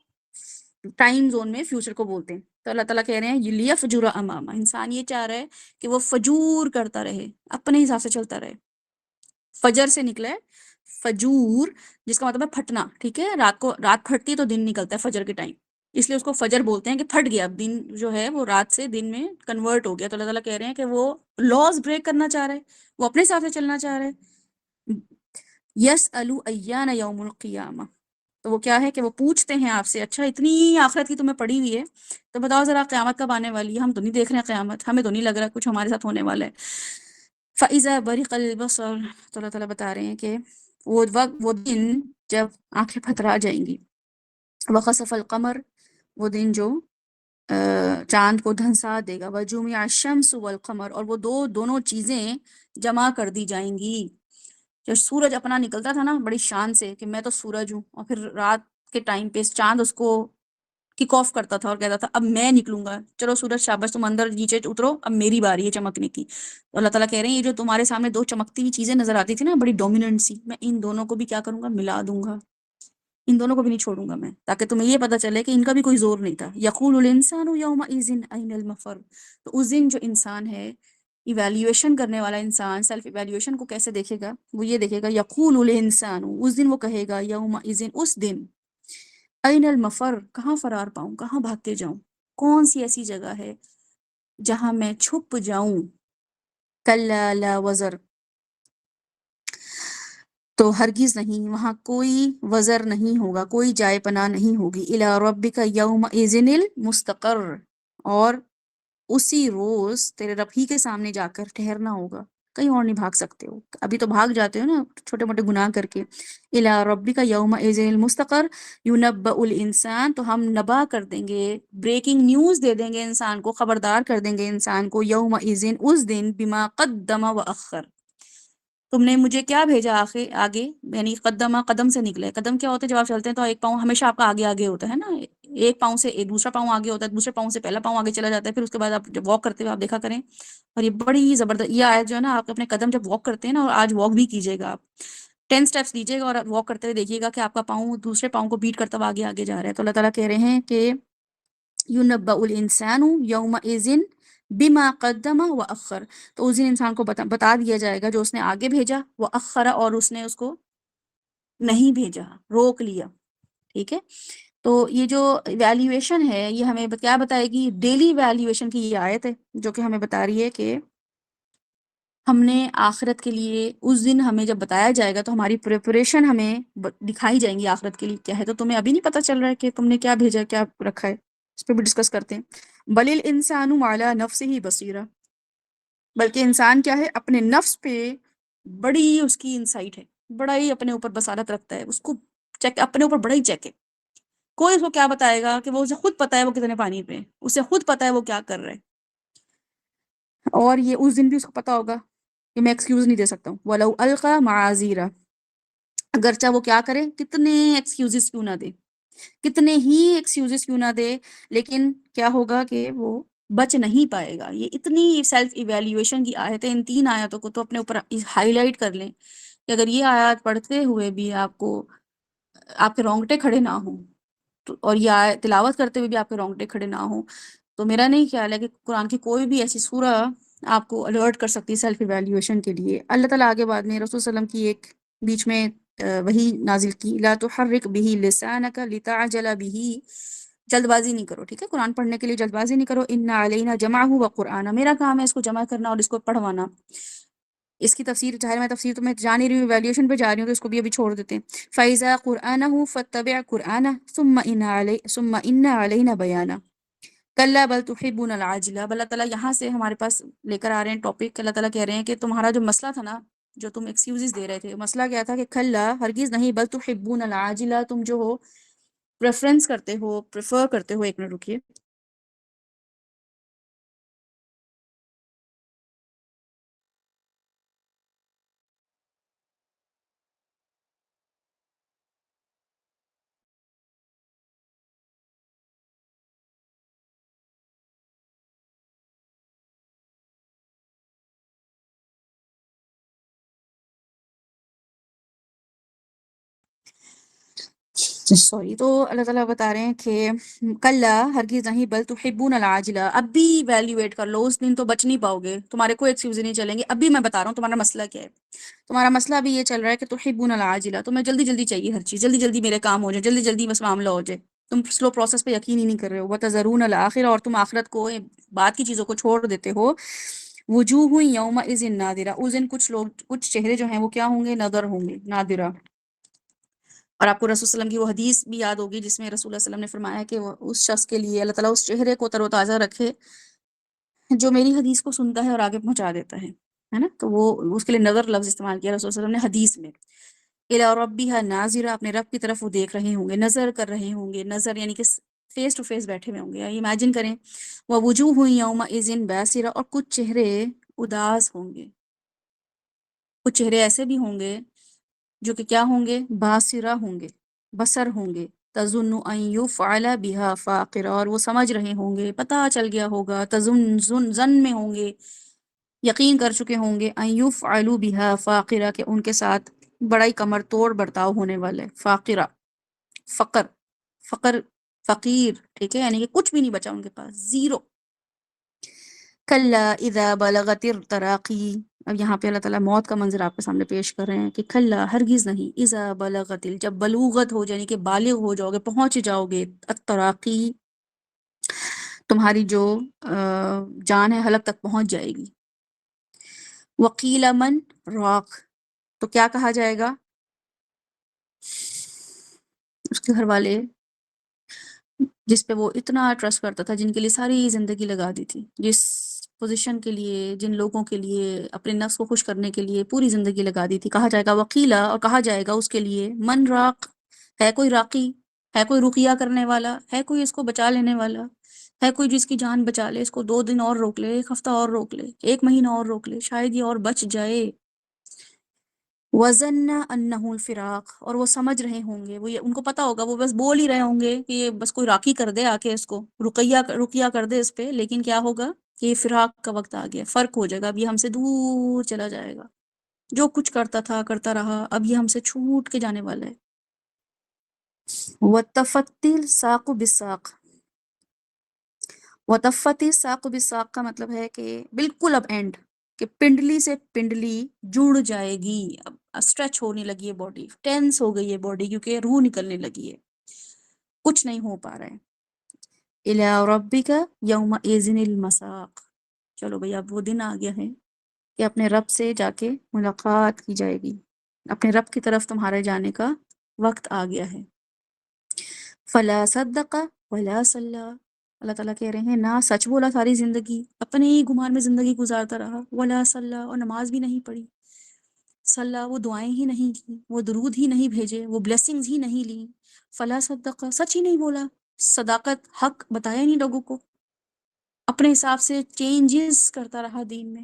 A: ٹائم زون میں فیوچر کو بولتے ہیں۔ تو اللہ تعالیٰ کہہ رہے ہیں لیفجر امامہ، انسان یہ چاہ رہا ہے کہ وہ فجور کرتا رہے، اپنے حساب سے چلتا رہے، فجر سے نکلا ہے فجور، جس کا مطلب ہے پھٹنا، ٹھیک ہے، رات پھٹتی ہے تو دن نکلتا ہے فجر کے ٹائم، اس لیے اس کو فجر بولتے ہیں کہ پھٹ گیا، اب دن جو ہے وہ رات سے دن میں کنورٹ ہو گیا. تو اللہ تعالیٰ کہہ رہے ہیں کہ وہ لاز بریک کرنا چاہ رہے ہیں، وہ اپنے حساب سے چلنا چاہ رہے ہیں. یسألو ایان یوم القیامہ، تو وہ کیا ہے کہ وہ پوچھتے ہیں آپ سے، اچھا اتنی آخرت کی تمہیں پڑی ہوئی ہے تو بتاؤ ذرا قیامت کب آنے والی ہے؟ ہم تو نہیں دیکھ رہے ہیں قیامت، ہمیں تو نہیں لگ رہا کچھ ہمارے ساتھ ہونے والا ہے. فَإِذَا بَرِقَ الْبَصَرُ، تو اللہ تعالیٰ بتا رہے ہیں کہ وہ وقت، وہ دن جب آنکھیں پھترا جائیں گی. وَخَسَفَ الْقَمَرُ، وہ دن جو چاند کو دھنسا دے گا. وَجُمِعَ الشَّمْسُ وَالْقَمَرُ، اور وہ دونوں چیزیں جمع کر دی جائیں گی. جو سورج اپنا نکلتا تھا نا بڑی شان سے کہ میں تو سورج ہوں، اور پھر رات کے ٹائم پہ چاند اس کو کک آف کرتا تھا اور کہتا تھا اب میں نکلوں گا، چلو سورج شاباش تم اندر نیچے اترو، اب میری باری ہے چمکنے کی. تو اللہ تعالیٰ کہہ رہے ہیں یہ جو تمہارے سامنے دو چمکتی ہوئی چیزیں نظر آتی تھی نا بڑی ڈومیننٹ سی، میں ان دونوں کو بھی کیا کروں گا، ملا دوں گا، ان دونوں کو بھی نہیں چھوڑوں گا میں، تاکہ تمہیں یہ پتہ چلے کہ ان کا بھی کوئی زور نہیں تھا. یقول الانسان یومئذ این المفر، تو اس دن جو انسان ہے ایویلیویشن کرنے والا انسان سیلف ایویلیویشن کو کیسے دیکھے گا، وہ یہ دیکھے گا یقول الانسان، اس دن وہ کہے گا یومئذ، اس دن، این المفر، کہاں فرار پاؤں، کہاں بھاگ کے جاؤں، کون سی ایسی جگہ ہے جہاں میں چھپ جاؤں. کلا لا وزر، تو ہرگز نہیں، وہاں کوئی وزر نہیں ہوگا، کوئی جائے پناہ نہیں ہوگی. الی ربک یومئذ المستقر، اور اسی روز تیرے رب ہی کے سامنے جا کر ٹھہرنا ہوگا، کہیں اور نہیں بھاگ سکتے ہو. ابھی تو بھاگ جاتے ہو نا چھوٹے موٹے گناہ کر کے. الی ربک یومئذ المستقر ینبأ الانسان، تو ہم نبا کر دیں گے، بریکنگ نیوز دے دیں گے انسان کو، خبردار کر دیں گے انسان کو، یومئذ، اس دن، بما قدم واخر، تم نے مجھے کیا بھیجا آخر آگے، یعنی قدمہ قدم سے نکلے. قدم کیا ہوتے ہیں؟ جب آپ چلتے ہیں تو ایک پاؤں ہمیشہ آپ کا آگے آگے ہوتا ہے نا، ایک پاؤں سے دوسرا پاؤں آگے ہوتا ہے، دوسرے پاؤں سے پہلا پاؤں آگے چلا جاتا ہے، پھر اس کے بعد آپ جب واک کرتے ہوئے آپ دیکھا کریں، اور یہ بڑی زبردست یہ آیت جو ہے نا، آپ اپنے قدم جب واک کرتے ہیں نا، اور آج واک بھی کیجیے گا آپ 10 اسٹیپس لیجیے گا اور واک کرتے ہوئے دیکھیے گا کہ آپ کا پاؤں دوسرے پاؤں کو بیٹ کرتا ہوا آگے آگے جا رہا ہے. تو اللہ تعالیٰ کہہ رہے ہیں کہ یونبأ الانسان یومئذ بما قدم واخر، تو اس دن انسان کو بتا دیا جائے گا جو اس نے آگے بھیجا، وہ اخر، اور اس نے اس کو نہیں بھیجا، روک لیا. ٹھیک ہے، تو یہ جو ایویلیویشن ہے یہ ہمیں کیا بتائے گی، ڈیلی ایویلیویشن کی یہ آیت ہے جو کہ ہمیں بتا رہی ہے کہ ہم نے آخرت کے لیے اس دن ہمیں جب بتایا جائے گا تو ہماری پریپریشن ہمیں دکھائی جائیں گی آخرت کے لیے کیا ہے. تو تمہیں ابھی نہیں پتہ چل رہا ہے کہ تم نے کیا بھیجا، کیا رکھا ہے، اس پہ بھی ڈسکس کرتے ہیں. بل الانسان علی نفسہ بصیرہ، بلکہ انسان کیا ہے، اپنے نفس پہ بڑی اس کی انسائٹ ہے، بڑا ہی اپنے اوپر بصارت رکھتا ہے، اس کو چیک، اپنے اوپر بڑا ہی چیک ہے. کوئی اس کو کیا بتائے گا کہ وہ اسے خود پتہ ہے وہ کتنے پانی پہ، اسے خود پتہ ہے وہ کیا کر رہے. اور یہ اس دن بھی اس کو پتہ ہوگا کہ میں ایکسکیوز نہیں دے سکتا ہوں. وَلَوْ أَلْقَى مَعَاذِيرَ، اگرچہ وہ کیا کرے، کتنے ایکسکیوزز کیوں نہ دے، کتنے ہی ایکسکیوزز کیوں نہ دے، لیکن کیا ہوگا کہ وہ بچ نہیں پائے گا. یہ اتنی سیلف ایویلیویشن کی آیتیں، ان 3 آیتوں کو تو اپنے اوپر ہائی لائٹ کر لیں کہ اگر یہ آیات پڑھتے ہوئے بھی آپ کو، آپ کے رونگٹے کھڑے نہ ہوں، اور یہ تلاوت کرتے ہوئے بھی آپ کے رونگٹے کھڑے نہ ہوں، تو میرا نہیں خیال ہے کہ قرآن کی کوئی بھی ایسی سورہ آپ کو الرٹ کر سکتی ہے سیلف ایویلیویشن کے لیے. اللہ تعالیٰ آگے بعد میں رسول صلی اللہ علیہ وسلم کی ایک بیچ میں وہی نازل کی، لا تحرک به لسانک لتعجل به، جلد بازی نہیں کرو. ٹھیک ہے، قرآن پڑھنے کے لیے جلد بازی نہیں کرو. ان علینا جمعہ وقرآن، میرا کام ہے اس کو جمع کرنا اور اس کو پڑھوانا. اس کی تفسیر ظاہر، میں تفسیر تو میں جان ہی رہی ہوں، ایویلیوشن پہ جا رہی ہوں، تو اس کو بھی ابھی چھوڑ دیتے ہیں. فَإِذَا قُرْآنَهُ فَاتَّبِعْ قُرْآنَهُ ثُمَّ إِنَّ عَلَيْنَا بَيَانَهُ کَلَّا بَلْ تُحِبُّونَ الْعَاجِلَةَ. اب اللہ تعالیٰ یہاں سے ہمارے پاس لے کر آ رہے ہیں ٹاپک. اللہ تعالیٰ کہہ رہے ہیں کہ تمہارا جو مسئلہ تھا نا، جو تم ایکسکیوزز دے رہے تھے، مسئلہ کیا تھا کہ کھلا، ہرگز نہیں، بل تحبون العاجلہ، تم جو ہو پریفرنس کرتے ہو، پریفر کرتے ہو. ایک منٹ رکیے. سوری. تو اللہ تعالیٰ بتا رہے ہیں کہ کلا، ہرگز نہیں، بل تحبون العاجلہ، اب بھی ایویلیویٹ کر لو، اس دن تو بچ نہیں پاؤ گے، تمہارے کوئی ایکسکیوز نہیں چلیں گے. ابھی میں بتا رہا ہوں تمہارا مسئلہ کیا ہے. تمہارا مسئلہ ابھی یہ چل رہا ہے کہ تحبون العاجلہ، تمہیں جلدی جلدی چاہیے ہر چیز، جلدی جلدی میرے کام ہو جائے، جلدی جلدی بس معاملہ ہو جائے. تم سلو پروسیس پہ یقین ہی نہیں کر رہے ہو. وَتَذَرُونَ الْآخِرَةَ، اور تم آخرت کو، بعد کی چیزوں کو چھوڑ دیتے ہو. وجوہ یومئذ نادرہ، اس دن کچھ لوگ، کچھ چہرے جو ہیں وہ کیا ہوں گے؟ نادر ہوں گے، نادرہ. اور آپ کو رسول صلی اللہ علیہ وسلم کی وہ حدیث بھی یاد ہوگی جس میں رسول اللہ صلی اللہ علیہ وسلم نے فرمایا کہ وہ اس شخص کے لیے اللہ تعالیٰ اس چہرے کو تر و تازہ رکھے جو میری حدیث کو سنتا ہے اور آگے پہنچا دیتا ہے نا. تو وہ اس کے لیے نظر لفظ استعمال کیا رسول صلی اللہ علیہ وسلم نے حدیث میں. الی ربها ناظرہ، اپنے رب کی طرف وہ دیکھ رہے ہوں گے، نظر کر رہے ہوں گے. نظر یعنی کہ فیس ٹو فیس بیٹھے ہوئے ہوں گے. امیجن کریں، ووجوہ یومئذ باسرہ، اور کچھ چہرے اداس ہوں گے. کچھ چہرے ایسے بھی ہوں گے جو کہ کیا ہوں گے؟ باسرہ ہوں گے، بصر ہوں گے. تظن ان یفعل بها فاقرہ، اور وہ سمجھ رہے ہوں گے، پتہ چل گیا ہوگا. زن میں ہوں گے، یقین کر چکے ہوں گے. ان یفعل بها فاقرہ، کہ ان کے ساتھ بڑا ہی کمر توڑ برتاؤ ہونے والے. فاقرہ، فقر، فقر، فقیر، ٹھیک ہے، یعنی کہ کچھ بھی نہیں بچا ان کے پاس، زیرو. کلا اذا بلغت التراقی، اب یہاں پہ اللہ تعالیٰ موت کا منظر آپ کے سامنے پیش کر رہے ہیں کہ کلا، ہرگز نہیں. اذا بلغت، جب بلوغت ہو یعنی کہ بالغ ہو جاؤ گے، پہنچ جاؤ گے. التراقی، تمہاری جو جان ہے حلق تک پہنچ جائے گی. وقیل من راق، تو کیا کہا جائے گا؟ اس کے گھر والے جس پہ وہ اتنا ٹرسٹ کرتا تھا، جن کے لیے ساری زندگی لگا دی تھی، جس پوزیشن کے لیے، جن لوگوں کے لیے، اپنے نفس کو خوش کرنے کے لیے پوری زندگی لگا دی تھی. کہا جائے گا وکیلا، اور کہا جائے گا اس کے لیے من راق، ہے کوئی راقی، ہے کوئی رقیہ کرنے والا، ہے کوئی اس کو بچا لینے والا، ہے کوئی جس کی جان بچا لے، اس کو 2 دن اور روک لے، 1 ہفتہ اور روک لے، 1 مہینہ اور روک لے، شاید یہ اور بچ جائے. وَظَنَّ أَنَّهُ الْفِرَاقُ، اور وہ سمجھ رہے ہوں گے، وہ ان کو پتا ہوگا، وہ بس بول ہی رہے ہوں گے کہ یہ بس کوئی راکی کر دے، آ کے اس کو رقیہ کر دے اس پہ. لیکن کیا ہوگا کہ یہ فراق کا وقت آ گیا، فرق ہو جائے گا. اب یہ ہم سے دور چلا جائے گا، جو کچھ کرتا تھا کرتا رہا، اب یہ ہم سے چھوٹ کے جانے والا ہے. وَتَفَتِّ السَّاقُ بِالسَّاقِ، وَتَفَّتِ السَّاقُ بِالسَّاقِ کا مطلب ہے کہ بالکل اب اینڈ، کہ پنڈلی سے پنڈلی جڑ جائے گی. اب اسٹریچ ہونے لگی ہے باڈی، ٹینس ہو گئی ہے باڈی، کیونکہ روح نکلنے لگی ہے، کچھ نہیں ہو پا رہا ہے. اِلَىٰ رَبِّكَ يَوْمَئِذٍ الْمَسَاقُ، چلو بھئی اب وہ دن آ گیا ہے کہ اپنے رب سے جا کے ملاقات کی جائے گی، اپنے رب کی طرف تمہارے جانے کا وقت آ گیا ہے. فَلَا صَدَّقَ وَلَا صَلَّىٰ، اللہ تعالیٰ کہہ رہے ہیں نہ سچ بولا ساری زندگی، اپنے ہی گمان میں زندگی گزارتا رہا. وَلَا صَلَّىٰ، اور نماز بھی نہیں پڑھی. صلیٰ، وہ دعائیں ہی نہیں کی، وہ درود ہی نہیں بھیجے، وہ بلیسنگز ہی نہیں لی. فلا صدق، سچ ہی نہیں بولا، صداقت، حق بتایا ہی نہیں لوگوں کو، اپنے حساب سے چینجز کرتا رہا دین میں،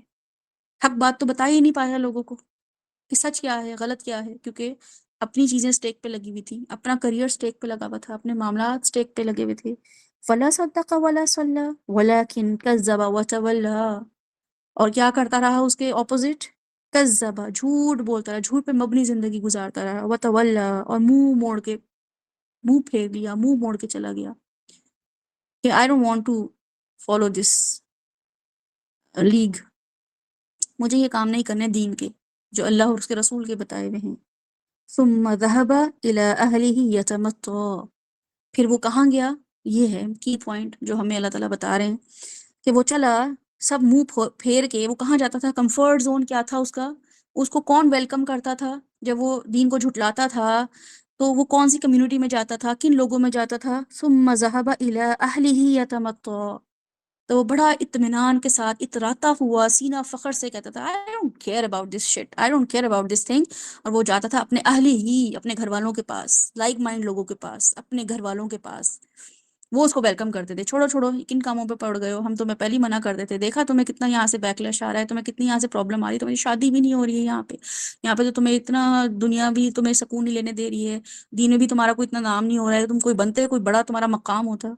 A: حق بات تو بتا ہی نہیں پایا لوگوں کو کہ سچ کیا ہے، غلط کیا ہے، کیونکہ اپنی چیزیں سٹیک پہ لگی ہوئی تھی، اپنا کریئر سٹیک پہ لگا ہوا تھا، اپنے معاملات سٹیک پہ لگے ہوئے تھے. فلا صدق ولا صلی ولکن کذب وتولی، اور کیا کرتا رہا اس کے اپوزٹ؟ کذب، جھوٹ بولتا رہا، جھوٹ پہ مبنی زندگی گزارتا رہا. وتولی، اور منہ موڑ کے، منہ پھیر لیا، منہ موڑ کے چلا گیا کہ I don't want to follow this league, مجھے یہ کام نہیں کرنے دین کے جو اللہ اور اس کے رسول کے بتائے ہوئے ہیں. ثم ذهب الى اهله يتمطى، پھر وہ کہاں گیا؟ یہ ہے کی پوائنٹ جو ہمیں اللہ تعالیٰ بتا رہے ہیں کہ وہ چلا، سب منہ پھیر کے وہ کہاں جاتا تھا؟ کمفرٹ زون کیا تھا اس کا؟ اس کو کون ویلکم کرتا تھا جب وہ دین کو جھٹلاتا تھا؟ تو وہ کون سی کمیونٹی میں جاتا تھا، کن لوگوں میں جاتا تھا؟ ثم ذهب الى اهله يتمطى، تو وہ بڑا اطمینان کے ساتھ اتراتا ہوا سینہ فخر سے کہتا تھا I don't care about this shit, I don't care about this thing. اور وہ جاتا تھا اپنے اہلی ہی، اپنے گھر والوں کے پاس، لائک مائنڈ لوگوں کے پاس، اپنے گھر والوں کے پاس. وہ اس کو ویلکم کرتے تھے، چھوڑو چھوڑو کن کاموں پہ پڑ گئے ہو، ہم تمہیں پہلے ہی منع کر دیتے، دیکھا تمہیں کتنا یہاں سے بیکلیش آ رہا ہے، تمہیں کتنی یہاں سے پرابلم آ رہی ہے، تمہاری شادی بھی نہیں ہو رہی ہے یہاں پہ تو تمہیں اتنا دنیا بھی تمہیں سکون نہیں لینے دے رہی ہے، دین میں بھی تمہارا کوئی اتنا نام نہیں ہو رہا ہے، تم کوئی بنتے کوئی بڑا تمہارا مقام ہوتا.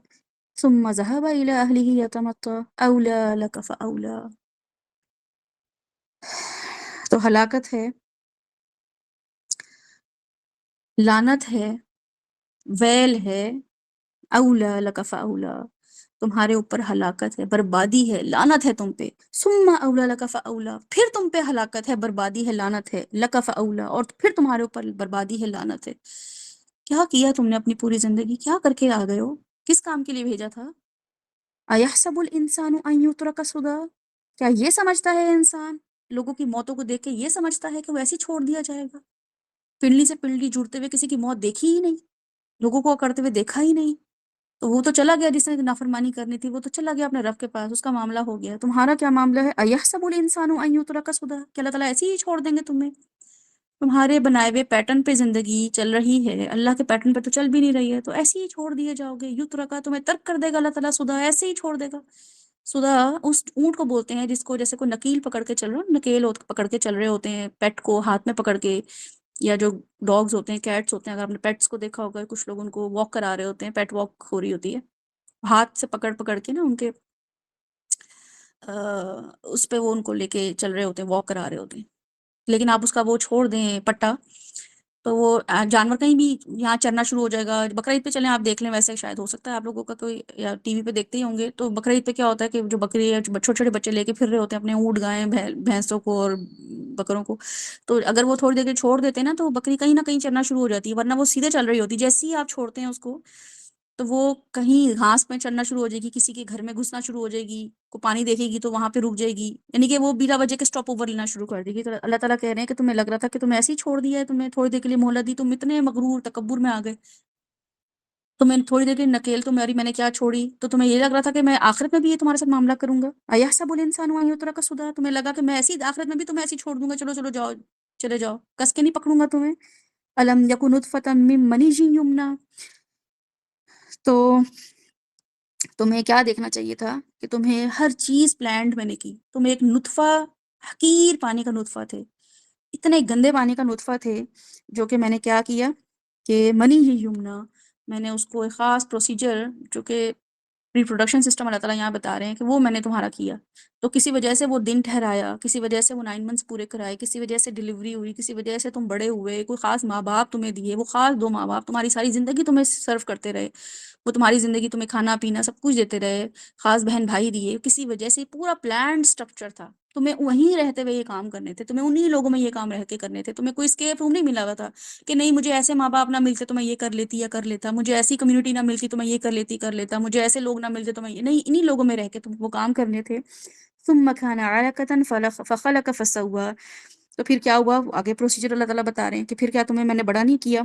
A: ثم ذهب الى اهله يتمطى اولى لك فاولى، تو ہلاکت ہے، لعنت ہے، ویل ہے، اولا لک فاولا، تمہارے اوپر ہلاکت ہے، بربادی ہے، لعنت ہے تم پہ. ثم اولا لک فاولا، پھر تم پہ ہلاکت ہے، بربادی ہے، لعنت ہے. لک فاولا، اور پھر تمہارے اوپر بربادی ہے، لعنت ہے. کیا کیا تم نے اپنی پوری زندگی؟ کیا کر کے آ گئے ہو؟ کس کام کے لیے بھیجا تھا؟ ایحسب الانسان ان یترک سدی، کیا یہ سمجھتا ہے انسان لوگوں کی موتوں کو دیکھ کے یہ سمجھتا ہے کہ وہ ایسے ہی چھوڑ دیا جائے گا؟ پنڈلی سے پنڈلی جڑتے ہوئے کسی کی موت دیکھی ہی نہیں، لوگوں کو کرتے ہوئے دیکھا ہی نہیں، تو وہ تو چلا گیا جس نے نافرمانی کرنی تھی، وہ تو چلا گیا اپنے رب کے پاس، اس کا معاملہ ہو گیا۔ تمہارا کیا معاملہ ہے؟ ایحسب الانسان ان یترک سدی، کہ اللہ تعالیٰ ایسے ہی چھوڑ دیں گے تمہیں؟ تمہارے بنائے ہوئے پیٹرن پہ زندگی چل رہی ہے، اللہ کے پیٹرن پہ تو چل بھی نہیں رہی ہے، تو ایسے ہی چھوڑ دیے جاؤ گے۔ یترکا، تمہیں ترک کر دے گا اللہ تعالیٰ، سدی، ایسے ہی چھوڑ دے گا۔ سدی اس اونٹ کو بولتے ہیں جس کو جیسے کوئی نکیل پکڑ کے چل رہا، پکڑ کے چل رہے ہوتے ہیں پیٹ کو ہاتھ میں پکڑ کے، یا جو ڈاگز ہوتے ہیں، کیٹس ہوتے ہیں، اگر آپ نے پیٹس کو دیکھا ہوگا، کچھ لوگ ان کو واک کرا رہے ہوتے ہیں، پیٹ واک ہو رہی ہوتی ہے، ہاتھ سے پکڑ پکڑ کے نا ان کے اس پہ وہ ان کو لے کے چل رہے ہوتے ہیں، واک کرا رہے ہوتے ہیں۔ لیکن آپ اس کا وہ چھوڑ دیں پٹا، تو وہ جانور کہیں بھی یہاں چرنا شروع ہو جائے گا۔ بقرعید پہ چلیں آپ دیکھ لیں، ویسے شاید ہو سکتا ہے آپ لوگوں کا کوئی یا ٹی وی پہ دیکھتے ہی ہوں گے، تو بقرعید پہ کیا ہوتا ہے کہ جو بکری ہے، چھوٹے چھوٹے بچے لے کے پھر رہے ہوتے ہیں اپنے اونٹ، گائیں، بھینسوں کو اور بکروں کو، تو اگر وہ تھوڑی دیر کے چھوڑ دیتے ہیں نا، تو بکری کہیں نہ کہیں چرنا شروع ہو جاتی ہے، ورنہ وہ سیدھے چل رہی ہوتی ہے۔ جیسے ہی آپ چھوڑتے ہیں اس کو، تو وہ کہیں گھاس میں چلنا شروع ہو جائے گی، کسی کے گھر میں گھسنا شروع ہو جائے گی، کو پانی دیکھے گی تو وہاں پہ رک جائے گی، یعنی کہ وہ بلا وجہ کے اسٹاپ اوور لینا شروع کر دے گی۔ تو اللہ تعالیٰ کہہ رہے ہیں کہ تمہیں لگ رہا تھا کہ تمہیں ایسے ہی چھوڑ دیا ہے، تمہیں تھوڑی دیر کے لیے مہلت دی، تم اتنے مغرور تکبر میں آ گئے، تمہیں تھوڑی دیر کے لیے نکیل تو میری میں نے کیا چھوڑی، تو تمہیں یہ لگ رہا تھا کہ میں آخرت میں بھی یہ تمہارے ساتھ معاملہ کروں گا۔ ایحسب الانسان ان یترک سدی، تمہیں لگا کہ میں ایسی آخرت میں بھی تمہیں ایسی چھوڑ دوں گا، چلو چلو جاؤ، چلے جاؤ، کس کے نہیں پکڑوں گا تمہیں۔ الم یکن نطفۃ من منی یمنی، تو تمہیں کیا دیکھنا چاہیے تھا کہ تمہیں ہر چیز پلانڈ میں نے کی، تم ایک نطفہ، حقیر پانی کا نطفہ تھے، اتنے گندے پانی کا نطفہ تھے، جو کہ میں نے کیا کیا کہ منی ہی یمنا، میں نے اس کو ایک خاص پروسیجر، جو کہ ریپروڈکشن سسٹم اللہ تعالیٰ یہاں بتا رہے ہیں کہ وہ میں نے تمہارا کیا، تو کسی وجہ سے وہ دن ٹھہرایا، کسی وجہ سے وہ 9 منتھس پورے کرائے، کسی وجہ سے ڈلیوری ہوئی، کسی وجہ سے تم بڑے ہوئے، کوئی خاص ماں باپ تمہیں دیے، وہ خاص 2 ماں باپ تمہاری ساری زندگی تمہیں سرو کرتے رہے، وہ تمہاری زندگی تمہیں کھانا پینا سب کچھ دیتے رہے، خاص بہن بھائی دیے، کسی وجہ سے پورا پلانڈ سٹرکچر تھا، تمہیں وہیں رہتے ہوئے یہ کام کرنے تھے، تمہیں انہی لوگوں میں یہ کام رہ کے کرنے تھے، تمہیں کوئی اسکیپ روم نہیں ملا ہوا تھا کہ نہیں مجھے ایسے ماں باپ نہ ملتے تو میں یہ کر لیتی یا کر لیتا، مجھے ایسی کمیونٹی نہ ملتی تو میں یہ کر لیتی کر لیتا، مجھے ایسے لوگ نہ ملتے تو میں یہ نہیں، انہی لوگوں میں رہ کے تم وہ کام کرنے تھے۔ ثم كان علقة فخلق فسوى، تو پھر کیا ہوا، آگے پروسیجر اللہ تعالیٰ بتا رہے ہیں کہ پھر کیا تمہیں میں نے بڑا نہیں کیا،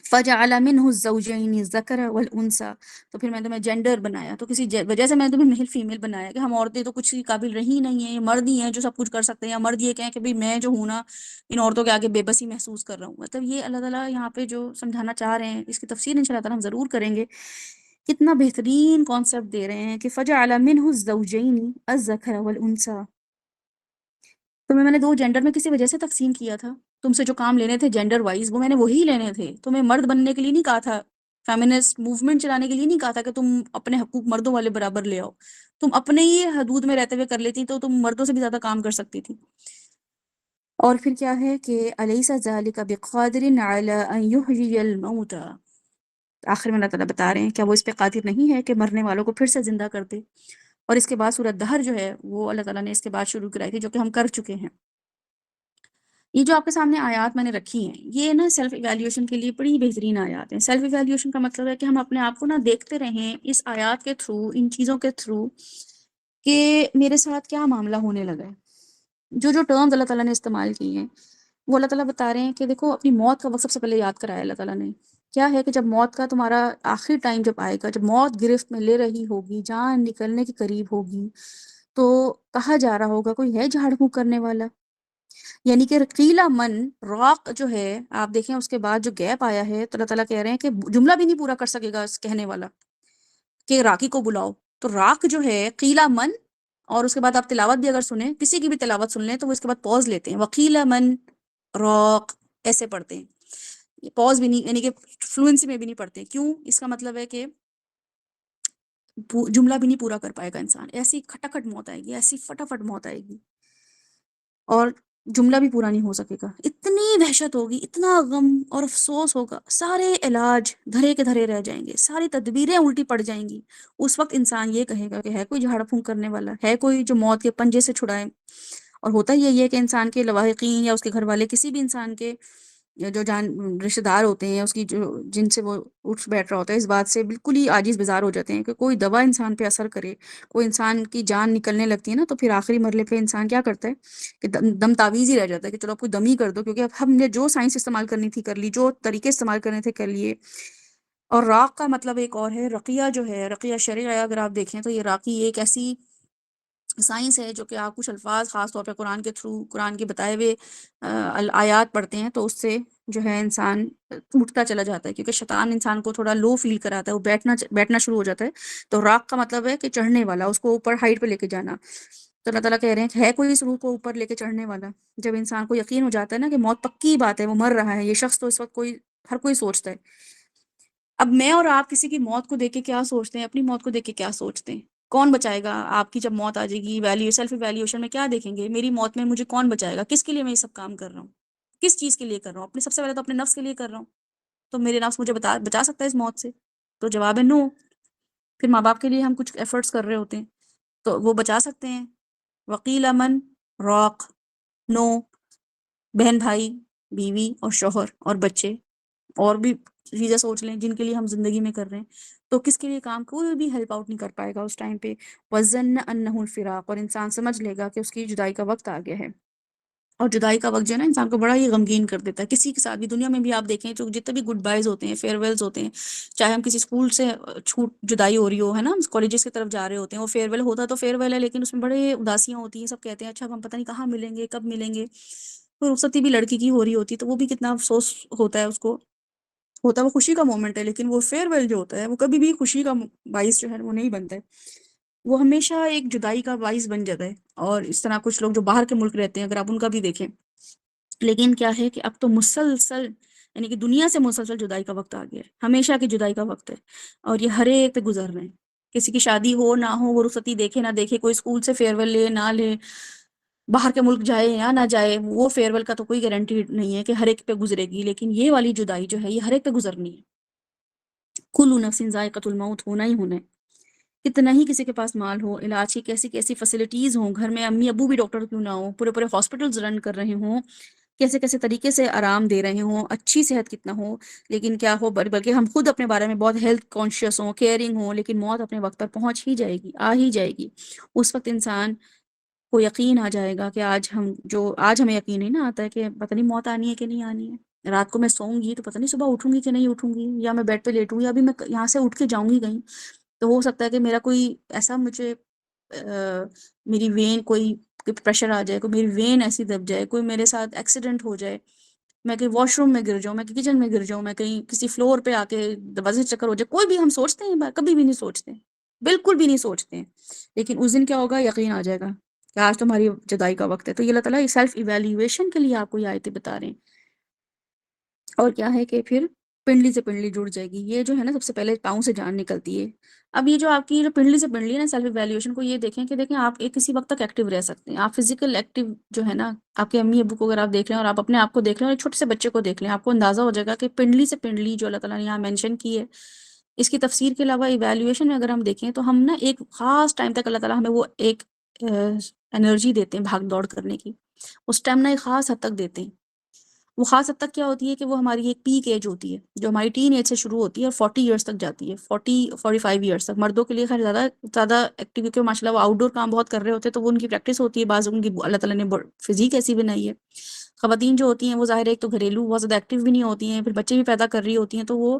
A: فجعل منه الزوجين الذكر والانثى، تو پھر میں نے تمہیں جینڈر بنایا، تو کسی وجہ سے میں نے تمہیں میل فیمیل بنایا کہ ہم عورتیں تو کچھ قابل رہی نہیں ہیں، یہ مرد ہی ہیں جو سب کچھ کر سکتے ہیں، یا مرد یہ کہیں کہ بھئی میں جو ہوں نا ان عورتوں کے آگے بے بسی محسوس کر رہا ہوں۔ مطلب یہ اللہ تعالیٰ یہاں پہ جو سمجھانا چاہ رہے ہیں، اس کی تفسیر انشاءاللہ تعالیٰ ہم ضرور کریں گے، کتنا بہترین کانسیپٹ دے رہے ہیں کہ فجعل منه الزوجين الذكر والانثى، تمہیں میں نے 2 جینڈر میں کسی وجہ سے تقسیم کیا تھا، تم سے جو کام لینے تھے جینڈر وائز وہ میں نے وہی لینے تھے، تمہیں مرد بننے کے لیے نہیں کہا تھا، فیمنسٹ موومنٹ چلانے کے لیے نہیں کہا تھا کہ تم اپنے حقوق مردوں والے برابر لے آؤ، تم اپنے ہی حدود میں رہتے ہوئے کر لیتی تو تم مردوں سے بھی زیادہ کام کر سکتی تھی۔ اور پھر کیا ہے کہ الیس ذلک بقادر علی ان یحیی الموتى، آخر میں اللہ تعالیٰ بتا رہے ہیں کیا وہ اس پہ قادر نہیں ہے کہ مرنے والوں کو پھر سے زندہ کر دے۔ اور اس کے بعد سورۃ دہر جو ہے وہ اللہ تعالیٰ نے اس کے بعد شروع کرائی تھی، جو کہ ہم کر چکے ہیں۔ یہ جو آپ کے سامنے آیات میں نے رکھی ہیں، یہ نا سیلف ایویلیوشن کے لیے بڑی بہترین آیات ہیں۔ سیلف ایویلیوشن کا مطلب ہے کہ ہم اپنے آپ کو نا دیکھتے رہیں اس آیات کے تھرو، ان چیزوں کے تھرو، کہ میرے ساتھ کیا معاملہ ہونے لگا ہے۔ جو جو ٹرمز اللہ تعالیٰ نے استعمال کی ہیں، وہ اللہ تعالیٰ بتا رہے ہیں کہ دیکھو اپنی موت کا وقت سب سے پہلے یاد کرایا اللہ تعالیٰ نے۔ کیا ہے کہ جب موت کا تمہارا آخری ٹائم جب آئے گا، جب موت گرفت میں لے رہی ہوگی، جان نکلنے کے قریب ہوگی، تو کہا جا رہا ہوگا کوئی ہے جھاڑ پھونک کرنے والا، یعنی کہ قیلا من راق جو ہے، آپ دیکھیں اس کے بعد جو گیپ آیا ہے، تو اللہ تعالیٰ کہہ رہے ہیں کہ جملہ بھی نہیں پورا کر سکے گا اس کہنے والا کہ راقی کو بلاؤ، تو راق جو ہے قیلا من، اور اس کے بعد آپ تلاوت بھی اگر سنیں، کسی کی بھی تلاوت سن لیں تو وہ اس کے بعد پوز لیتے ہیں، وقیلا من راق ایسے پڑھتے ہیں، پوز بھی نہیں، یعنی کہ فلوئنسی میں بھی نہیں پڑھتے، کیوں؟ اس کا مطلب ہے کہ جملہ بھی نہیں پورا کر پائے گا انسان، ایسی کھٹاکھٹ موت آئے گی، ایسی فٹافٹ موت آئے گی، اور جملہ بھی پورا نہیں ہو سکے گا، اتنی وحشت ہوگی، اتنا غم اور افسوس ہوگا، سارے علاج دھرے کے دھرے رہ جائیں گے، ساری تدبیریں الٹی پڑ جائیں گی۔ اس وقت انسان یہ کہے گا کہ ہے کوئی جھاڑ پھونک کرنے والا، ہے کوئی جو موت کے پنجے سے چھڑائے؟ اور ہوتا یہی ہے کہ انسان کے لواحقین یا اس کے گھر والے کسی بھی انسان کے یا جو رشتہ دار ہوتے ہیں اس کی جن سے وہ اٹھ بیٹھ رہا ہوتا ہے، اس بات سے بالکل ہی عاجز بیزار ہو جاتے ہیں کہ کوئی دوا انسان پہ اثر کرے، کوئی انسان کی جان نکلنے لگتی ہے نا، تو پھر آخری مرحلے پہ انسان کیا کرتا ہے کہ دم تعویذ ہی رہ جاتا ہے کہ چلو اب کوئی دم ہی کر دو، کیونکہ اب ہم نے جو سائنس استعمال کرنی تھی کر لی، جو طریقے استعمال کرنے تھے کر لیے۔ اور راق کا مطلب ایک اور ہے، رقیہ جو ہے، رقیہ شرعیہ اگر آپ دیکھیں تو یہ راقی ایک ایسی سائنس ہے جو کہ آپ کچھ الفاظ خاص طور پہ قرآن کے تھرو، قرآن کے بتائے ہوئے آیات پڑھتے ہیں تو اس سے جو ہے انسان ٹوٹتا چلا جاتا ہے، کیونکہ شیطان انسان کو تھوڑا لو فیل کراتا ہے، وہ بیٹھنا شروع ہو جاتا ہے۔ تو راق کا مطلب ہے کہ چڑھنے والا، اس کو اوپر ہائٹ پہ لے کے جانا۔ تو اللہ تعالیٰ کہہ رہے ہیں کہ ہے کوئی اس روح کو اوپر لے کے چڑھنے والا؟ جب انسان کو یقین ہو جاتا ہے نا کہ موت پکی بات ہے، وہ مر رہا ہے، یہ شخص تو اس وقت ہر کوئی سوچتا ہے۔ اب میں اور آپ کسی کی موت کو دیکھ کے کیا سوچتے ہیں، اپنی موت کو دیکھ کے کیا سوچتے ہیں؟ کون بچائے گا آپ کی جب موت آ جائے گی؟ سیلف ایویلیویشن میں کیا دیکھیں گے؟ میری موت میں مجھے کون بچائے گا؟ کس کے لیے میں یہ سب کام کر رہا ہوں؟ کس چیز کے لیے کر رہا ہوں؟ سب سے پہلے تو اپنے نفس کے لیے کر رہا ہوں، تو میرے نفس مجھے بچا سکتا ہے اس موت سے؟ تو جواب ہے نو۔ پھر ماں باپ کے لیے ہم کچھ ایفرٹس کر رہے ہوتے ہیں تو وہ بچا سکتے ہیں؟ وکیل امن راق نو، بہن بھائی، بیوی اور شوہر اور بچے، اور بھی چیزیں سوچ لیں جن کے لیے ہم زندگی میں کر رہے ہیں، تو کس کے لیے کام؟ کوئی بھی ہیلپ آؤٹ نہیں کر پائے گا اس ٹائم پہ۔ وَظَنَّ أَنَّهُ الْفِرَاقُ، اور انسان سمجھ لے گا کہ اس کی جدائی کا وقت آ گیا ہے۔ اور جدائی کا وقت جو ہے نا انسان کو بڑا ہی غمگین کر دیتا ہے، کسی کے ساتھ بھی دنیا میں بھی آپ دیکھیں تو جتنے بھی گڈ بائز ہوتے ہیں، فیئر ویلز ہوتے ہیں، چاہے ہم کسی اسکول سے چھوٹ جدائی ہو رہی ہو، ہے نا، کالجز کی طرف جا رہے ہوتے ہیں، وہ فیئر ویل ہوتا تو فیئر ویل ہے، لیکن اس میں بڑے اداسیاں ہوتی ہیں، سب کہتے ہیں اچھا ہم پتہ نہیں کہاں ملیں گے، کب ملیں گے۔ پھر رخصتی بھی لڑکی کی ہو رہی ہوتی ہے تو وہ بھی کتنا افسوس ہوتا ہے اس کو، ہوتا ہے وہ خوشی کا مومنٹ ہے، لیکن وہ فیئر ویل جو ہوتا ہے وہ کبھی بھی خوشی کا باعث جو ہے وہ نہیں بنتا ہے، وہ ہمیشہ ایک جدائی کا باعث بن جاتا ہے۔ اور اس طرح کچھ لوگ جو باہر کے ملک رہتے ہیں اگر آپ ان کا بھی دیکھیں، لیکن کیا ہے کہ اب تو مسلسل، یعنی کہ دنیا سے مسلسل جدائی کا وقت آ گیا ہے، ہمیشہ کی جدائی کا وقت ہے، اور یہ ہر ایک پہ گزر رہے ہیں۔ کسی کی شادی ہو نہ ہو، وہ رخصتی دیکھے نہ دیکھے، کوئی اسکول سے فیئر ویل لے نہ لے، باہر کے ملک جائے یا نہ جائے، وہ فیئر ویل کا تو کوئی گارنٹی نہیں ہے کہ ہر ایک پہ گزرے گی، لیکن یہ والی جدائی جو ہے یہ ہر ایک پہ گزرنی ہے۔ کل نفس ذائقۃ الموت، ہونا ہی ہونا ہے، کتنا ہی کسی کے پاس مال ہو، علاج کی کیسی کیسی فیسلٹیز ہوں، گھر میں امی ابو بھی ڈاکٹر کیوں نہ ہوں، پورے پورے ہاسپٹلز رن کر رہے ہوں، کیسے کیسے طریقے سے آرام دے رہے ہوں، اچھی صحت کتنا ہو، لیکن کیا ہو، بلکہ ہم خود اپنے بارے میں بہت ہیلتھ کانشیس ہوں، کیئرنگ ہوں، لیکن موت اپنے وقت پر پہنچ ہی جائے گی، آ ہی جائے گی۔ اس وقت انسان کو یقین آ جائے گا کہ آج ہمیں یقین نہیں نا آتا ہے کہ پتہ نہیں موت آنی ہے کہ نہیں آنی ہے، رات کو میں سوؤں گی تو پتہ نہیں صبح اٹھوں گی کہ نہیں اٹھوں گی، یا میں بیڈ پہ لیٹوں گی، یا ابھی میں یہاں سے اٹھ کے جاؤں گی کہیں، تو ہو سکتا ہے کہ میرا کوئی ایسا مجھے میری وین کوئی پریشر آ جائے، کوئی میری وین ایسی دب جائے، کوئی میرے ساتھ ایکسیڈنٹ ہو جائے، میں کہیں واش روم میں گر جاؤں، میں کچن میں گر جاؤں، میں کہیں کسی فلور پہ آ کے دروازے سے چکر ہو جائے، کوئی بھی ہم سوچتے ہیں؟ کبھی بھی نہیں سوچتے، بالکل بھی نہیں سوچتے ہیں، لیکن اس دن کیا ہوگا؟ یقین آ جائے گا کہ آج تمہاری جدائی کا وقت ہے۔ تو یہ اللہ تعالیٰ سیلف ایویلیویشن کے لیے آپ کو یہ آیتیں بتا رہے ہیں۔ اور کیا ہے کہ پھر پنڈلی سے پنڈلی جڑ جائے گی، یہ جو ہے نا سب سے پہلے پاؤں سے جان نکلتی ہے۔ اب یہ جو آپ کی جو پنڈلی سے پنڈلی ہے نا، سیلف ایویلیویشن کو یہ دیکھیں کہ دیکھیں آپ ایک کسی وقت تک ایکٹیو رہ سکتے ہیں، آپ فزیکل ایکٹیو جو ہے نا، آپ کے امی ابو کو اگر آپ دیکھ لیں اور آپ اپنے آپ کو دیکھ لیں اور ایک چھوٹے سے بچے کو دیکھ لیں، آپ کو اندازہ ہو جائے گا کہ پنڈلی سے پنڈلی جو اللہ تعالیٰ نے یہاں مینشن کی ہے، اس کی تفسیر کے علاوہ ایویلیویشن میں اگر ہم دیکھیں تو ہم نا ایک خاص ٹائم تک اللہ تعالیٰ ہمیں وہ ایک انرجی دیتے ہیں بھاگ دوڑ کرنے کی، اس ٹائم ایک خاص حد تک دیتے ہیں۔ وہ خاص حد تک کیا ہوتی ہے کہ وہ ہماری ایک پیک ایج ہوتی ہے جو ہماری ٹین ایج سے شروع ہوتی ہے اور 40 ایئرس تک جاتی ہے، 45 ایئرس تک۔ مردوں کے لیے خیر زیادہ ایکٹیویٹی، ماشاء اللہ وہ آؤٹ ڈور کام بہت کر رہے ہوتے ہیں تو وہ ان کی پریکٹس ہوتی ہے، بعض ان کی اللہ تعالیٰ نے فزیک ایسی بنائی ہے۔ خواتین جو ہوتی ہیں وہ ظاہر ہے ایک تو گھریلو بہت زیادہ ایکٹیو بھی نہیں ہوتی ہیں، پھر بچے بھی پیدا کر رہی ہوتی ہیں تو وہ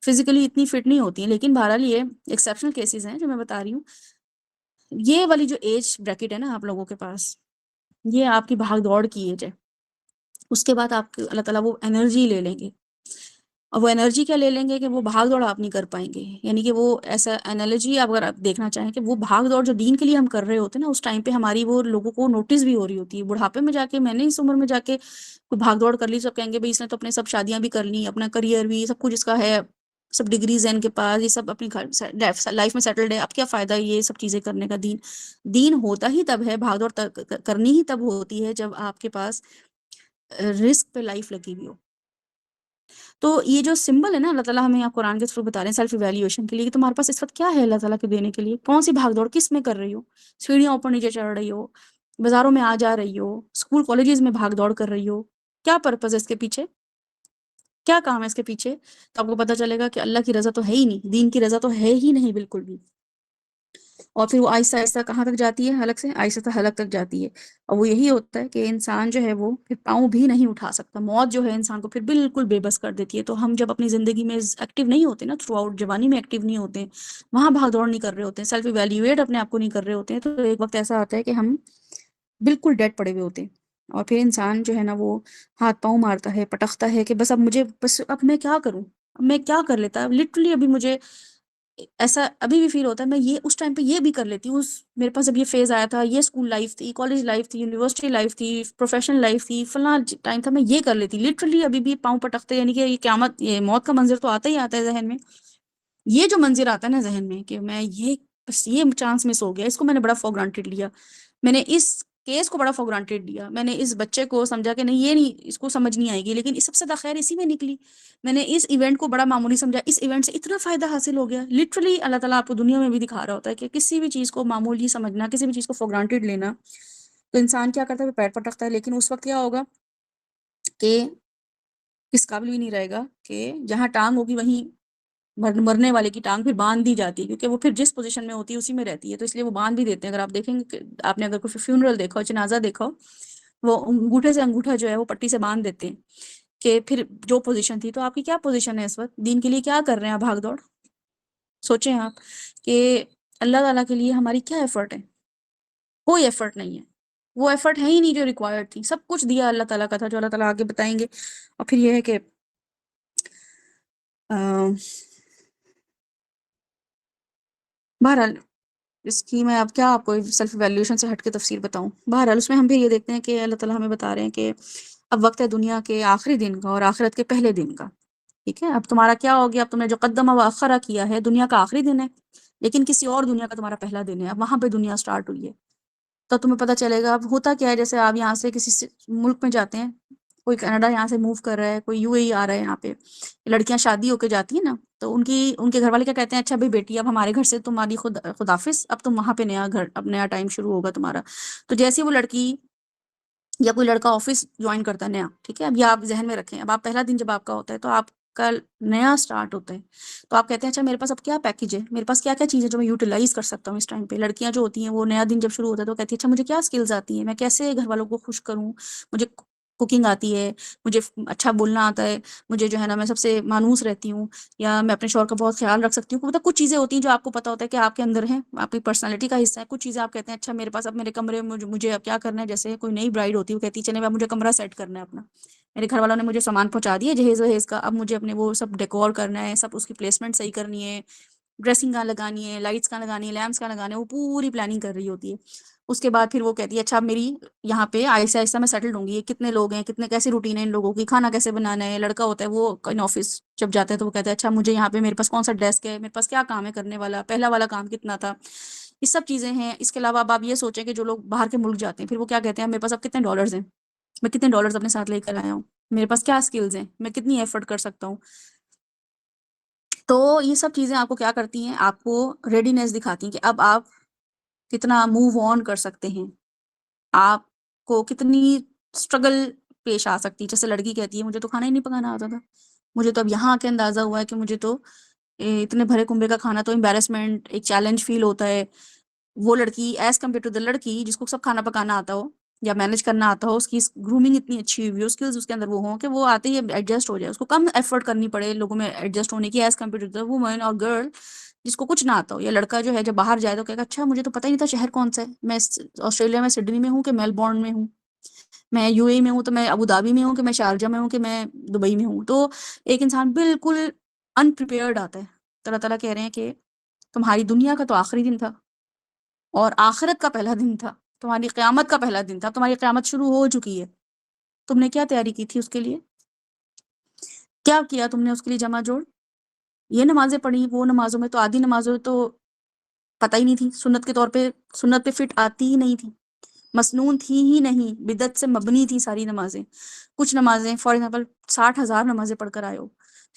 A: فزیکلی اتنی فٹ نہیں ہوتی ہیں، لیکن بہرحال یہ ایکسیپشنل کیسز ہیں جو میں بتا رہی ہوں۔ یہ والی جو ایج بریکٹ ہے نا آپ لوگوں کے پاس، یہ آپ کی بھاگ دوڑ کی ایج ہے۔ اس کے بعد آپ اللہ تعالیٰ وہ انرجی لے لیں گے، اور وہ انرجی کیا لے لیں گے کہ وہ بھاگ دوڑ آپ نہیں کر پائیں گے، یعنی کہ وہ ایسا انالوجی اگر آپ دیکھنا چاہیں کہ وہ بھاگ دوڑ جو دین کے لیے ہم کر رہے ہوتے ہیں نا، اس ٹائم پہ ہماری وہ لوگوں کو نوٹس بھی ہو رہی ہوتی ہے۔ بڑھاپے میں جا کے میں نے اس عمر میں جا کے کوئی بھاگ دوڑ کر لی، سب کہیں گے بھائی اس نے تو اپنے سب شادیاں بھی کر لی، اپنا کریئر بھی، سب کچھ اس کا ہے، سب ڈگریز ہیں ان کے پاس، یہ سب اپنی لائف میں سیٹلڈ ہے، اب کیا فائدہ یہ سب چیزیں کرنے کا؟ دین ہوتا ہی تب ہے، بھاگ دوڑ کرنی ہی تب ہوتی ہے جب آپ کے پاس رسک پہ لائف لگی ہوئی ہو۔ تو یہ جو سمبل ہے نا اللہ تعالیٰ ہمیں یہاں قرآن کے تھرو بتا رہے ہیں سیلف ایویلیویشن کے لیے کہ تمہارے پاس اس وقت کیا ہے اللہ تعالیٰ کے دینے کے لیے، کون سی بھاگ دوڑ کس میں کر رہی ہو، سیڑھیاں اوپر نیچے چڑھ رہی ہو، بازاروں میں آ جا رہی ہو، اسکول کالجز میں بھاگ دوڑ کر رہی ہو، کیا پرپز ہے اس کے پیچھے؟ کیا کام ہے اس کے پیچھے؟ تو آپ کو پتہ چلے گا کہ اللہ کی رضا تو ہے ہی نہیں، دین کی رضا تو ہے ہی نہیں بالکل بھی. اور پھر وہ آہستہ آہستہ کہاں تک جاتی ہے؟ حلق سے آہستہ حلق تک جاتی ہے. اور وہ یہی ہوتا ہے کہ انسان جو ہے وہ پھر پاؤں بھی نہیں اٹھا سکتا. موت جو ہے انسان کو پھر بالکل بے بس کر دیتی ہے. تو ہم جب اپنی زندگی میں ایکٹیو نہیں ہوتے نا، تھرو آؤٹ جوانی میں ایکٹیو نہیں ہوتے ہیں، وہاں بھاگ دوڑ نہیں کر رہے ہوتے ہیں، سیلف ایویلیویٹ اپنے آپ کو نہیں کر رہے ہوتے ہیں، تو ایک وقت ایسا آتا ہے کہ ہم بالکل ڈیڈ پڑے ہوئے ہوتے ہیں. اور پھر انسان جو ہے نا وہ ہاتھ پاؤں مارتا ہے، پٹکتا ہے کہ بس اب مجھے، بس اب میں کیا کروں، اب میں کیا کر لیتا. لٹرلی ابھی مجھے ایسا ابھی بھی فیل ہوتا ہے، میں یہ اس ٹائم پہ یہ بھی کر لیتی ہوں. میرے پاس اب یہ فیز آیا تھا، یہ اسکول لائف تھی، کالج لائف تھی، یونیورسٹی لائف تھی، پروفیشنل لائف تھی، فلاں ٹائم تھا، میں یہ کر لیتی. لٹرلی ابھی بھی پاؤں پٹکتے، یعنی کہ یہ قیامت، یہ موت کا منظر تو آتا ہی آتا ہے ذہن میں. یہ جو منظر آتا ہے نا ذہن میں کہ میں یہ، بس یہ چانس مس ہو گیا، اس کو میں نے بڑا فور گرانٹیڈ لیا، میں نے اس کیس کو بڑا فور گرانٹیڈ لیا، میں نے اس بچے کو سمجھا کہ نہیں، یہ نہیں، اس کو سمجھ نہیں آئے گی، لیکن سب سے زیادہ خیر اسی میں نکلی. میں نے اس ایونٹ کو بڑا معمولی سمجھا، اس ایونٹ سے اتنا فائدہ حاصل ہو گیا. لٹرلی اللہ تعالیٰ آپ کو دنیا میں بھی دکھا رہا ہوتا ہے کہ کسی بھی چیز کو معمولی سمجھنا، کسی بھی چیز کو فور گرانٹیڈ لینا، تو انسان کیا کرتا ہے؟ پیر پٹکتا ہے. لیکن اس وقت کیا ہوگا کہ اس قابل بھی نہیں رہے گا کہ جہاں ٹانگ ہوگی وہیں مرنے والے کی ٹانگ پھر باندھ دی جاتی ہے، کیونکہ وہ پھر جس پوزیشن میں ہوتی ہے اسی میں رہتی ہے، تو اس لیے وہ باندھ بھی دیتے ہیں. اگر آپ دیکھیں گے کہ آپ نے اگر کوئی فیونرل دیکھا ہو، جنازہ دیکھا ہو، وہ انگوٹھے سے انگوٹھا جو ہے وہ پٹی سے باندھ دیتے ہیں کہ پھر جو پوزیشن تھی. تو آپ کی کیا پوزیشن ہے اس وقت؟ دین کے لیے کیا کر رہے ہیں آپ؟ بھاگ دوڑ. سوچیں آپ کہ اللہ تعالیٰ کے لیے ہماری کیا ایفرٹ ہے؟ کوئی ایفرٹ نہیں ہے. وہ ایفرٹ ہے ہی نہیں جو ریکوائرڈ تھی. سب کچھ دیا اللہ تعالیٰ کا تھا، جو اللہ تعالیٰ آگے بتائیں گے. اور پھر یہ ہے کہ بہرحال اس کی میں اب کیا آپ کو سیلف ایویلیوشن سے ہٹ کے تفصیل بتاؤں. بہرحال اس میں ہم بھی یہ دیکھتے ہیں کہ اللہ تعالیٰ ہمیں بتا رہے ہیں کہ اب وقت ہے دنیا کے آخری دن کا اور آخرت کے پہلے دن کا. ٹھیک ہے، اب تمہارا کیا ہو گیا؟ اب تم نے جو قدمہ و اخرہ کیا ہے، دنیا کا آخری دن ہے، لیکن کسی اور دنیا کا تمہارا پہلا دن ہے. اب وہاں پہ دنیا سٹارٹ ہوئی ہے، تو تمہیں پتہ چلے گا. اب ہوتا کیا ہے، جیسے آپ یہاں سے کسی ملک میں جاتے ہیں، کوئی کینیڈا یہاں سے موو کر رہا ہے، کوئی یو اے ای آ رہا ہے یہاں پہ، لڑکیاں شادی ہو کے جاتی ہیں نا، تو ان کے گھر والے کیا کہتے ہیں؟ اچھا بھائی بیٹی، اب ہمارے گھر سے تمہاری خدافظ، اب تم وہاں پہ نیا گھر، اب نیا ٹائم شروع ہوگا تمہارا. تو جیسے وہ لڑکی یا کوئی لڑکا آفس جوائن کرتا ہے نیا، ٹھیک ہے، اب یہ آپ ذہن میں رکھیں، اب آپ پہلا دن جب آپ کا ہوتا ہے تو آپ کا نیا سٹارٹ ہوتا ہے، تو آپ کہتے ہیں اچھا میرے پاس اب کیا پیکیج ہے، میرے پاس کیا کیا چیزیں جو میں یوٹیلائز کر سکتا ہوں اس ٹائم پہ. لڑکیاں جو ہوتی ہیں وہ نیا دن جب شروع ہوتا ہے تو کہتی ہے اچھا مجھے کیا سکلز آتی ہیں، میں کیسے گھر والوں کو خوش کروں، مجھے کوکنگ آتی ہے، مجھے اچھا بولنا آتا ہے، مجھے جو ہے نا میں سب سے مانوس رہتی ہوں، یا میں اپنے شوہر کا بہت خیال رکھ سکتی ہوں. مطلب کچھ چیزیں ہوتی ہیں جو آپ کو پتہ ہوتا ہے کہ آپ کے اندر ہیں، آپ کی پرسنالٹی کا حصہ ہے. کچھ چیزیں آپ کہتے ہیں اچھا میرے پاس اب میرے کمرے میں مجھے اب کیا کرنا ہے. جیسے کوئی نئی برائڈ ہوتی ہے، وہ کہتی ہے چلے اب مجھے کمرہ سیٹ کرنا ہے اپنا، میرے گھر والوں نے مجھے سامان پہنچا دیا جہیز وہیز کا، اب مجھے اپنے وہ سب ڈیکور کرنا ہے، سب اس کی پلیسمنٹ صحیح کرنی ہے، ڈریسنگ کہاں لگانی ہے، لائٹس کہاں لگانی ہے، لیمپس کہاں لگانے ہیں، وہ پوری پلاننگ کر رہی ہوتی ہے. اس کے بعد پھر وہ کہتی ہے اچھا اب میری یہاں پہ آہستہ آہستہ میں سیٹلڈ ہوں گی، یہ کتنے لوگ ہیں، کتنے کیسے روٹین ہے ان لوگوں کی، کھانا کیسے بنانا ہے. لڑکا ہوتا ہے وہ آفس جب جاتا ہے تو وہ کہتا ہے اچھا مجھے یہاں پہ میرے پاس کون سا ڈیسک ہے، میرے پاس کیا کام ہے کرنے والا، پہلا والا کام کتنا تھا. یہ سب چیزیں ہیں. اس کے علاوہ اب آپ یہ سوچیں کہ جو لوگ باہر کے ملک جاتے ہیں پھر وہ کیا کہتے ہیں میرے پاس اب کتنے ڈالرز ہیں، میں کتنے ڈالرز اپنے ساتھ لے کر آیا ہوں، میرے پاس کیا سکلز ہیں، میں کتنی ایفرٹ کر سکتا ہوں. تو یہ سب چیزیں آپ کو کیا کرتی ہیں؟ آپ کو ریڈینیس دکھاتی ہیں کہ اب آپ کتنا موو آن کر سکتے ہیں، آپ کو کتنی اسٹرگل پیش آ سکتی ہے. جیسے لڑکی کہتی ہے مجھے تو کھانا ہی نہیں پکانا آتا تھا، مجھے تو اب یہاں آ کے اندازہ ہوا ہے کہ مجھے تو اتنے بھرے کنبے کا کھانا تو امبیرسمنٹ، ایک چیلنج فیل ہوتا ہے. وہ لڑکی ایز کمپیئر ٹو دا لڑکی جس کو سب کھانا پکانا آتا ہو یا مینج کرنا آتا ہو، اس کی گرومنگ اتنی اچھی ہوئی ہو، اسکلز اس کے اندر وہ ہوں کہ وہ آتے ہی ایڈجسٹ ہو جائے، اس کو کم ایفرٹ کرنی پڑے لوگوں میں ایڈجسٹ ہونے کی، as compared to the woman اور گرل جس کو کچھ نہ آتا ہو. یا لڑکا جو ہے جب باہر جائے تو کہے گا اچھا مجھے تو پتہ ہی نہیں تھا شہر کون سا ہے، میں آسٹریلیا میں سڈنی میں ہوں کہ میلبورن میں ہوں، میں یو اے میں ہوں تو میں ابو دھابی میں ہوں کہ میں شارجہ میں ہوں کہ میں دبئی میں ہوں. تو ایک انسان بالکل انپریپیئرڈ آتا ہے. تو اللہ تعالیٰ کہہ رہے ہیں کہ تمہاری دنیا کا تو آخری دن تھا اور آخرت کا پہلا دن تھا، تمہاری قیامت کا پہلا دن تھا. تمہاری قیامت شروع ہو چکی ہے، تم نے کیا تیاری کی تھی اس کے لیے؟ کیا کیا تم نے اس کے لیے جمع جوڑ؟ یہ نمازیں پڑھی، وہ نمازوں میں تو آدھی نمازوں تو پتہ ہی نہیں تھی، سنت کے طور پہ سنت پہ فٹ آتی ہی نہیں تھی، مسنون تھی ہی نہیں، بدعت سے مبنی تھی ساری نمازیں. کچھ نمازیں فار ایگزامپل 60,000 نمازیں پڑھ کر آئے ہو،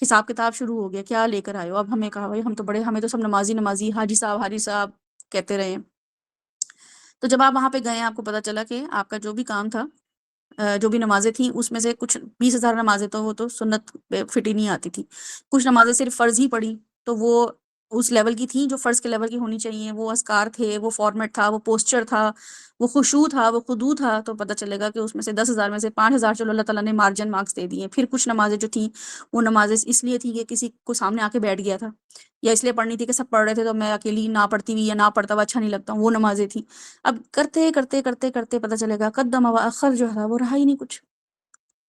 A: حساب کتاب شروع ہو گیا کیا لے کر آئے ہو. اب ہمیں کہا بھائی ہم تو بڑے، ہمیں تو سب نمازی حاجی صاحب کہتے رہے. تو جب آپ وہاں پہ گئے آپ کو پتا چلا کہ آپ کا جو بھی کام تھا جو بھی نمازیں تھیں اس میں سے کچھ 20,000 نمازیں تو وہ تو سنت پہ فٹ ہی نہیں آتی تھی، کچھ نمازیں صرف فرض ہی پڑھی تو وہ اس لیول کی تھیں جو فرض کے لیول کی ہونی چاہیے، وہ اذکار تھے، وہ فارمیٹ تھا، وہ پوسچر تھا، وہ خشوع تھا، وہ خضوع تھا، تو پتہ چلے گا کہ اس میں سے 10,000 میں سے 5,000 چلو اللہ تعالیٰ نے مارجن مارکس دے دیے۔ پھر کچھ نمازیں جو تھیں وہ نمازیں اس لیے تھی کہ کسی کو سامنے آ کے بیٹھ گیا تھا، یا اس لیے پڑھنی تھی کہ سب پڑھ رہے تھے تو میں اکیلی نہ پڑھتی ہوئی یا نہ پڑھتا ہوا اچھا نہیں لگتا، وہ نمازیں تھیں۔ اب کرتے کرتے کرتے کرتے پتہ چلے گا قدم و اخر جو ہے وہ رہا ہی نہیں کچھ،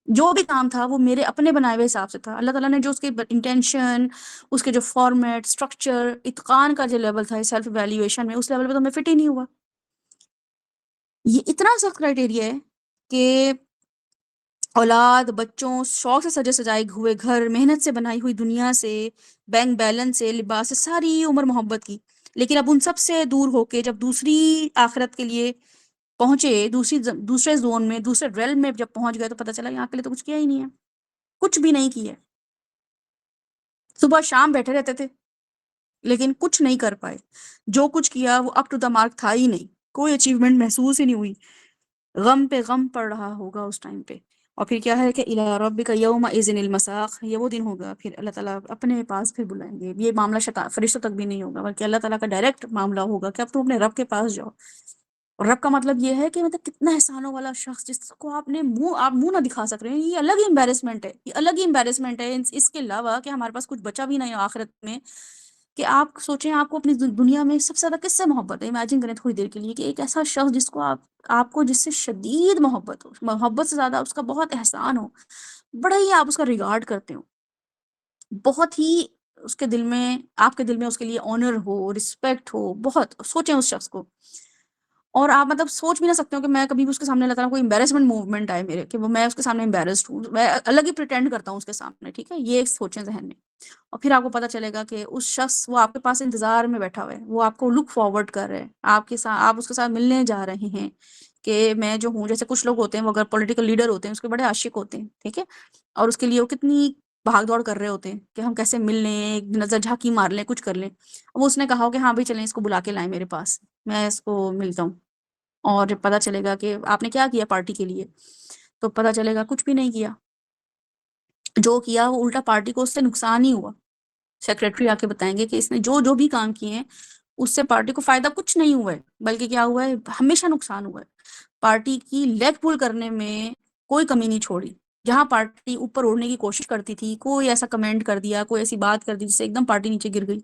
A: جو بھی کام تھا وہ میرے اپنے بنائے ہوئے حساب سے تھا، اللہ تعالیٰ نے جو اس کے انٹینشن، اس کے جو فارمیٹ، اسٹرکچر، اتقان کا جو لیول تھا سیلف ایویلیویشن میں، اس لیول پہ تو میں فٹ ہی نہیں ہوا۔ یہ اتنا سخت کرائٹیریا ہے کہ اولاد، بچوں، شوق سے سجے سجائے ہوئے گھر، محنت سے بنائی ہوئی دنیا سے، بینک بیلنس سے، لباس سے، ساری عمر محبت کی، لیکن اب ان سب سے دور ہو کے جب دوسری آخرت کے لیے پہنچے، دوسرے زون میں، دوسرے ریلم میں جب پہنچ گئے تو پتہ چلا یہاں کے لیے تو کچھ کیا ہی نہیں ہے، کچھ بھی نہیں کیا۔ صبح شام بیٹھے رہتے تھے لیکن کچھ نہیں کر پائے، جو کچھ کیا وہ اپ ٹو دا مارک تھا ہی نہیں، کوئی اچیومنٹ محسوس ہی نہیں ہوئی، غم پہ غم پڑ رہا ہوگا اس ٹائم پہ۔ اور پھر کیا ہے کہ الی ربک یومئذ المساق، یہ وہ دن ہوگا پھر اللہ تعالیٰ اپنے پاس پھر بلائیں گے، یہ معاملہ فرشتوں تک بھی نہیں ہوگا بلکہ اللہ تعالیٰ کا ڈائریکٹ معاملہ ہوگا کہ اب تم اپنے رب کے پاس جاؤ۔ اور رب کا مطلب یہ ہے کہ مطلب کتنا احسانوں والا شخص جس کو آپ منہ نہ دکھا سک رہے ہیں، یہ الگ ہی امبیرسمنٹ ہے، یہ الگ ہی امبیرسمنٹ ہے اس کے علاوہ کہ ہمارے پاس کچھ بچا بھی نہیں ہے آخرت میں، کہ آپ سوچیں آپ کو اپنی دنیا میں سب سے زیادہ کس سے محبت ہے، امیجن کریں تھوڑی دیر کے لیے کہ ایک ایسا شخص جس کو آپ کو جس سے شدید محبت ہو، محبت سے زیادہ اس کا بہت احسان ہو، بڑا ہی آپ اس کا ریگارڈ کرتے ہو، بہت ہی اس کے دل میں، آپ کے دل میں اس کے لیے آنر ہو، رسپیکٹ ہو، بہت سوچیں اس شخص کو، اور آپ مطلب سوچ بھی نہ سکتے ہو کہ میں کبھی بھی اس کے سامنے اللہ تعالیٰ کوئی امبیرسمنٹ موومنٹ آئے میرے کہ وہ میں اس کے سامنے امبیرسڈ ہوں، میں الگ ہی پریٹینڈ کرتا ہوں اس کے سامنے، ٹھیک ہے، یہ ایک سوچیں ذہن میں۔ اور پھر آپ کو پتہ چلے گا کہ اس شخص وہ آپ کے پاس انتظار میں بیٹھا ہوا ہے، وہ آپ کو لک فارورڈ کر رہے ہیں، آپ کے ساتھ، آپ اس کے ساتھ ملنے جا رہے ہیں کہ میں جو ہوں، جیسے کچھ لوگ ہوتے ہیں وہ اگر پولیٹیکل لیڈر ہوتے ہیں اس کے بڑے عاشق ہوتے ہیں، ٹھیک ہے، اور اس کے لیے وہ کتنی بھاگ دوڑ کر رہے ہوتے ہیں کہ ہم کیسے مل لیں، ایک نظر جھانکی مار لیں، کچھ کر لیں، وہ اس نے کہا ہو کہ ہاں بھائی چلیں اس کو بلا کے لائیں میرے پاس، میں اس کو ملتا ہوں، اور جب پتہ چلے گا کہ آپ نے کیا کیا پارٹی کے لیے تو پتہ چلے گا کچھ بھی نہیں کیا، جو کیا وہ الٹا پارٹی کو اس سے نقصان ہی ہوا۔ سیکریٹری آ کے بتائیں گے کہ اس نے جو بھی کام کیے ہیں اس سے پارٹی کو فائدہ کچھ نہیں ہوا ہے، بلکہ کیا ہوا ہے، ہمیشہ نقصان ہوا ہے، پارٹی کی لیگ پول کرنے میں کوئی کمی نہیں چھوڑی، جہاں پارٹی اوپر اڑنے کی کوشش کرتی تھی، کوئی ایسا کمنٹ کر دیا، کوئی ایسی بات کر دی جس سے ایک دم پارٹی نیچے گر گئی،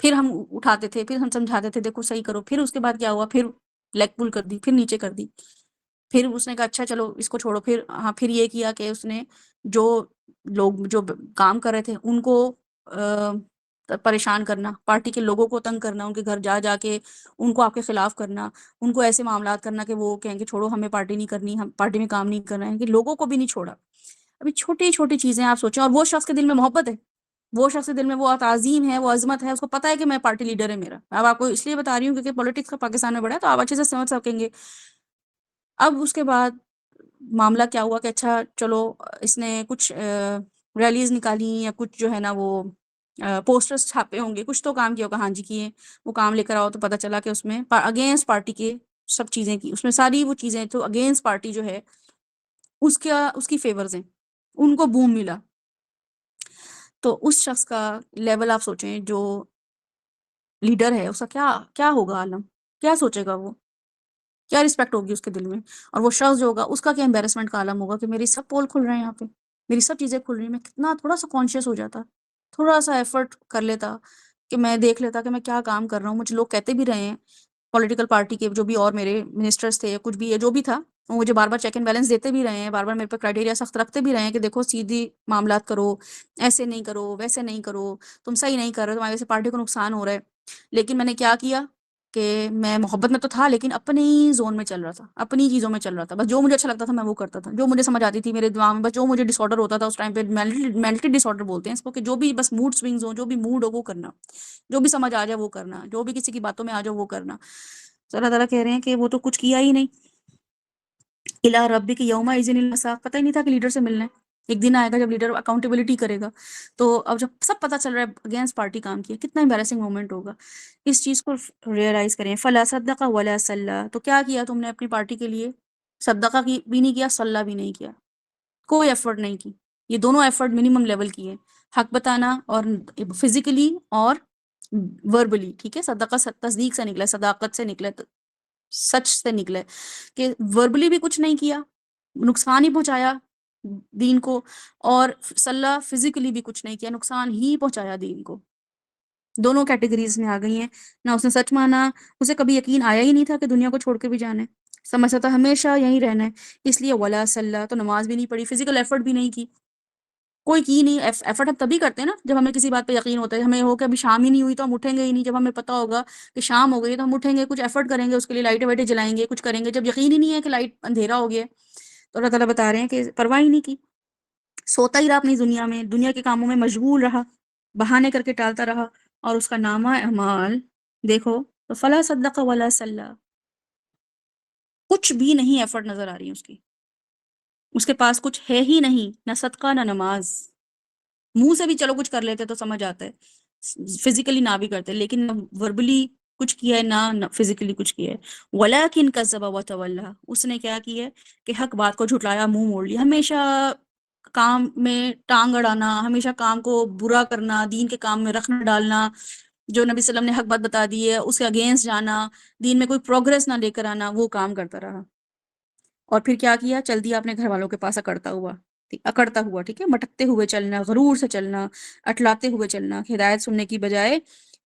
A: پھر ہم اٹھاتے تھے، پھر ہم سمجھاتے تھے دیکھو صحیح کرو، پھر اس کے بعد کیا ہوا، پھر لیگ پول کر دی، پھر نیچے کر دی، پھر اس نے کہا اچھا چلو اس کو چھوڑو، پھر ہاں پھر یہ کیا کہ اس نے جو لوگ جو کام کر رہے تھے ان کو پریشان کرنا، پارٹی کے لوگوں کو تنگ کرنا، ان کے گھر جا جا کے ان کو آپ کے خلاف کرنا، ان کو ایسے معاملات کرنا کہ وہ کہیں گے چھوڑو ہمیں پارٹی نہیں کرنی، ہم پارٹی میں کام نہیں کرنا ہے، کہ لوگوں کو بھی نہیں چھوڑا۔ ابھی چھوٹی چھوٹی چیزیں آپ سوچیں، اور وہ شخص کے دل میں محبت ہے، وہ شخص کے دل میں وہ تعظیم ہے، وہ عظمت ہے، اس کو پتہ ہے کہ میں پارٹی لیڈر ہے میرا، اب آپ کو اس لیے بتا رہی ہوں کیونکہ پولیٹکس کا پاکستان میں بڑا ہے تو آپ اچھے سے سمجھ سکیں گے۔ اب اس کے بعد معاملہ کیا ہوا کہ اچھا چلو اس نے کچھ ریلیز نکالی یا کچھ جو ہے نا وہ پوسٹرز چھاپے ہوں گے، کچھ تو کام کیا ہوگا، ہاں جی کیے، وہ کام لے کر آؤ تو پتہ چلا کہ اس میں اگینسٹ پارٹی کے سب چیزیں کی، اس میں ساری وہ چیزیں تو اگینسٹ پارٹی جو ہے اس کی فیورز ہیں، ان کو بوم ملا۔ تو اس شخص کا لیول آپ سوچیں جو لیڈر ہے، اس کا کیا ہوگا عالم، کیا سوچے گا وہ، کیا رسپیکٹ ہوگی اس کے دل میں، اور وہ شخص جو ہوگا اس کا کیا امبیرسمنٹ کا عالم ہوگا کہ میری سب پول کھل رہے ہیں یہاں پہ، میری سب چیزیں کھل رہی ہیں، میں کتنا تھوڑا سا کانشیس ہو جاتا، تھوڑا سا ایفرٹ کر لیتا کہ میں دیکھ لیتا کہ میں کیا کام کر رہا ہوں۔ مجھے لوگ کہتے بھی رہے ہیں پولیٹیکل پارٹی کے جو بھی اور میرے منسٹرز تھے، کچھ بھی ہے جو بھی تھا، وہ مجھے بار بار چیک اینڈ بیلنس دیتے بھی رہے ہیں، بار بار میرے پہ کرائٹیریا سخت رکھتے بھی رہے ہیں کہ دیکھو سیدھی معاملات کرو، ایسے نہیں کرو، ویسے نہیں کرو، تم صحیح نہیں کر رہے، تمہاری وجہ سے پارٹی کو نقصان ہو رہا ہے۔ لیکن میں نے کیا کیا کہ میں محبت میں تو تھا لیکن اپنی زون میں چل رہا تھا، اپنی چیزوں میں چل رہا تھا، بس جو مجھے اچھا لگتا تھا میں وہ کرتا تھا، جو مجھے سمجھ آتی تھی میرے دماغ میں، بس جو مجھے ڈس آرڈر ہوتا تھا اس ٹائم پہ، مینٹلی ڈس آرڈر بولتے ہیں اس کو، کہ جو بھی بس موڈ سوئنگز ہوں، جو بھی موڈ ہو وہ کرنا، جو بھی سمجھ آ جائے وہ کرنا، جو بھی کسی کی باتوں میں آ جائے وہ کرنا۔ تو اللہ تعالیٰ کہہ رہے ہیں کہ وہ تو کچھ کیا ہی نہیں، الی ربک یومئذ المساق، پتہ ہی نہیں تھا کہ لیڈر سے ملنا ہے، ایک دن آئے گا جب لیڈر اکاؤنٹیبلٹی کرے گا، تو اب جب سب پتہ چل رہا ہے اگینسٹ پارٹی کام کیا، کتنا امبیرسنگ مومنٹ ہوگا، اس چیز کو ریئلائز کریں۔ فلا صدق ولا صلی، تو کیا کیا تم نے اپنی پارٹی کے لیے، صدقہ کی بھی نہیں کیا، صلہ بھی نہیں کیا، کوئی ایفرٹ نہیں کی. یہ دونوں ایفرٹ منیمم لیول کی ہے، حق بتانا اور فزیکلی اور وربلی. ٹھیک ہے، صدقہ تصدیق سے نکلا، صداقت سے نکلا، سچ سے نکلے، کہ وربلی بھی کچھ نہیں کیا، نقصان ہی پہنچایا دین کو، اور صلہ فزیکلی بھی کچھ نہیں کیا، نقصان ہی پہنچایا دین کو. دونوں کیٹیگریز میں آ گئی ہیں. نہ اس نے سچ مانا، اسے کبھی یقین آیا ہی نہیں تھا کہ دنیا کو چھوڑ کے بھی جانا ہے، سمجھتا تھا ہمیشہ یہیں رہنا ہے، اس لیے ولا صلہ، تو نماز بھی نہیں پڑھی، فزیکل ایفرٹ بھی نہیں کی، کوئی کی نہیں. ایفرٹ ہم تبھی کرتے ہیں نا جب ہمیں کسی بات پہ یقین ہوتا ہے. ہمیں ہو کہ ابھی شام ہی نہیں ہوئی تو ہم اٹھیں گے ہی نہیں. جب ہمیں پتہ ہوگا کہ شام ہو گئی تو ہم اٹھیں گے، کچھ ایفرٹ کریں گے، اس کے لیے لائٹیں وائٹیں جلائیں گے، کچھ کریں گے. جب یقین ہی نہیں ہے کہ لائٹ اندھیرا ہو گیا، تو اللہ تعالیٰ بتا رہے ہیں کہ پرواہ ہی نہیں کی، سوتا ہی رہا اپنی دنیا میں، دنیا کے کاموں میں مشغول رہا، بہانے کر کے ٹالتا رہا. اور اس کا نامہ اعمال دیکھو تو فلا صدق ولا صلی، کچھ بھی نہیں ایفرٹ نظر آ رہی ہے اس کے پاس کچھ ہے ہی نہیں، نہ صدقہ نہ نماز. منہ سے بھی چلو کچھ کر لیتے تو سمجھ آتا ہے، فزیکلی نہ بھی کرتے، لیکن نہ وربلی کچھ کیا ہے نہ فزیکلی کچھ کیا ہے. ولیکن کذب وتولی، اس نے کیا کیا ہے کہ حق بات کو جھٹلایا، منہ موڑ لیا. ہمیشہ کام میں ٹانگ اڑانا، ہمیشہ کام کو برا کرنا، دین کے کام میں رکھنا ڈالنا، جو نبی صلی اللہ علیہ وسلم نے حق بات بتا دی ہے اس کے اگینسٹ جانا، دین میں کوئی پروگرس نہ لے کر آنا، وہ کام کرتا رہا. اور پھر کیا کیا، چل دیا اپنے گھر والوں کے پاس اکڑتا ہوا، ٹھیک ہے، مٹکتے ہوئے چلنا، غرور سے چلنا، اٹلاتے ہوئے چلنا، ہدایت سننے کی بجائے،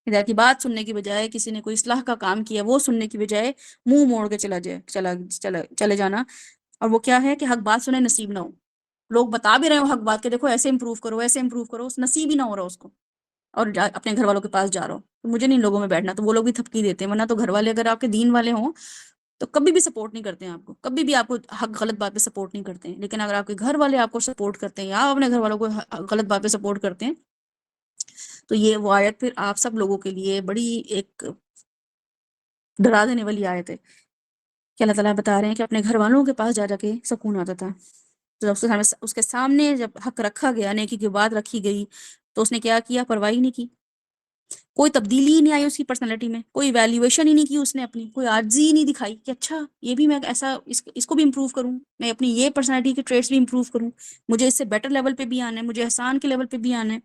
A: ہدایت کی بات سننے کی بجائے، کسی نے کوئی اصلاح کا کام کیا وہ سننے کی بجائے منہ موڑ کے چلے جانا. اور وہ کیا ہے کہ حق بات سنے نصیب نہ ہو. لوگ بتا بھی رہے ہو حق بات کے، دیکھو ایسے امپروو کرو، ایسے امپروو کرو، نصیب ہی نہ ہو رہا اس کو، اور اپنے گھر والوں کے پاس جا رہا ہو. تو مجھے نہیں لوگوں میں بیٹھنا، تو وہ لوگ بھی تھپکی دیتے ہیں. ورنہ تو گھر والے اگر آپ کے دین والے ہوں تو کبھی بھی سپورٹ نہیں کرتے ہیں آپ کو، کبھی بھی آپ کو حق غلط بات پہ سپورٹ نہیں کرتے ہیں. لیکن اگر آپ کے گھر والے آپ کو سپورٹ کرتے ہیں یا آپ اپنے گھر والوں کو غلط بات پہ سپورٹ کرتے ہیں، تو یہ وہ آیت پھر آپ سب لوگوں کے لیے بڑی ایک ڈرا دینے والی آیت ہے کہ اللہ تعالیٰ بتا رہے ہیں کہ اپنے گھر والوں کے پاس جا کے سکون آتا تھا. تو اس کے سامنے جب حق رکھا گیا، نیکی کی بات رکھی گئی، تو اس نے کیا کیا، پرواہ نہیں کی، کوئی تبدیلی ہی نہیں آئی اس کی پرسنالٹی میں، کوئی ویلیویشن ہی نہیں کی اس نے اپنی، کوئی عاجزی ہی نہیں دکھائی کہ اچھا یہ بھی میں ایسا اس کو بھی امپروو کروں، میں اپنی یہ پرسنالٹی کے ٹریٹس بھی امپروو کروں، مجھے اس سے بیٹر لیول پہ بھی آنا ہے، مجھے احسان کے لیول پہ بھی آنا ہے.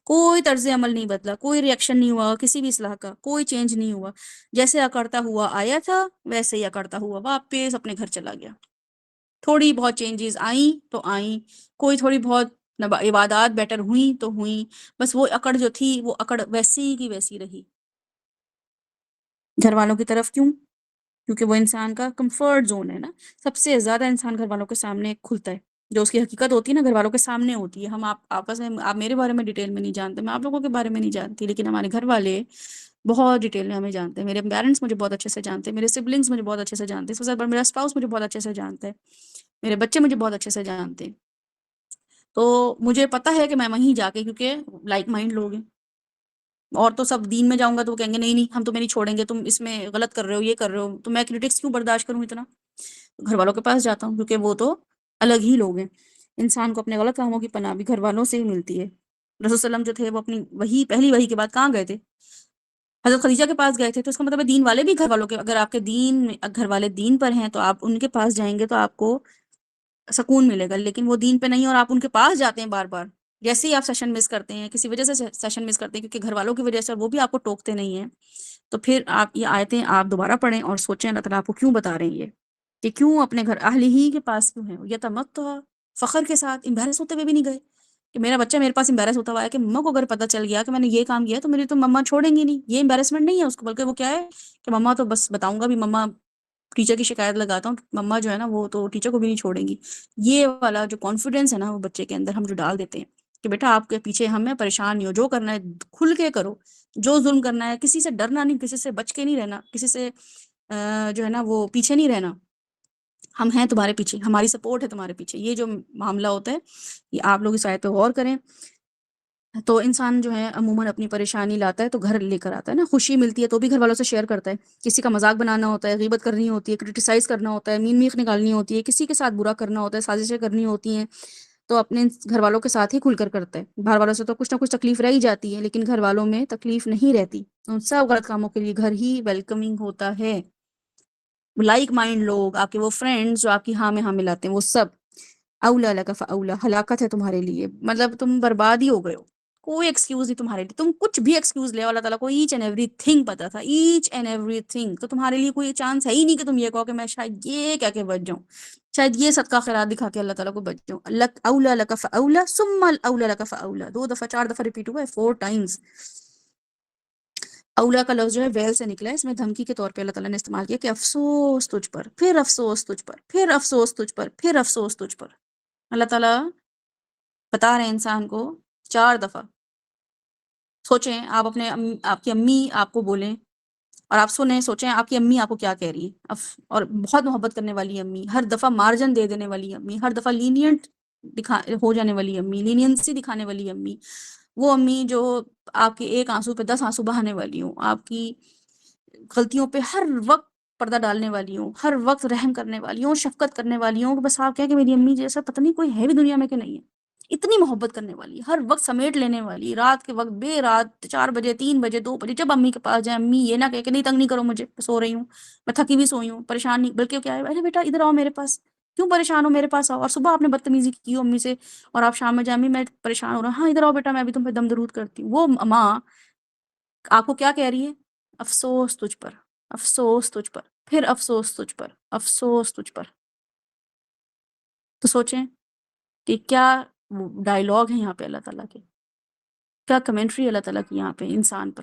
A: کوئی طرز عمل نہیں بدلا، کوئی ریئیکشن نہیں ہوا کسی بھی اصلاح کا، کوئی چینج نہیں ہوا. جیسے اکڑتا ہوا آیا تھا ویسے ہی اکڑتا ہوا واپس اپنے گھر چلا گیا. تھوڑی بہت چینجز آئیں تو آئیں، کوئی تھوڑی بہت عبادات بیٹر ہوئیں تو ہوئیں، بس وہ اکڑ جو تھی وہ اکڑ ویسی کی ویسی رہی. گھر والوں کی طرف کیوں؟ کیونکہ وہ انسان کا کمفرٹ زون ہے نا. سب سے زیادہ انسان گھر والوں کے سامنے کھلتا ہے، جو اس کی حقیقت ہوتی ہے نا گھر والوں کے سامنے ہوتی ہے. ہم آپس میں، آپ میرے بارے میں ڈیٹیل میں نہیں جانتے، میں آپ لوگوں کے بارے میں نہیں جانتی، لیکن ہمارے گھر والے بہت ڈیٹیل میں ہمیں جانتے ہیں. میرے پیرنٹس مجھے بہت اچھے سے جانتے ہیں، میرے سبلنگس مجھے بہت اچھے سے جانتے ہیں، سب سے زیادہ میرا اسپاؤس مجھے بہت اچھے سے جانتا ہے، میرے بچے مجھے بہت اچھے سے جانتے ہیں. تو مجھے پتہ ہے کہ میں وہیں جا کے، کیونکہ لائک مائنڈ لوگ ہیں، اور تو سب دین میں جاؤں گا تو وہ کہیں گے نہیں نہیں ہم تمہیں نہیں چھوڑیں گے، تم اس میں غلط کر رہے ہو، یہ کر رہے ہو، تو میں کرٹکس کیوں برداشت کروں اتنا. گھر والوں کے پاس جاتا ہوں کیونکہ وہ تو الگ ہی لوگ ہیں. انسان کو اپنے غلط کاموں کی پناہ بھی گھر والوں سے ہی ملتی ہے. رسول صلی اللہ علیہ وسلم جو تھے وہ اپنی پہلی وحی کے بعد کہاں گئے تھے؟ حضرت خدیجہ کے پاس گئے تھے. تو اس کا مطلب ہے دین والے بھی گھر والوں کے، اگر آپ کے گھر والے دین پر ہیں تو آپ ان کے پاس جائیں گے تو آپ کو سکون ملے گا. لیکن وہ دین پہ نہیں اور آپ ان کے پاس جاتے ہیں بار بار، جیسے ہی آپ سیشن مس کرتے ہیں، کسی وجہ سے سیشن مس کرتے ہیں کیونکہ گھر والوں کی وجہ سے وہ بھی آپ کو ٹوکتے نہیں ہیں، تو پھر آپ یہ آیتیں آپ دوبارہ پڑھیں اور سوچیں اللہ تعالیٰ آپ کو کیوں بتا رہے ہیں یہ، کہ کیوں اپنے گھر اہل ہی کے پاس کیوں ہیں. یہ تمتع فخر کے ساتھ امبیرس ہوتے ہوئے بھی نہیں گئے کہ میرا بچہ میرے پاس امبیرس ہوتا ہوا ہے کہ مما کو اگر پتہ چل گیا کہ میں نے یہ کام کیا تو میری تو مما چھوڑیں گی نہیں. یہ امبیرسمنٹ نہیں ہے اس کو، بلکہ وہ کیا ہے کہ مما تو بس بتاؤں گا بھی، مما ٹیچر کی شکایت لگاتا ہوں، مما جو ہے نا وہ تو ٹیچر کو بھی نہیں چھوڑیں گی. یہ والا جو کانفیڈینس ہے نا وہ بچے کے اندر ہم جو ڈال دیتے ہیں کہ بیٹا آپ کے پیچھے ہم ہیں، پریشان نہیں ہو، جو کرنا ہے کھل کے کرو، جو ظلم کرنا ہے کسی سے ڈرنا نہیں، کسی سے بچ کے نہیں رہنا، کسی سے جو ہے نا وہ پیچھے نہیں رہنا، ہم ہیں تمہارے پیچھے، ہماری سپورٹ ہے تمہارے پیچھے. یہ جو معاملہ ہوتا ہے یہ آپ لوگ اس آیت پہ غور کریں. تو انسان جو ہے عموماً اپنی پریشانی لاتا ہے تو گھر لے کر آتا ہے نا، خوشی ملتی ہے تو بھی گھر والوں سے شیئر کرتا ہے. کسی کا مذاق بنانا ہوتا ہے، غیبت کرنی ہوتی ہے، کرٹیسائز کرنا ہوتا ہے، مین میخ نکالنی ہوتی ہے، کسی کے ساتھ برا کرنا ہوتا ہے، سازشیں کرنی ہوتی ہیں، تو اپنے گھر والوں کے ساتھ ہی کھل کر کرتا ہے. باہر والوں سے تو کچھ نہ کچھ تکلیف رہ ہی جاتی ہے، لیکن گھر والوں میں تکلیف نہیں رہتی. ان سب غلط کاموں کے لیے گھر ہی ویلکمنگ ہوتا ہے. لائک مائنڈ لوگ، آپ کے وہ فرینڈز جو آپ کی ہاں میں ہاں ملاتے ہیں، وہ سب اولا لک فاولا، ہلاکت ہے تمہارے لیے، مطلب تم برباد ہی ہو گئے ہو، کوئی ایکسکیوز نہیں تمہارے لیے، تم کچھ بھی ایکسکیوز لے، اللہ تعالیٰ کو ایچ اینڈ ایوری تھنگ پتا تھا، ایچ اینڈ ایوری تھنگ، تو تمہارے لیے کوئی چانس ہے ہی نہیں کہ تم یہ کہو کہ میں شاید یہ کہہ کے بچ جاؤں، شاید یہ صدقہ خیرات دکھا کے اللہ تعالیٰ کو بچ جاؤں. لک اولا لک فاولا ثم الاولا لک فاولا، 2 دفعہ 4 دفعہ ریپیٹ ہوا ہے، 4 ٹائمز. اولا کا لفظ جو ہے ویل سے نکلا ہے، اس میں دھمکی کے طور پہ اللہ تعالیٰ نے استعمال کیا کہ افسوس تجھ پر، پھر افسوس تجھ پر، پھر افسوس تجھ پر، پھر افسوس تجھ پر. اللہ تعالیٰ بتا رہے ہیں انسان کو 4 دفعہ. سوچیں آپ اپنے آپ کی امی آپ کو بولیں اور آپ سنیں، سوچیں آپ کی امی آپ کو کیا کہہ رہی ہے، اور بہت محبت کرنے والی امی، ہر دفعہ مارجن دے دینے والی امی، ہر دفعہ لینینٹ ہو جانے والی امی، لینینسی دکھانے والی امی، وہ امی جو آپ کے ایک آنسو پہ 10 آنسو بہانے والی ہوں، آپ کی غلطیوں پہ ہر وقت پردہ ڈالنے والی ہوں، ہر وقت رحم کرنے والی ہوں، شفقت کرنے والی ہوں، بس آپ کہیں کہ میری امی جیسا پتہ نہیں کوئی ہے بھی دنیا میں کہ نہیں ہے. اتنی محبت کرنے والی، ہر وقت سمیٹ لینے والی، رات کے وقت بے رات 4 بجے 3 بجے 2 بجے جب امی کے پاس جائیں، امی یہ نہ کہے کہ نہیں تنگ نہیں کرو مجھے، سو رہی ہوں، میں تھکی بھی سوئی ہوں، پریشان نہیں، بلکہ کیا ہے، ارے بیٹا ادھر آؤ میرے پاس، کیوں پریشان ہو، میرے پاس آؤ. اور صبح آپ نے بدتمیزی کی ہو امی سے اور آپ شام میں جائیں امی میں پریشان ہو رہا ہوں، ہاں ادھر آؤ بیٹا میں ابھی تم پہ دم درود کرتی ہوں. وہ ماں آپ کو کیا کہہ رہی ہے؟ افسوس تجھ پر، افسوس تجھ پر، پھر افسوس تجھ پر، افسوس تجھ پر. تو سوچیں کہ کیا ڈائلاگ ہے یہاں پہ اللہ تعالیٰ کے، کیا کمنٹری اللہ تعالیٰ کی یہاں پہ انسان پر.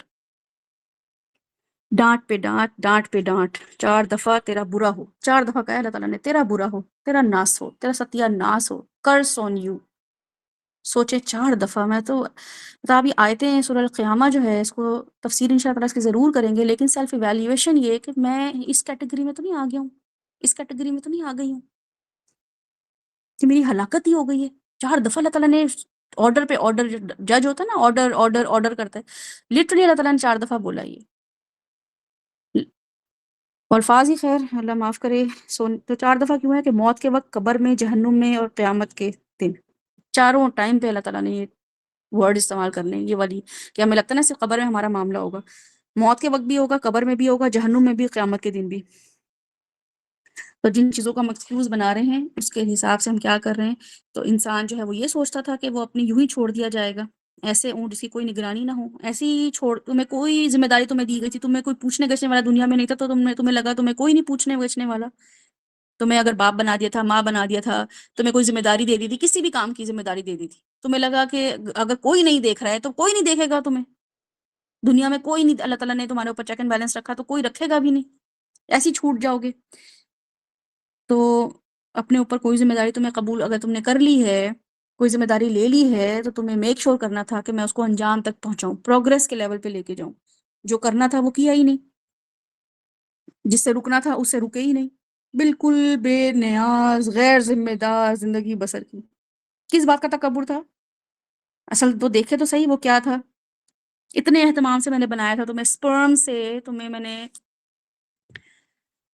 A: ڈانٹ پہ ڈانٹ، ڈانٹ پہ ڈانٹ، 4 دفعہ تیرا برا ہو، 4 دفعہ کہا اللہ تعالیٰ نے تیرا برا ہو، تیرا ناس ہو، تیرا ستیہ ناس ہو، کرس آن یو. سوچے 4 دفعہ. میں تو بتا بھی آیتیں سورہ القیامہ جو ہے اس کو تفسیر انشاء اللہ اس کی ضرور کریں گے، لیکن سیلف ایویلیویشن یہ کہ میں اس کیٹیگری میں تو نہیں آ گیا ہوں، اس کیٹیگری میں تو نہیں آ گئی ہوں کہ میری ہلاکت ہی ہو گئی ہے. 4 دفعہ اللہ تعالیٰ نے آرڈر پہ آرڈر، جج ہوتا ہے نا، آرڈر آرڈر آرڈر کرتا ہے، لٹرلی اللہ تعالیٰ نے 4 دفعہ بولا یہ. الفاظ ہی خیر اللہ معاف کرے. تو 4 دفعہ کیوں ہے کہ موت کے وقت، قبر میں، جہنم میں اور قیامت کے دن، چاروں ٹائم پہ اللہ تعالیٰ نے یہ ورڈ استعمال کرنے ہیں، یہ والی کہ ہمیں لگتا ہے نا صرف قبر میں ہمارا معاملہ ہوگا، موت کے وقت بھی ہوگا، قبر میں بھی ہوگا، جہنم میں بھی، قیامت کے دن بھی. تو جن چیزوں کو ہم ایکسکیوز بنا رہے ہیں اس کے حساب سے ہم کیا کر رہے ہیں. تو انسان جو ہے وہ یہ سوچتا تھا کہ وہ اپنی یوں ہی چھوڑ دیا جائے گا، ایسے اونٹ جس کی کوئی نگرانی نہ ہو، ایسے ہی چھوڑ، تمہیں کوئی ذمہ داری تمہیں دی گئی تھی، تمہیں کوئی پوچھنے گچھنے والا دنیا میں نہیں تھا، تو تمہیں لگا تمہیں کوئی نہیں پوچھنے گچھنے والا، تمہیں اگر باپ بنا دیا تھا، ماں بنا دیا تھا، تمہیں کوئی ذمہ داری دے دی تھی، کسی بھی کام کی ذمہ داری دے دی تھی، تمہیں لگا کہ اگر کوئی نہیں دیکھ رہا ہے تو کوئی نہیں دیکھے گا تمہیں، دنیا میں کوئی نہیں، اللہ تعالیٰ نے تمہارے اوپر چیک اینڈ بیلنس رکھا تو کوئی رکھے گا بھی نہیں، ایسی چھوٹ جاؤ گے. تو اپنے اوپر کوئی ذمہ داری تمہیں قبول اگر تم نے کر لی ہے، کوئی ذمہ داری لے لی ہے، تو تمہیں میک شور کرنا تھا کہ میں اس کو انجام تک پہنچاؤں، پروگریس کے لیول پہ لے کے جاؤں. جو کرنا تھا وہ کیا ہی نہیں، جس سے رکنا تھا اس سے رکے ہی نہیں، بالکل بے نیاز غیر ذمہ دار زندگی بسر کی. کس بات کا تکبر تھا؟ اصل تو دیکھے تو صحیح وہ کیا تھا. اتنے اہتمام سے میں نے بنایا تھا تمہیں، سپرم سے تمہیں میں نے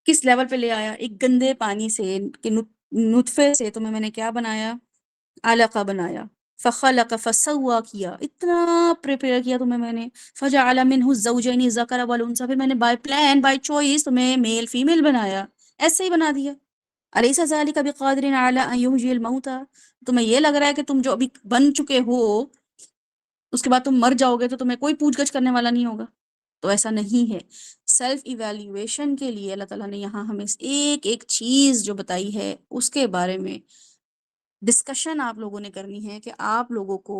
A: کس لیول پہ لے آیا، ایک گندے پانی سے، کہ نطفے سے تمہیں میں نے کیا بنایا، علقہ بنایا، فخلق فسوا کیا، اتنا پریپیئر کیا تمہیں میں نے، فجعل منہ الزوجین الذکر والانثی، پھر میں نے بائی پلان بائی چوائس تمہیں میل فیمیل بنایا، ایسے ہی بنا دیا. الیس ذلک بقادر علی ان یحیی الموتى، تمہیں یہ لگ رہا ہے کہ تم جو ابھی بن چکے ہو اس کے بعد تم مر جاؤ گے تو تمہیں کوئی پوچھ گچھ کرنے والا نہیں ہوگا؟ تو ایسا نہیں ہے. سیلف ایویلیویشن کے لیے اللہ تعالیٰ نے یہاں ہمیں ایک ایک چیز جو بتائی ہے اس کے بارے میں ڈسکشن آپ لوگوں نے کرنی ہے کہ آپ لوگوں کو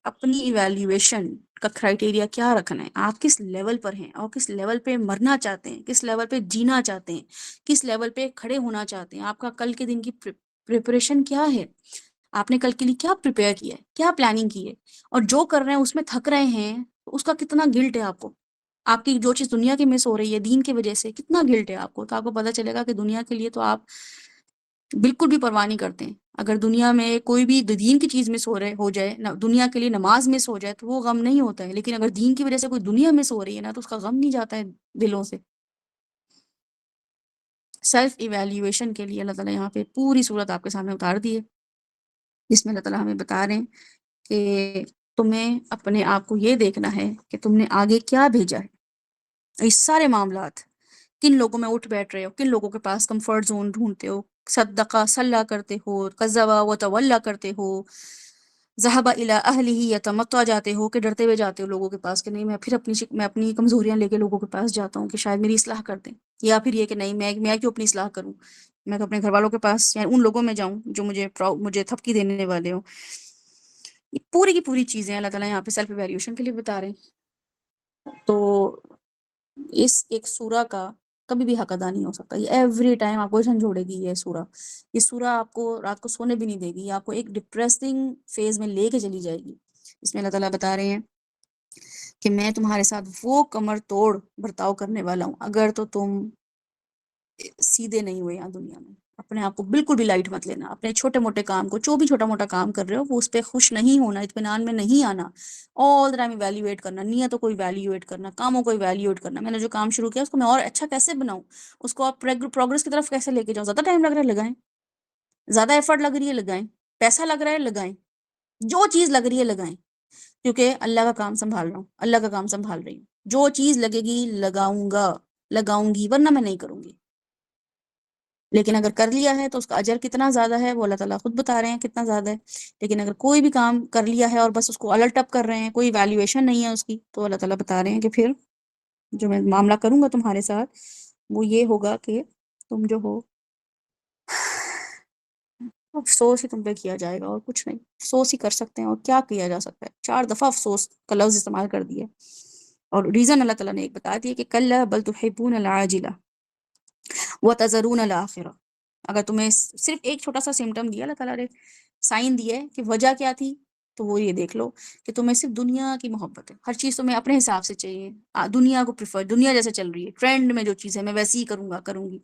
A: اپنی ایویلیویشن کا کرائٹیریا کیا رکھنا ہے، آپ کس لیول پر ہیں اور کس لیول پہ مرنا چاہتے ہیں، کس لیول پہ جینا چاہتے ہیں، کس لیول پہ کھڑے ہونا چاہتے ہیں. آپ کا کل کے دن کی پریپریشن کیا ہے، آپ نے کل کے لیے کیا پریپیئر کیا ہے، کیا پلاننگ کی ہے، اور جو کر رہے ہیں اس میں تھک رہے ہیں تو اس کا کتنا گلٹ ہے آپ کو. آپ کی جو چیز دنیا کی مس ہو رہی ہے دین کی وجہ سے کتنا گلٹ ہے آپ کو، تو آپ کو پتہ چلے گا کہ دنیا کے لیے تو آپ بالکل بھی پرواہ نہیں کرتے ہیں. اگر دنیا میں کوئی بھی دین کی چیز مس ہو جائے، دنیا کے لیے نماز مس ہو جائے تو وہ غم نہیں ہوتا ہے، لیکن اگر دین کی وجہ سے کوئی دنیا مس ہو رہی ہے نا تو اس کا غم نہیں جاتا ہے دلوں سے. سیلف ایویلیویشن کے لیے اللہ تعالیٰ یہاں پہ پوری صورت آپ کے سامنے اتار دی ہے، جس میں اللہ تعالیٰ ہمیں بتا رہے ہیں کہ تمہیں اپنے آپ کو یہ دیکھنا ہے کہ تم نے آگے کیا بھیجا ہے. یہ سارے معاملات کن لوگوں میں اٹھ بیٹھ رہے ہو، کن لوگوں کے پاس کمفرٹ زون ڈھونڈتے ہو، صدقہ صلہ کرتے ہو، قذبہ وتولہ کرتے ہو، ذهب الى اهله یتمطع جاتے ہو کہ ڈرتے ہوئے جاتے ہو لوگوں کے پاس کہ نہیں میں پھر میں اپنی کمزوریاں لے کے لوگوں کے پاس جاتا ہوں کہ شاید میری اصلاح کر دیں، یا پھر یہ کہ نہیں میں کیوں اپنی اصلاح کروں، میں تو اپنے گھر والوں کے پاس یعنی ان لوگوں میں جاؤں جو مجھے تھپکی دینے والے ہوں۔ یہ پوری کی پوری چیزیں اللہ تعالیٰ یہاں پہ سیلف ایویلیوشن کے لیے بتا رہے ہیں۔ تو اس ایک سورہ کا کبھی بھی حق ادا نہیں ہو سکتا، یہ ایوری ٹائم آپ کو جھنجھوڑے گی یہ سورہ آپ کو رات کو سونے بھی نہیں دے گی، یہ آپ کو ایک ڈپریسنگ فیز میں لے کے چلی جائے گی۔ اس میں اللہ تعالیٰ بتا رہے ہیں کہ میں تمہارے ساتھ وہ کمر توڑ برتاؤ کرنے والا ہوں اگر تو تم سیدھے نہیں ہوئے یہاں دنیا میں۔ اپنے آپ کو بالکل بھی لائٹ مت لینا، اپنے چھوٹے موٹے کام کو جو بھی چھوٹا موٹا کام کر رہے ہو وہ اس پہ خوش نہیں ہونا، اطمینان میں نہیں آنا، آل ٹائم ایویلیویٹ کرنا، نیتوں کو ایویلیویٹ کرنا، کاموں کو ایویلیویٹ کرنا، میں نے جو کام شروع کیا اس کو میں اور اچھا کیسے بناؤں، اس کو آپ پروگرس کی طرف کیسے لے کے جاؤں، زیادہ ٹائم لگ رہا ہے لگائیں، زیادہ ایفرٹ لگ رہی ہے لگائیں، پیسہ لگ رہا ہے لگائیں، جو چیز لگ رہی ہے لگائیں، کیونکہ اللہ کا کام سنبھال رہا ہوں، اللہ کا کام سنبھال رہی ہوں، جو چیز لگے گی لگاؤں گی ورنہ میں نہیں کروں گی۔ لیکن اگر کر لیا ہے تو اس کا اجر کتنا زیادہ ہے وہ اللہ تعالیٰ خود بتا رہے ہیں کتنا زیادہ ہے۔ لیکن اگر کوئی بھی کام کر لیا ہے اور بس اس کو الٹ اپ کر رہے ہیں، کوئی ویلیویشن نہیں ہے اس کی، تو اللہ تعالیٰ بتا رہے ہیں کہ پھر جو میں معاملہ کروں گا تمہارے ساتھ وہ یہ ہوگا کہ تم جو ہو افسوس ہی تم پہ کیا جائے گا اور کچھ نہیں، افسوس ہی کر سکتے ہیں اور کیا کیا جا سکتا ہے، 4 دفعہ افسوس کا لفظ استعمال کر دیا، اور ریزن اللہ تعالیٰ نے ایک بتا دیا کہ کلا بل تحبون العاجلہ وتذرون الآخرہ۔ اگر تمہیں صرف ایک چھوٹا سا سمٹم دیا اللہ تعالیٰ نے، سائن دیا ہے کہ وجہ کیا تھی، تو وہ یہ دیکھ لو کہ تمہیں صرف دنیا کی محبت ہے، ہر چیز تمہیں اپنے حساب سے چاہیے، دنیا کو پریفر، دنیا جیسے چل رہی ہے ٹرینڈ میں جو چیز ہے میں ویسے ہی کروں گی،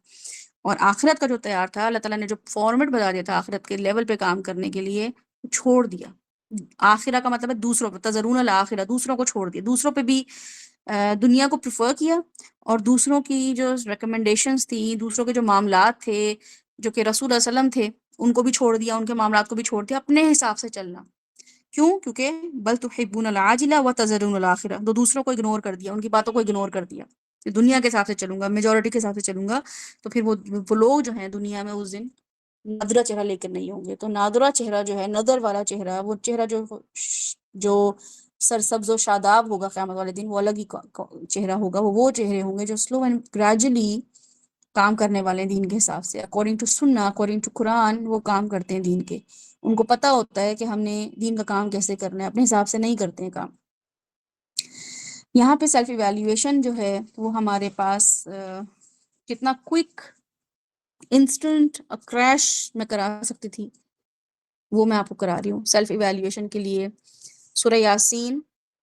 A: اور آخرت کا جو تیار تھا اللہ تعالیٰ نے جو فارمیٹ بتا دیا تھا آخرت کے لیول پہ کام کرنے کے لیے چھوڑ دیا۔ آخرہ کا مطلب ہے دوسروں پہ، تذرون الآخرہ، دوسروں کو چھوڑ دیا، دوسروں پہ بھی دنیا کو پریفر کیا، اور دوسروں کی جو ریکمنڈیشنز تھی، دوسروں کے جو معاملات تھے جو کہ رسول اللہ علیہ وسلم تھے ان کو بھی چھوڑ دیا، ان کے معاملات کو بھی چھوڑ دیا، اپنے حساب سے چلنا۔ کیوں؟ کیونکہ بل تحبون العاجلہ وتذرون الآخرہ، تو دوسروں کو اگنور کر دیا، ان کی باتوں کو اگنور کر دیا، کہ دنیا کے حساب سے چلوں گا، میجورٹی کے حساب سے چلوں گا، تو پھر وہ لوگ جو ہیں دنیا میں اس دن نادرہ چہرہ لے کر نہیں ہوں گے۔ تو نادرہ چہرہ جو ہے، نظر والا چہرہ، وہ چہرہ جو سرسبز و شاداب ہوگا قیامت والے دن، وہ الگ ہی چہرہ ہوگا، وہ چہرے ہوں گے جو سلو اینڈ گریجولی کام کرنے والے ہیں دین کے حساب سے، اکارڈنگ ٹو سنہ، اکارڈنگ ٹو قرآن، وہ کام کرتے ہیں دین کے، ان کو پتہ ہوتا ہے کہ ہم نے دین کا کام کیسے کرنا ہے، اپنے حساب سے نہیں کرتے ہیں کام۔ یہاں پہ سیلف ایویلیویشن جو ہے وہ ہمارے پاس کتنا کوئک انسٹنٹ کریش میں کرا سکتی تھی، وہ میں آپ کو کرا رہی ہوں۔ سیلف ایویلیویشن کے لیے سورہ یاسین،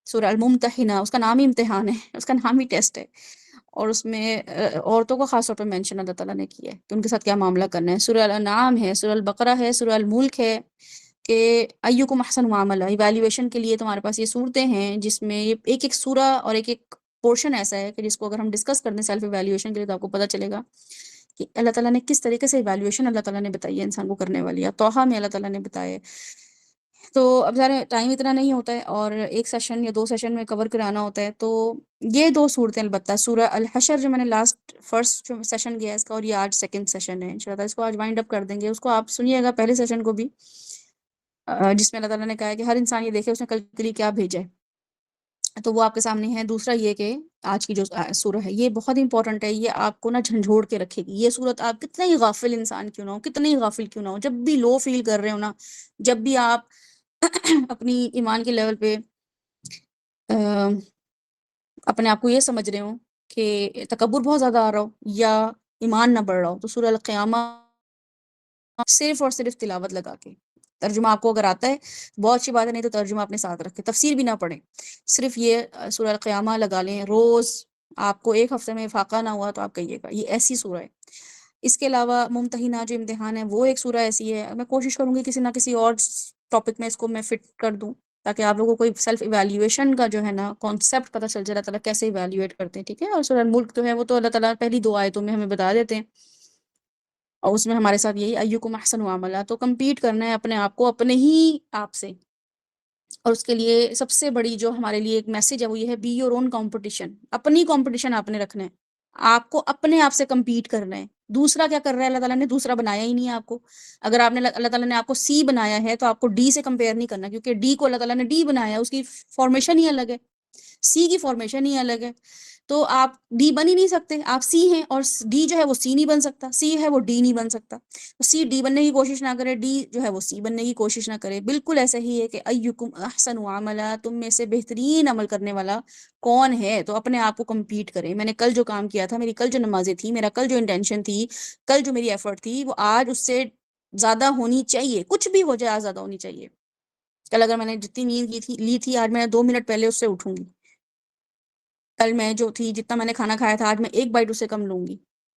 A: سورہ الممتحنہ، اس کا نام ہی امتحان ہے، اس کا نام ہی ٹیسٹ ہے، اور اس میں عورتوں کو خاص طور پہ مینشن اللہ تعالیٰ نے کیا ہے کہ ان کے ساتھ کیا معاملہ کرنا ہے۔ سورہ الانعام ہے، سورہ البقرہ ہے، سورہ الملک ہے، کہ ایکم احسن معاملہ، ایویلیویشن کے لیے تمہارے پاس یہ صورتیں ہیں جس میں یہ ایک ایک سورہ اور ایک ایک پورشن ایسا ہے کہ جس کو اگر ہم ڈسکس کر دیں سیلف ایویلیویشن کے لیے تو آپ کو پتہ چلے گا کہ اللہ تعالیٰ نے کس طریقے سے ایویلیویشن اللہ تعالیٰ نے بتائی ہے انسان کو کرنے والی ہے، توحہ میں اللہ تعالیٰ نے بتایا ہے۔ تو اب ذرا ٹائم اتنا نہیں ہوتا ہے اور ایک سیشن یا 2 سیشن میں کور کرانا ہوتا ہے، تو یہ 2 صورتیں البتہ سورہ الحشر جو میں نے لاسٹ فرسٹ سیشن گیا اس کا، اور یہ آج سیکنڈ سیشن ہے، انشاءاللہ اس کو آج وائنڈ اپ کر دیں گے، اس کو آپ سنیے گا پہلے سیشن کو بھی، جس میں اللہ تعالیٰ نے کہا ہے کہ ہر انسان یہ دیکھے اس نے کل کے لیے کیا بھیجا ہے، تو وہ آپ کے سامنے ہے۔ دوسرا یہ کہ آج کی جو سورہ ہے یہ بہت امپورٹنٹ ہے، یہ آپ کو نا جھنجھوڑ کے رکھے گی، یہ صورت آپ کتنا ہی غافل انسان کیوں نہ ہو، کتنے ہی غافل کیوں نہ ہو، جب بھی لو فیل کر رہے ہو نا، جب بھی آپ اپنی ایمان کے لیول پہ اپنے آپ کو یہ سمجھ رہے ہوں کہ تکبر بہت زیادہ آ رہا ہو یا ایمان نہ بڑھ رہا ہو، تو سورہ القیامہ صرف اور صرف تلاوت لگا کے، ترجمہ آپ کو اگر آتا ہے بہت اچھی بات ہے، نہیں تو ترجمہ اپنے ساتھ رکھے، تفسیر بھی نہ پڑھیں، صرف یہ سورہ القیامہ لگا لیں روز، آپ کو ایک ہفتے میں فاقہ نہ ہوا تو آپ کہیے گا یہ ایسی سورہ ہے۔ اس کے علاوہ ممتحنہ جو امتحان ہے وہ ایک سورہ ایسی ہے، میں کوشش کروں گی کسی نہ کسی اور ٹاپک میں اس کو میں فٹ کر دوں تاکہ آپ لوگوں کو کوئی سیلف ایویلیویشن کا جو ہے نا کانسیپٹ پتہ چل جائے اللہ تعالیٰ کیسے ایویلیویٹ کرتے ہیں، ٹھیک ہے۔ اور سورہ الملک جو ہے وہ تو اللہ تعالیٰ پہلی 2 آیتوں میں ہمیں بتا دیتے ہیں، اور اس میں ہمارے ساتھ یہی ایکم احسن عملا، تو کمپیٹ کرنا ہے اپنے آپ کو اپنے ہی آپ سے، اور اس کے لیے سب سے بڑی جو ہمارے لیے ایک میسج ہے وہ یہ ہے بی یور اون کمپٹیشن، اپنی کمپٹیشن آپ نے رکھنا ہے، آپ کو اپنے آپ سے کمپیٹ کرنا ہے. دوسرا کیا کر رہا ہے؟ اللہ تعالیٰ نے دوسرا بنایا ہی نہیں ہے آپ کو. اگر آپ نے اللہ تعالیٰ نے آپ کو سی بنایا ہے تو آپ کو ڈی سے کمپیئر نہیں کرنا, کیونکہ ڈی کو اللہ تعالیٰ نے ڈی بنایا ہے, اس کی فارمیشن ہی الگ ہے, سی کی فارمیشن ہی الگ ہے. تو آپ ڈی بن ہی نہیں سکتے, آپ سی ہیں, اور ڈی جو ہے وہ سی نہیں بن سکتا, سی ہے وہ ڈی نہیں بن سکتا. تو سی ڈی بننے کی کوشش نہ کرے, ڈی جو ہے وہ سی بننے کی کوشش نہ کرے. بالکل ایسا ہی ہے کہ ایکم احسن عملا, تم میں سے بہترین عمل کرنے والا کون ہے, تو اپنے آپ کو کمپیٹ کریں. میں نے کل جو کام کیا تھا, میری کل جو نمازیں تھی, میرا کل جو انٹینشن تھی, کل جو میری ایفرٹ تھی, وہ آج اس سے زیادہ ہونی چاہیے. کچھ بھی ہو جائے آج زیادہ ہونی چاہیے. کل اگر میں نے جتنی نیند لی تھی, آج میں 2 منٹ پہلے اس سے اٹھوں گی. کل میں جو تھی, جتنا میں نے کھانا کھایا تھا, آج میں ایک بائٹ اس سے کم لوں گی,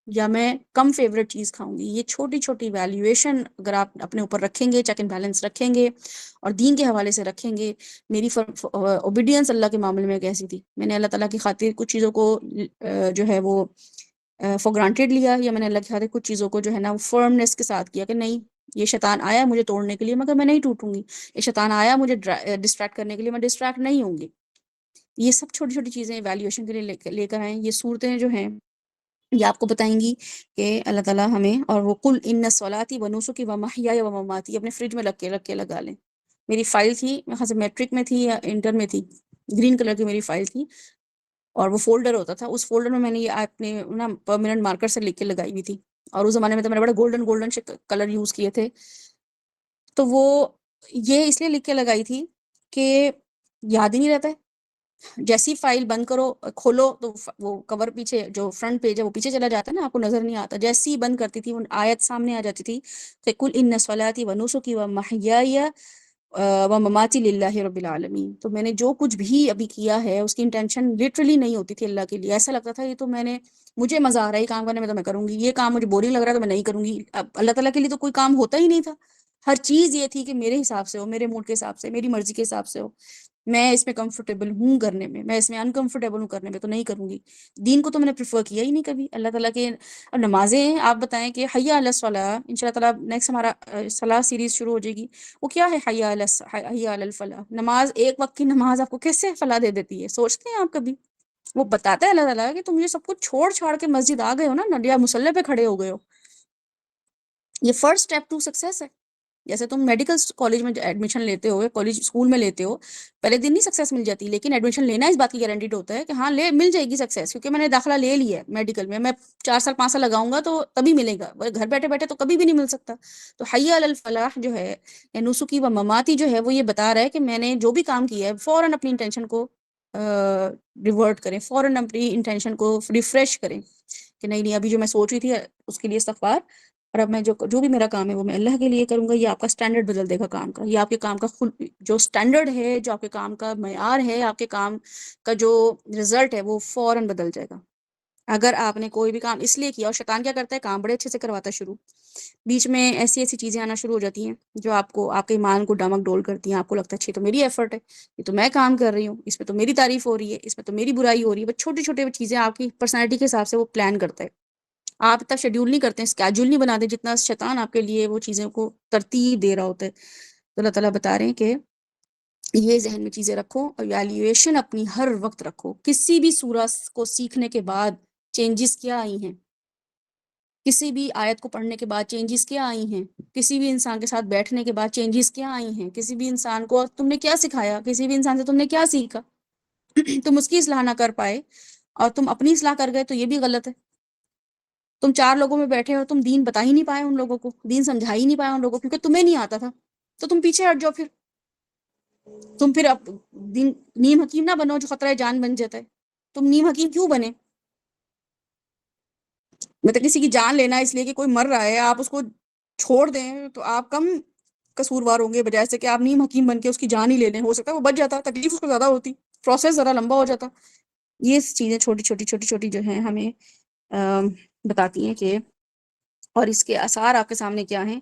A: یا میں کم فیوریٹ چیز کھاؤں گی. یہ چھوٹی چھوٹی ویلیویشن اگر آپ اپنے اوپر رکھیں گے, چیک اینڈ بیلنس رکھیں گے, اور دین کے حوالے سے رکھیں گے. میری اوبیڈینس اللہ کے معاملے میں کیسی تھی, میں نے اللہ تعالیٰ کی خاطر کچھ چیزوں کو جو ہے وہ فار گرانٹیڈ لیا, یا میں نے اللہ کی خاطر کچھ چیزوں کو جو ہے نا فرمنس کے ساتھ کیا کہ نہیں, یہ شیطان آیا مجھے توڑنے کے لیے مگر میں نہیں ٹوٹوں گی, یہ شیطان آیا مجھے ڈسٹریکٹ کرنے کے لیے, میں ڈسٹریکٹ نہیں ہوں گی. یہ سب چھوٹی چھوٹی چیزیں ایویلیویشن کے لیے لے کر آئیں. یہ صورتیں جو ہیں یہ آپ کو بتائیں گی کہ اللہ تعالیٰ ہمیں, اور وہ قل ان صلاتی و نسکی و محیای و مماتی اپنے فریج میں رکھ کے لگا لیں. میری فائل تھی, میں خاص میٹرک میں تھی یا انٹر میں تھی, گرین کلر کی میری فائل تھی, اور وہ فولڈر ہوتا تھا, اس فولڈر میں نے یہ اپنے نا پرماننٹ مارکر سے لکھ کے لگائی ہوئی تھی. اور اس زمانے میں تو میں نے بڑے گولڈن کلر یوز کیے تھے, تو وہ یہ اس لیے لکھ کے لگائی تھی کہ یاد ہی نہیں رہتا ہے. جیسی فائل بند کرو, کھولو تو وہ کور پیچھے, جو فرنٹ پیج ہے وہ پیچھے چلا جاتا ہے نا, آپ کو نظر نہیں آتا. جیسی ہی بند کرتی تھی وہ آیت سامنے آ جاتی تھی کہ قل ان صلاتی و نسکی و محیای و مماتی للہ رب العالمین. تو میں نے جو کچھ بھی ابھی کیا ہے اس کی انٹینشن لٹرلی نہیں ہوتی تھی اللہ کے لیے. ایسا لگتا تھا یہ تو میں نے, مجھے مزہ آ رہا ہے یہ کام کرنے میں تو میں کروں گی, یہ کام مجھے بورنگ لگ رہا ہے تو میں نہیں کروں گی. اب اللہ تعالیٰ کے لیے تو کوئی کام ہوتا ہی نہیں تھا. ہر چیز یہ تھی کہ میرے حساب سے ہو, میرے موڈ کے حساب سے, میری مرضی کے حساب سے ہو. میں اس میں کمفرٹیبل ہوں کرنے میں اس میں انکمفرٹیبل ہوں کرنے میں, تو نہیں کروں گی. دین کو تو میں نے پریفر کیا ہی نہیں کبھی. اللہ تعالیٰ کے اب نمازیں ہیں, آپ بتائیں کہ حی علی الصلاۃ, ان شاء اللہ تعالیٰ نیکسٹ ہمارا صلاح سیریز شروع ہو جائے گی. وہ کیا ہے حی علی الفلاح؟ نماز, ایک وقت کی نماز آپ کو کیسے فلاح دے دیتی ہے, سوچتے ہیں آپ کبھی؟ وہ بتاتا ہے اللہ تعالیٰ کہ تم یہ سب کچھ چھوڑ چھاڑ کے مسجد آ گئے ہو نا, یا مصلی پہ کھڑے ہو گئے ہو. یہ فرسٹ اسٹیپ ٹو سکسیس ہے. جیسے تم میڈیکل کالج میں ایڈمیشن لیتے ہو, کالج اسکول میں لیتے ہو, پہلے دن نہیں سکسیس مل جاتی, لیکن ایڈمیشن لینا اس بات کی گارنٹیڈ ہوتا ہے کہ ہاں مل جائے گی سکسیس, کیونکہ میں نے داخلہ لے لیا ہے میڈیکل میں 4 سال 5 سال لگاؤں گا تو تبھی ملے گا, گھر بیٹھے بیٹھے تو کبھی بھی نہیں مل سکتا. تو حی علی الفلاح جو ہے, یا نسکی و مماتی جو ہے, وہ یہ بتا رہا ہے کہ میں نے جو بھی کام کیا ہے فوراً اپنی انٹینشن کو ریورٹ کریں, فوراً اپنی انٹینشن کو ریفریش کریں کہ نہیں ابھی جو میں سوچ رہی تھی اس کے لیے استغفار, اور اب میں جو بھی میرا کام ہے وہ میں اللہ کے لیے کروں گا. یہ آپ کا سٹینڈرڈ بدل دے گا کام کا, یہ آپ کے کام کا جو سٹینڈرڈ ہے, جو آپ کے کام کا معیار ہے, آپ کے کام کا جو رزلٹ ہے وہ فوراً بدل جائے گا. اگر آپ نے کوئی بھی کام اس لیے کیا, اور شیطان کیا کرتا ہے, کام بڑے اچھے سے کرواتا ہے شروع, بیچ میں ایسی چیزیں آنا شروع ہو جاتی ہیں جو آپ کو, آپ کے ایمان کو ڈمک ڈول کرتی ہیں. آپ کو لگتا ہے اچھی تو میری ایفرٹ ہے, یہ تو میں کام کر رہی ہوں, اس میں تو میری تعریف ہو رہی ہے, اس میں تو میری برائی ہو رہی ہے. بس چھوٹی چھوٹی چیزیں آپ کی پرسنالٹی کے حساب سے وہ پلان کرتا ہے. آپ اتنا شیڈیول نہیں کرتے ہیں, اسکیجول نہیں بناتے جتنا شیطان آپ کے لیے وہ چیزیں کو ترتیب دے رہا ہوتا ہے. تو اللہ تعالیٰ بتا رہے ہیں کہ یہ ذہن میں چیزیں رکھو, ایویلیویشن اپنی ہر وقت رکھو. کسی بھی سورہ کو سیکھنے کے بعد چینجز کیا آئی ہیں, کسی بھی آیت کو پڑھنے کے بعد چینجز کیا آئی ہیں, کسی بھی انسان کے ساتھ بیٹھنے کے بعد چینجز کیا آئی ہیں, کسی بھی انسان کو تم نے کیا سکھایا, کسی بھی انسان سے تم نے کیا سیکھا, تم اس کی اصلاح نہ کر پائے اور تم اپنی اصلاح کر گئے, تو یہ بھی غلط ہے. تم 4 لوگوں میں بیٹھے ہو, تم دین بتا ہی نہیں پائے ان لوگوں کو, دین سمجھا ہی نہیں پائے ان لوگوں کو, کیونکہ تمہیں نہیں آتا تھا, تو تم پیچھے ہٹ جاؤ. پھر تم پھر اب نیم حکیم نہ بنو جو خطرہ جان بن جاتا ہے. تم نیم حکیم کیوں بنے؟ مطلب کسی کی جان لینا اس لیے کہ کوئی مر رہا ہے, آپ اس کو چھوڑ دیں تو آپ کم قصوروار ہوں گے بجائے سے کہ آپ نیم حکیم بن کے اس کی جان ہی لے لیں. ہو سکتا ہے وہ بچ جاتا, تکلیف اس کو زیادہ ہوتی, پروسیس ذرا لمبا ہو جاتا. یہ چیزیں چھوٹی چھوٹی جو ہیں ہمیں بتاتی ہیں کہ, اور اس کے آثار آپ کے سامنے کیا ہیں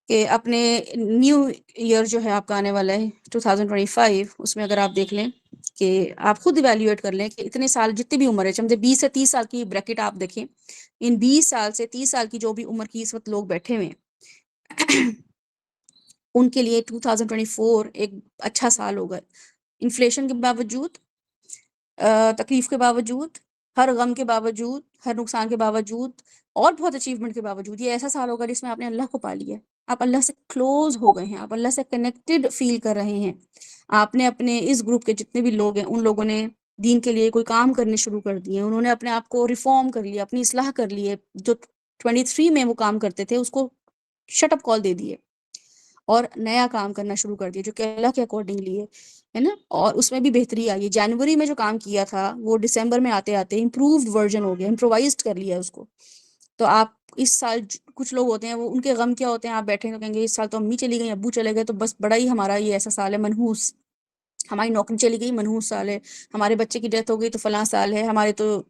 A: کہ اپنے نیو ایئر جو ہے آپ کا آنے والا ہے 2025, اس میں اگر آپ دیکھ لیں کہ آپ خود ایویلیویٹ کر لیں کہ اتنے سال جتنی بھی عمر ہے, چمجھے 20 سے 30 سال کی بریکٹ آپ دیکھیں, ان 20 سال سے 30 سال کی جو بھی عمر کی اس وقت لوگ بیٹھے ہوئے ہیں ان کے لیے 2024 ایک اچھا سال ہوگا. انفلیشن کے باوجود, تکلیف کے باوجود, ہر غم کے باوجود، ہر نقصان کے باوجود اور بہت اچیومنٹ کے باوجود یہ ایسا سال ہوگا جس میں آپ نے اللہ کو پا لیا ہے، آپ اللہ سے کلوز ہو گئے ہیں، آپ اللہ سے کنیکٹڈ فیل کر رہے ہیں. آپ نے اپنے اس گروپ کے جتنے بھی لوگ ہیں ان لوگوں نے دین کے لیے کوئی کام کرنے شروع کر دیے، انہوں نے اپنے آپ کو ریفارم کر لیا، اپنی اصلاح کر لی ہے. جو 23 میں وہ کام کرتے تھے اس کو شٹ اپ کال دے دیے اور نیا کام کرنا شروع کر دیا جو کہ اللہ کے اکارڈنگلی ہے نا. اور اس میں بھی بہتری آئی ہے. جنوری میں جو کام کیا تھا وہ دسمبر میں آتے آتے امپرووڈ ورژن ہو گیا، امپرووائزڈ کر لیا اس کو. تو آپ اس سال کچھ لوگ ہوتے ہیں وہ ان کے غم کیا ہوتے ہیں، آپ بیٹھے ہیں تو کہیں گے اس سال تو امی چلی گئی، ابو چلے گئے، تو بس بڑا ہی ہمارا یہ ایسا سال ہے منحوس، ہماری نوکری چلی گئی منحوس سال ہے، ہمارے بچے کی ڈیتھ ہو گئی تو فلاں سال ہے، ہمارے تو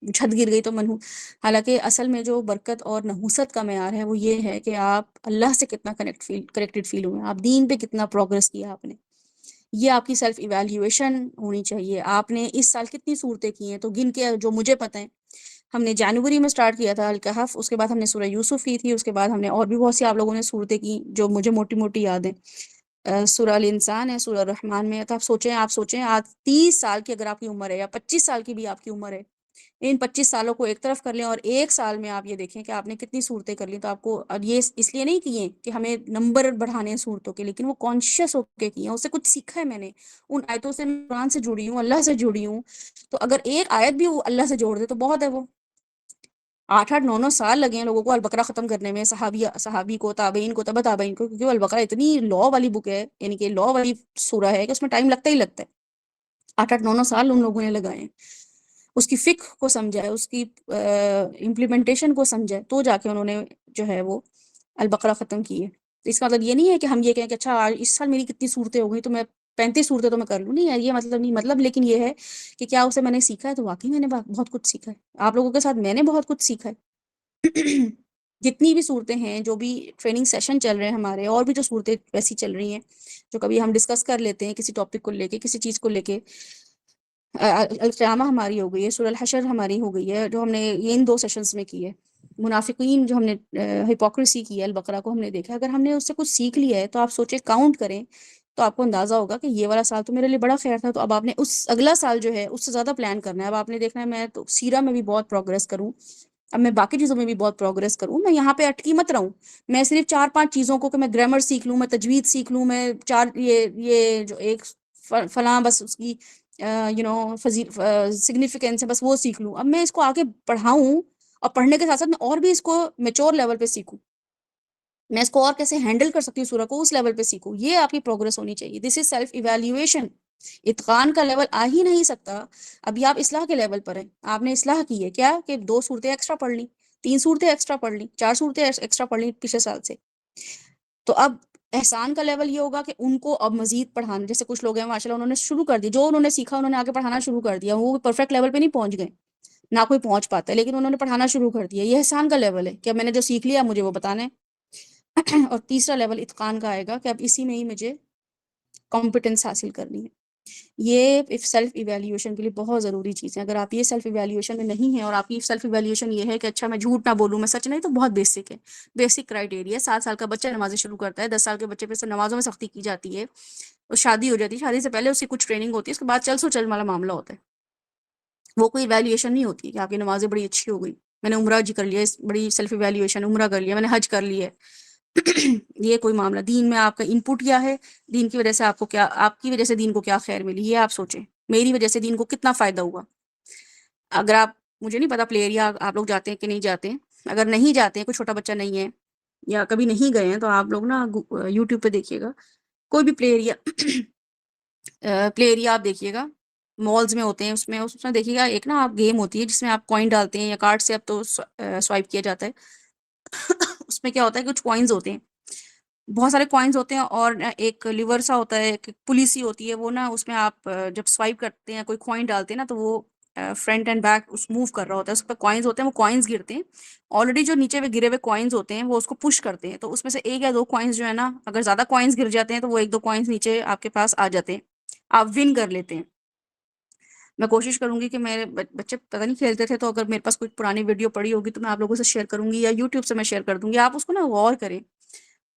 A: چھت گر گئی تو منحوس. حالانکہ اصل میں جو برکت اور نحوست کا معیار ہے وہ یہ ہے کہ آپ اللہ سے کتنا کنیکٹڈ فیل ہوئے، آپ دین پہ کتنا پروگرس کیا آپ نے. یہ آپ کی سیلف ایویلیویشن ہونی چاہیے. آپ نے اس سال کتنی صورتیں کی ہیں تو گن کے، جو مجھے پتہ ہے ہم نے جنوری میں سٹارٹ کیا تھا الکہف، اس کے بعد ہم نے سورہ یوسف کی تھی، اس کے بعد ہم نے اور بھی بہت سی آپ لوگوں نے صورتیں کی جو مجھے موٹی موٹی یاد ہیں. سورہ الانسان ہے، سورہ الرحمن میں. تو آپ سوچیں آج 30 سال کی اگر آپ کی عمر ہے یا 25 سال کی بھی آپ کی عمر ہے، ان 25 سالوں کو ایک طرف کر لیں اور ایک سال میں آپ یہ دیکھیں کہ آپ نے کتنی صورتیں کر لی. تو آپ کو، اور یہ اس لیے نہیں کیے کہ ہمیں نمبر بڑھانے ہیں صورتوں کے، لیکن وہ کانشیس ہو کے کیے ہیں، اس سے کچھ سیکھا ہے میں نے. ان آیتوں سے میں قرآن سے جڑی ہوں، اللہ سے جڑی ہوں. تو اگر ایک آیت بھی وہ اللہ سے جوڑ دے تو بہت ہے. وہ 8-9 سال لگے ہیں لوگوں کو البقرہ ختم کرنے میں، صحابی کو، تابعین کو، تبع تابعین کو، کیونکہ البقرہ اتنی لا والی بک ہے، یعنی کہ لا والی سورہ ہے کہ اس میں ٹائم لگتا ہی لگتا ہے. 8-9 سال ان لوگوں نے لگائے ہیں اس کی فقہ کو سمجھا ہے، اس کی امپلیمنٹیشن کو سمجھا ہے، تو جا کے انہوں نے جو ہے وہ البقرہ ختم کی ہے. تو اس کا مطلب یہ نہیں ہے کہ ہم یہ کہیں کہ اچھا اس سال میری کتنی صورتیں ہو گئی تو میں 35 صورتیں تو میں کر لوں. نہیں ہے یہ مطلب نہیں، مطلب لیکن یہ ہے کہ کیا اسے میں نے سیکھا ہے. تو واقعی میں نے بہت کچھ سیکھا ہے. آپ لوگوں کے ساتھ میں نے بہت کچھ سیکھا ہے. جتنی بھی صورتیں ہیں، جو بھی ٹریننگ سیشن چل رہے ہیں ہمارے، اور بھی جو صورتیں ویسی چل رہی ہیں جو کبھی ہم ڈسکس کر لیتے ہیں کسی ٹاپک کو لے کے، کسی چیز کو لے کے. القیامہ ہماری ہو گئی ہے، سورہ الحشر ہماری ہو گئی ہے جو ہم نے یہ ان 2 سیشنز میں کی ہے. منافقین جو ہم نے ہپوکریسی کی ہے البقرہ کو ہم نے دیکھا. اگر ہم نے اس سے کچھ سیکھ لیا ہے تو آپ سوچیں، کاؤنٹ کریں تو آپ کو اندازہ ہوگا کہ یہ والا سال تو میرے لیے بڑا خیر تھا. تو اب آپ نے اس اگلا سال جو ہے اس سے زیادہ پلان کرنا ہے. اب آپ نے دیکھنا ہے میں تو سیرہ میں بھی بہت پروگرس کروں، اب میں باقی چیزوں میں بھی بہت پروگرس کروں. میں یہاں پہ اٹکی مت رہوں، میں صرف 4-5 چیزوں کو کہ میں گرامر سیکھ لوں، میں تجوید سیکھ لوں، میں یہ جو ایک فلاں بس اس کی سگنیفیکینس ہے بس وہ سیکھ لوں. اب میں اس کو آگے پڑھاؤں اور پڑھنے کے ساتھ ساتھ میں اور بھی اس کو میچور لیول پہ سیکھوں، میں اس کو اور کیسے ہینڈل کر سکتی ہوں سورہ کو، اس لیول پہ سیکھوں. یہ آپ کی پروگرس ہونی چاہیے. دس از سیلف ایویلیویشن. اتقان کا لیول آ ہی نہیں سکتا. ابھی آپ اصلاح کے لیول پر ہیں، آپ نے اصلاح کی ہے کیا کہ 2 صورتیں ایکسٹرا پڑھ لی، 3 صورتیں ایکسٹرا پڑھ لی، 4 صورتیں ایکسٹرا پڑھ لی پچھلے سال سے. تو اب احسان کا لیول یہ ہوگا کہ ان کو اب مزید پڑھانا. جیسے کچھ لوگ ہیں ماشاءاللہ انہوں نے شروع کر دی، جو انہوں نے سیکھا انہوں نے آگے پڑھانا شروع کر دیا. وہ پرفیکٹ لیول پہ نہیں پہنچ گئے، نہ کوئی پہنچ پاتا ہے، لیکن انہوں نے پڑھانا شروع کر دیا. یہ احسان کا لیول ہے کہ اب میں نے جو سیکھ لیا مجھے وہ بتانا ہے. اور تیسرا لیول اتقان کا آئے گا کہ اب اسی میں ہی مجھے کمپٹنس حاصل کرنی ہے. یہ سیلف ایویلیویشن کے لیے بہت ضروری چیز ہے. اگر آپ یہ سیلف ایویلیویشن میں نہیں ہیں اور آپ کی سیلف ایویلیویشن یہ ہے کہ اچھا میں جھوٹ نہ بولوں، میں سچ نہیں، تو بہت بیسک ہے. بیسک کرائیٹیریا 7 سال کا بچہ نمازیں شروع کرتا ہے، 10 سال کے بچے پہ سے نمازوں میں سختی کی جاتی ہے، اور شادی ہو جاتی ہے، شادی سے پہلے اس کی کچھ ٹریننگ ہوتی ہے، اس کے بعد چل سو چل والا معاملہ ہوتا ہے. وہ کوئی ایویلیویشن نہیں ہوتی کہ آپ کی نمازیں بڑی اچھی ہو گئی، میں نے عمرہ کر لیا، بڑی سیلف ایویلیویشن، عمرہ کر لیا میں نے، حج کر لیا. یہ کوئی معاملہ دین میں آپ کا ان پٹ کیا ہے، دین کی وجہ سے آپ کو کیا، آپ کی وجہ سے دین کو کیا خیر ملی، یہ آپ سوچیں. میری وجہ سے دین کو کتنا فائدہ ہوا. اگر آپ، مجھے نہیں پتا پلے ایریا آپ لوگ جاتے ہیں کہ نہیں جاتے ہیں، اگر نہیں جاتے ہیں، کوئی چھوٹا بچہ نہیں ہے یا کبھی نہیں گئے ہیں، تو آپ لوگ نا یوٹیوب پہ دیکھیے گا کوئی بھی پلے ایریا، پلے ایریا آپ دیکھیے گا، مالز میں ہوتے ہیں، اس میں دیکھیے گا ایک نا آپ گیم ہوتی ہے جس میں آپ کوائن ڈالتے ہیں یا کارڈ سے اب تو سوائپ کیا جاتا ہے. اس میں کیا ہوتا ہے کچھ کوائنز ہوتے ہیں، بہت سارے کوائنز ہوتے ہیں، اور ایک لیور سا ہوتا ہے، ایک پولیسی ہوتی ہے، وہ نا اس میں آپ جب سوائپ کرتے ہیں کوئی کوائن ڈالتے ہیں نا، تو وہ فرنٹ اینڈ بیک اس موو کر رہا ہوتا ہے، اس پہ کوائنز ہوتے ہیں، وہ کوائنز گرتے ہیں. آلریڈی جو نیچے میں گرے ہوئے کوائنز ہوتے ہیں وہ اس کو پش کرتے ہیں، تو اس میں سے 1 یا 2 کوائنز جو ہے نا، اگر زیادہ کوائنز گر جاتے ہیں تو وہ 1-2 کوائنز نیچے آپ کے پاس آ جاتے ہیں، آپ ون کر لیتے ہیں. میں کوشش کروں گی کہ میرے بچے پتہ نہیں کھیلتے تھے، تو اگر میرے پاس کوئی پرانی ویڈیو پڑی ہوگی تو میں آپ لوگوں سے شیئر کروں گی، یا یوٹیوب سے میں شیئر کر دوں گی. آپ اس کو نا غور کریں.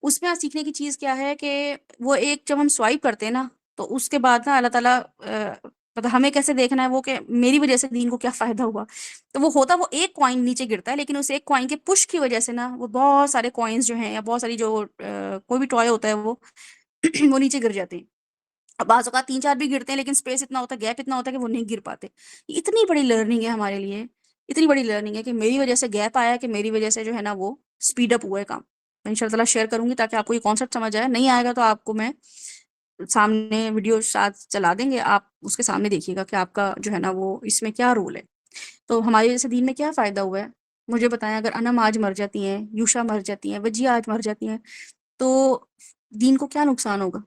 A: اس میں سیکھنے کی چیز کیا ہے کہ وہ ایک جب ہم سوائپ کرتے ہیں نا، تو اس کے بعد نا اللہ تعالیٰ مطلب ہمیں کیسے دیکھنا ہے وہ کہ میری وجہ سے دین کو کیا فائدہ ہوا. تو وہ ہوتا وہ ایک کوائن نیچے گرتا ہے، لیکن اس ایک کوائن کے پش کی وجہ سے نا وہ بہت سارے کوائنس جو ہیں یا بہت ساری جو کوئی بھی ٹوائے ہوتا ہے وہ وہ نیچے گر جاتے ہیں. اب بعض اوقات 3 4 بھی گرتے ہیں، لیکن اسپیس اتنا ہوتا ہے، گیپ اتنا ہوتا ہے کہ وہ نہیں گر پاتے. یہ اتنی بڑی لرننگ ہے ہمارے لیے، اتنی بڑی لرننگ ہے کہ میری وجہ سے گیپ آیا، کہ میری وجہ سے جو ہے نا وہ اسپیڈ اپ ہوا ہے کام. میں ان شاء اللہ تعالیٰ شیئر کروں گی تاکہ آپ کو یہ کانسیپٹ سمجھ آئے. نہیں آئے گا تو آپ کو میں سامنے ویڈیو ساتھ چلا دیں گے، آپ اس کے سامنے دیکھیے گا کہ آپ کا جو ہے نا وہ اس میں کیا رول ہے. تو ہماری وجہ سے دین میں کیا فائدہ ہوا ہے مجھے بتائیں. اگر انم آج مر جاتی ہیں، یوشا مر جاتی ہیں، وجیہ آج مر جاتی ہیں، تو دین کو کیا نقصان ہوگا؟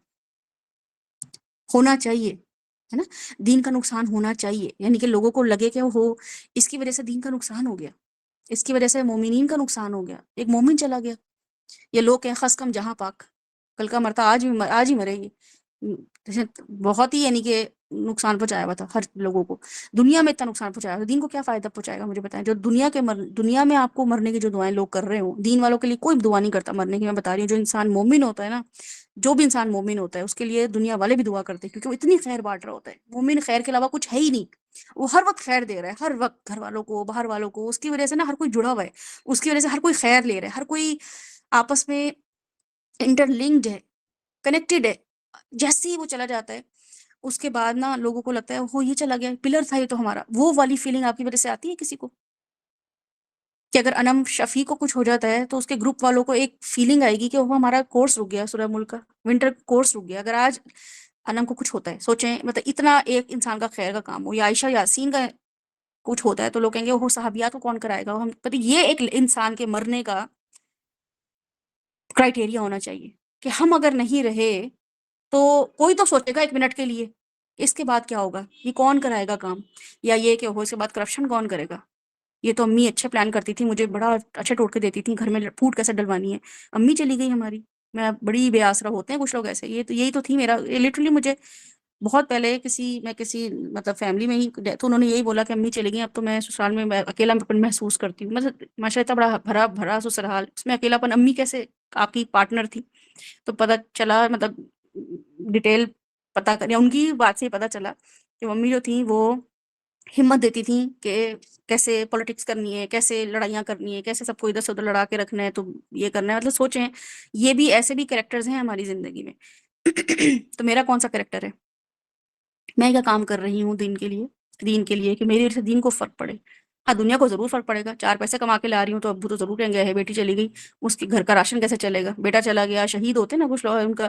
A: ہونا چاہیے، ہے نا. دین کا نقصان ہونا چاہیے، یعنی کہ لوگوں کو لگے کہ ہو اس کی وجہ سے دین کا نقصان ہو گیا، اس کی وجہ سے مومنین کا نقصان ہو گیا، ایک مومن چلا گیا. یہ لوگ کہیں خس کم جہاں پاک، کل کا مرتا آج ہی مرے گی. بہت ہی یعنی کہ نقصان پہنچایا ہوا تھا ہر لوگوں کو، دنیا میں اتنا نقصان پہنچایا ہوا. دین کو کیا فائدہ پہنچائے گا مجھے بتائیں. جو دنیا میں آپ کو مرنے کی جو دعائیں لوگ کر رہے ہوں، دین والوں کے لیے کوئی دعا نہیں کرتا مرنے کی. میں بتا رہی ہوں جو انسان مومن ہوتا ہے نا، جو بھی انسان مومن ہوتا ہے اس کے لیے دنیا والے بھی دعا کرتے ہیں، کیونکہ وہ اتنی خیر بانٹ رہا ہوتا ہے. مومن خیر کے علاوہ کچھ ہے ہی نہیں، وہ ہر وقت خیر دے رہا ہے، ہر وقت گھر والوں کو، باہر والوں کو. اس کی وجہ سے نا ہر کوئی جڑا ہوا ہے، اس کی وجہ سے ہر کوئی خیر لے رہا ہے، ہر کوئی آپس میں انٹر لنکڈ ہے، کنیکٹڈ ہے. جیسے ہی وہ چلا جاتا ہے اس کے بعد نا لوگوں کو لگتا ہے وہ یہ چلا گیا، پلر تھا یہ تو ہمارا. وہ والی فیلنگ آپ کی وجہ سے آتی ہے کسی کو کہ اگر انم شفیع کو کچھ ہو جاتا ہے تو اس کے گروپ والوں کو ایک فیلنگ آئے گی کہ وہ ہمارا کورس رک گیا، سورہ ملک کا ونٹر کورس رک گیا. اگر آج انم کو کچھ ہوتا ہے، سوچیں مطلب اتنا ایک انسان کا خیر کا کام ہو، یا عائشہ یاسین کا کچھ ہوتا ہے تو لوگ کہیں گے وہ صحابیات کو کون کرائے گا. یہ ایک انسان کے مرنے کا کرائٹیریا ہونا چاہیے کہ ہم اگر نہیں رہے تو کوئی تو سوچے گا 1 منٹ کے لیے اس کے بعد کیا ہوگا، یہ کون کرائے گا کام، یا یہ کہ ہو اس کے بعد کرپشن کون کرے گا. یہ تو امی اچھے پلان کرتی تھی، مجھے بڑا اچھے ٹوٹ کے دیتی تھی گھر میں فوڈ کیسے ڈلوانی ہے. امی چلی گئی ہماری، میں بڑی بے آسرا ہوتے ہیں کچھ لوگ ایسے. یہی تو تھی میرا لٹرلی. مجھے بہت پہلے کسی مطلب فیملی میں ہی تو انہوں نے یہی بولا کہ امی چلی گئی، اب تو میں سسرال میں اکیلا پن محسوس کرتی ہوں. مطلب ماشاء اللہ بڑا بھرا بھرا سسرال، اس میں اکیلا پن. امی کیسے آپ کی پارٹنر تھی. تو پتہ چلا مطلب ڈیٹیل پتا کریں ان کی بات سے پتا چلا کہ ممی جو تھیں وہ ہمت دیتی تھیں کہ کیسے پولیٹکس کرنی ہے، کیسے لڑائیاں کرنی ہے، کیسے سب کو ادھر سے ادھر لڑا کے رکھنا ہے، تو یہ کرنا ہے. مطلب سوچیں یہ بھی ایسے بھی کریکٹرز ہیں ہماری زندگی میں. تو میرا کون سا کریکٹر ہے، میں کیا کام کر رہی ہوں دین کے لیے کہ میری وجہ سے دین کو فرق پڑے. ہاں دنیا کو ضرور فرق پڑے گا، 4 پیسے کما کے لا رہی ہوں تو ابو تو ضرور کہیں گے ہے بیٹی چلی گئی اس کے گھر کا راشن کیسے چلے گا، بیٹا چلا گیا. شہید ہوتے ہیں نا کچھ لوگ، ان کا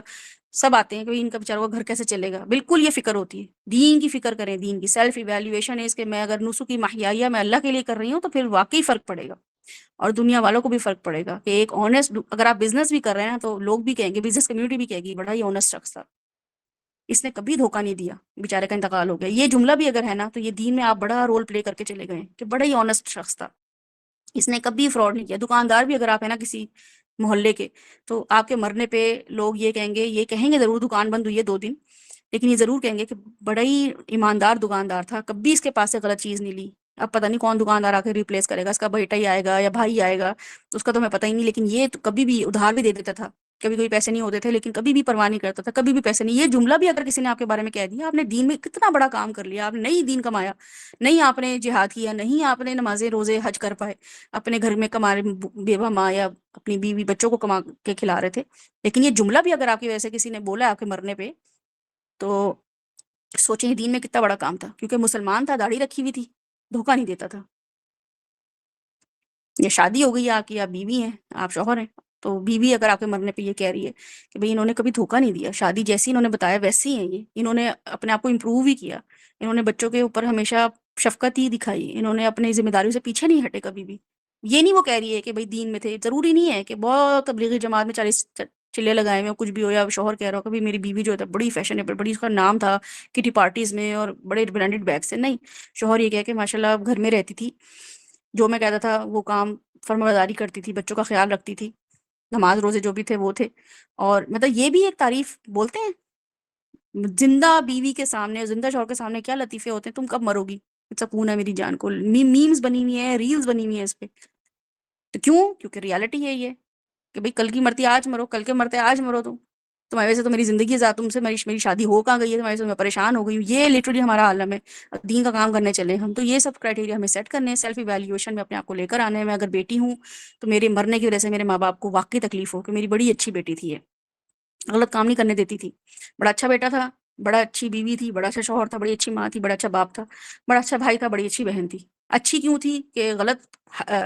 A: سب آتے ہیں کہ ان کا بیچاروں کا گھر کیسے چلے گا. بالکل یہ فکر ہوتی ہے. دین کی فکر کریں، دین کی سیلف ایویلیویشن ہے اس کہ میں اگر نسو کی محیایہ میں اللہ کے لیے کر رہی ہوں تو پھر واقعی فرق پڑے گا، اور دنیا والوں کو بھی فرق پڑے گا. کہ ایک آنےسٹ، اگر آپ بزنس بھی کر رہے ہیں تو لوگ بھی کہیں گے، بزنس کمیونٹی بھی کہے گی بڑا ہی آنےسٹ شخص تھا، اس نے کبھی دھوکہ نہیں دیا، بیچارے کا انتقال ہو گیا. یہ جملہ بھی اگر ہے نا تو یہ دین میں آپ بڑا رول پلے کر کے چلے گئے کہ بڑا ہی آنےسٹ شخص تھا، اس نے کبھی فراڈ نہیں کیا. دکاندار بھی اگر آپ ہیں نا کسی محلے کے، تو آپ کے مرنے پہ لوگ یہ کہیں گے ضرور دکان بند ہوئی ہے 2 دن، لیکن یہ ضرور کہیں گے کہ بڑا ہی ایماندار دکاندار تھا، کبھی اس کے پاس سے غلط چیز نہیں لی. اب پتہ نہیں کون دکاندار آ کے ریپلیس کرے گا، اس کا بیٹا ہی آئے گا یا بھائی آئے گا، اس کا تو ہمیں پتہ ہی نہیں. لیکن یہ تو کبھی بھی ادھار بھی دے دیتا تھا، کبھی کوئی پیسے نہیں ہوتے تھے لیکن کبھی بھی پرواہ نہیں کرتا تھا، کبھی بھی پیسے نہیں. یہ جملہ بھی اگر کسی نے آپ کے بارے میں کہہ دیا، آپ نے دین میں کتنا بڑا کام کر لیا، آپ نے نہیں دین کمایا، نہیں آپ نے جہاد کیا، نہیں آپ نے نمازیں روزے حج کر پائے، اپنے گھر میں کما رہے بیوہ ماں یا اپنی بیوی بچوں کو کما کے کھلا رہے تھے، لیکن یہ جملہ بھی اگر آپ کی وجہ سے کسی نے بولا آپ کے مرنے پہ، تو سوچیں دین میں کتنا بڑا کام تھا. کیونکہ مسلمان تھا، داڑھی رکھی ہوئی تھی، دھوکہ نہیں دیتا تھا. یا شادی ہو گئی آپ کی، آپ بیوی ہیں، آپ شوہر ہیں، تو بیوی اگر آپ کے مرنے پہ یہ کہہ رہی ہے کہ بھئی انہوں نے کبھی دھوکہ نہیں دیا، شادی جیسی انہوں نے بتایا ویسی ہیں، یہ انہوں نے اپنے آپ کو امپروو ہی کیا، انہوں نے بچوں کے اوپر ہمیشہ شفقت ہی دکھائی، انہوں نے اپنی ذمہ داریوں سے پیچھے نہیں ہٹے کبھی بھی. یہ نہیں وہ کہہ رہی ہے کہ بھئی دین میں تھے، ضروری نہیں ہے کہ بہت تبلیغی جماعت میں 40 چلے لگائے ہوئے کچھ بھی ہو، یا شوہر کہہ رہا ہو کبھی میری بیوی جو ہے بڑی فیشنیبل، بڑی اس کا نام تھا کٹی پارٹیز میں اور بڑے برانڈڈ بیگ سے. نہیں، شوہر یہ کہہ کہ ماشاءاللہ گھر میں رہتی تھی، جو میں کہتا تھا وہ کام فرمانبرداری کرتی تھی، بچوں کا خیال رکھتی تھی، نماز روزے جو بھی تھے وہ تھے. اور مطلب یہ بھی ایک تعریف بولتے ہیں زندہ بیوی کے سامنے، زندہ شوہر کے سامنے کیا لطیفے ہوتے ہیں، تم کب مرو گی، سکون ہے میری جان کو. میمز بنی ہوئی ہیں، ریلز بنی ہوئی ہیں اس پہ. تو کیوں؟ کیونکہ ریالٹی ہے یہ کہ بھئی کل کی مرتی آج مرو، کل کے مرتے آج مرو. تمہاری وجہ سے تو میری زندگی ہے، تم سے میری شادی ہو کہاں گئی ہے، تمہاری وجہ سے میں پریشان ہو گئی ہوں، یہ لٹرلی ہمارا عالم ہے۔ دین کا کام کرنے چلے ہم تو یہ سب کرائٹیریا ہمیں سیٹ کرنے ہیں، سیلف ایویلیویشن میں اپنے آپ کو لے کر آنے ہیں۔ میں اگر بیٹی ہوں تو میرے مرنے کی وجہ سے میرے ماں باپ کو واقعی تکلیف ہو کہ میری بڑی اچھی بیٹی تھی، یہ غلط کام نہیں کرنے دیتی تھی، بڑا اچھا بیٹا تھا، بڑا اچھی بیوی تھی، بڑا اچھا شوہر تھا، بڑی اچھی ماں تھی، بڑا اچھا باپ تھا، بڑا اچھا بھائی تھا، بڑی اچھی بہن تھی۔ اچھی کیوں تھی کہ غلط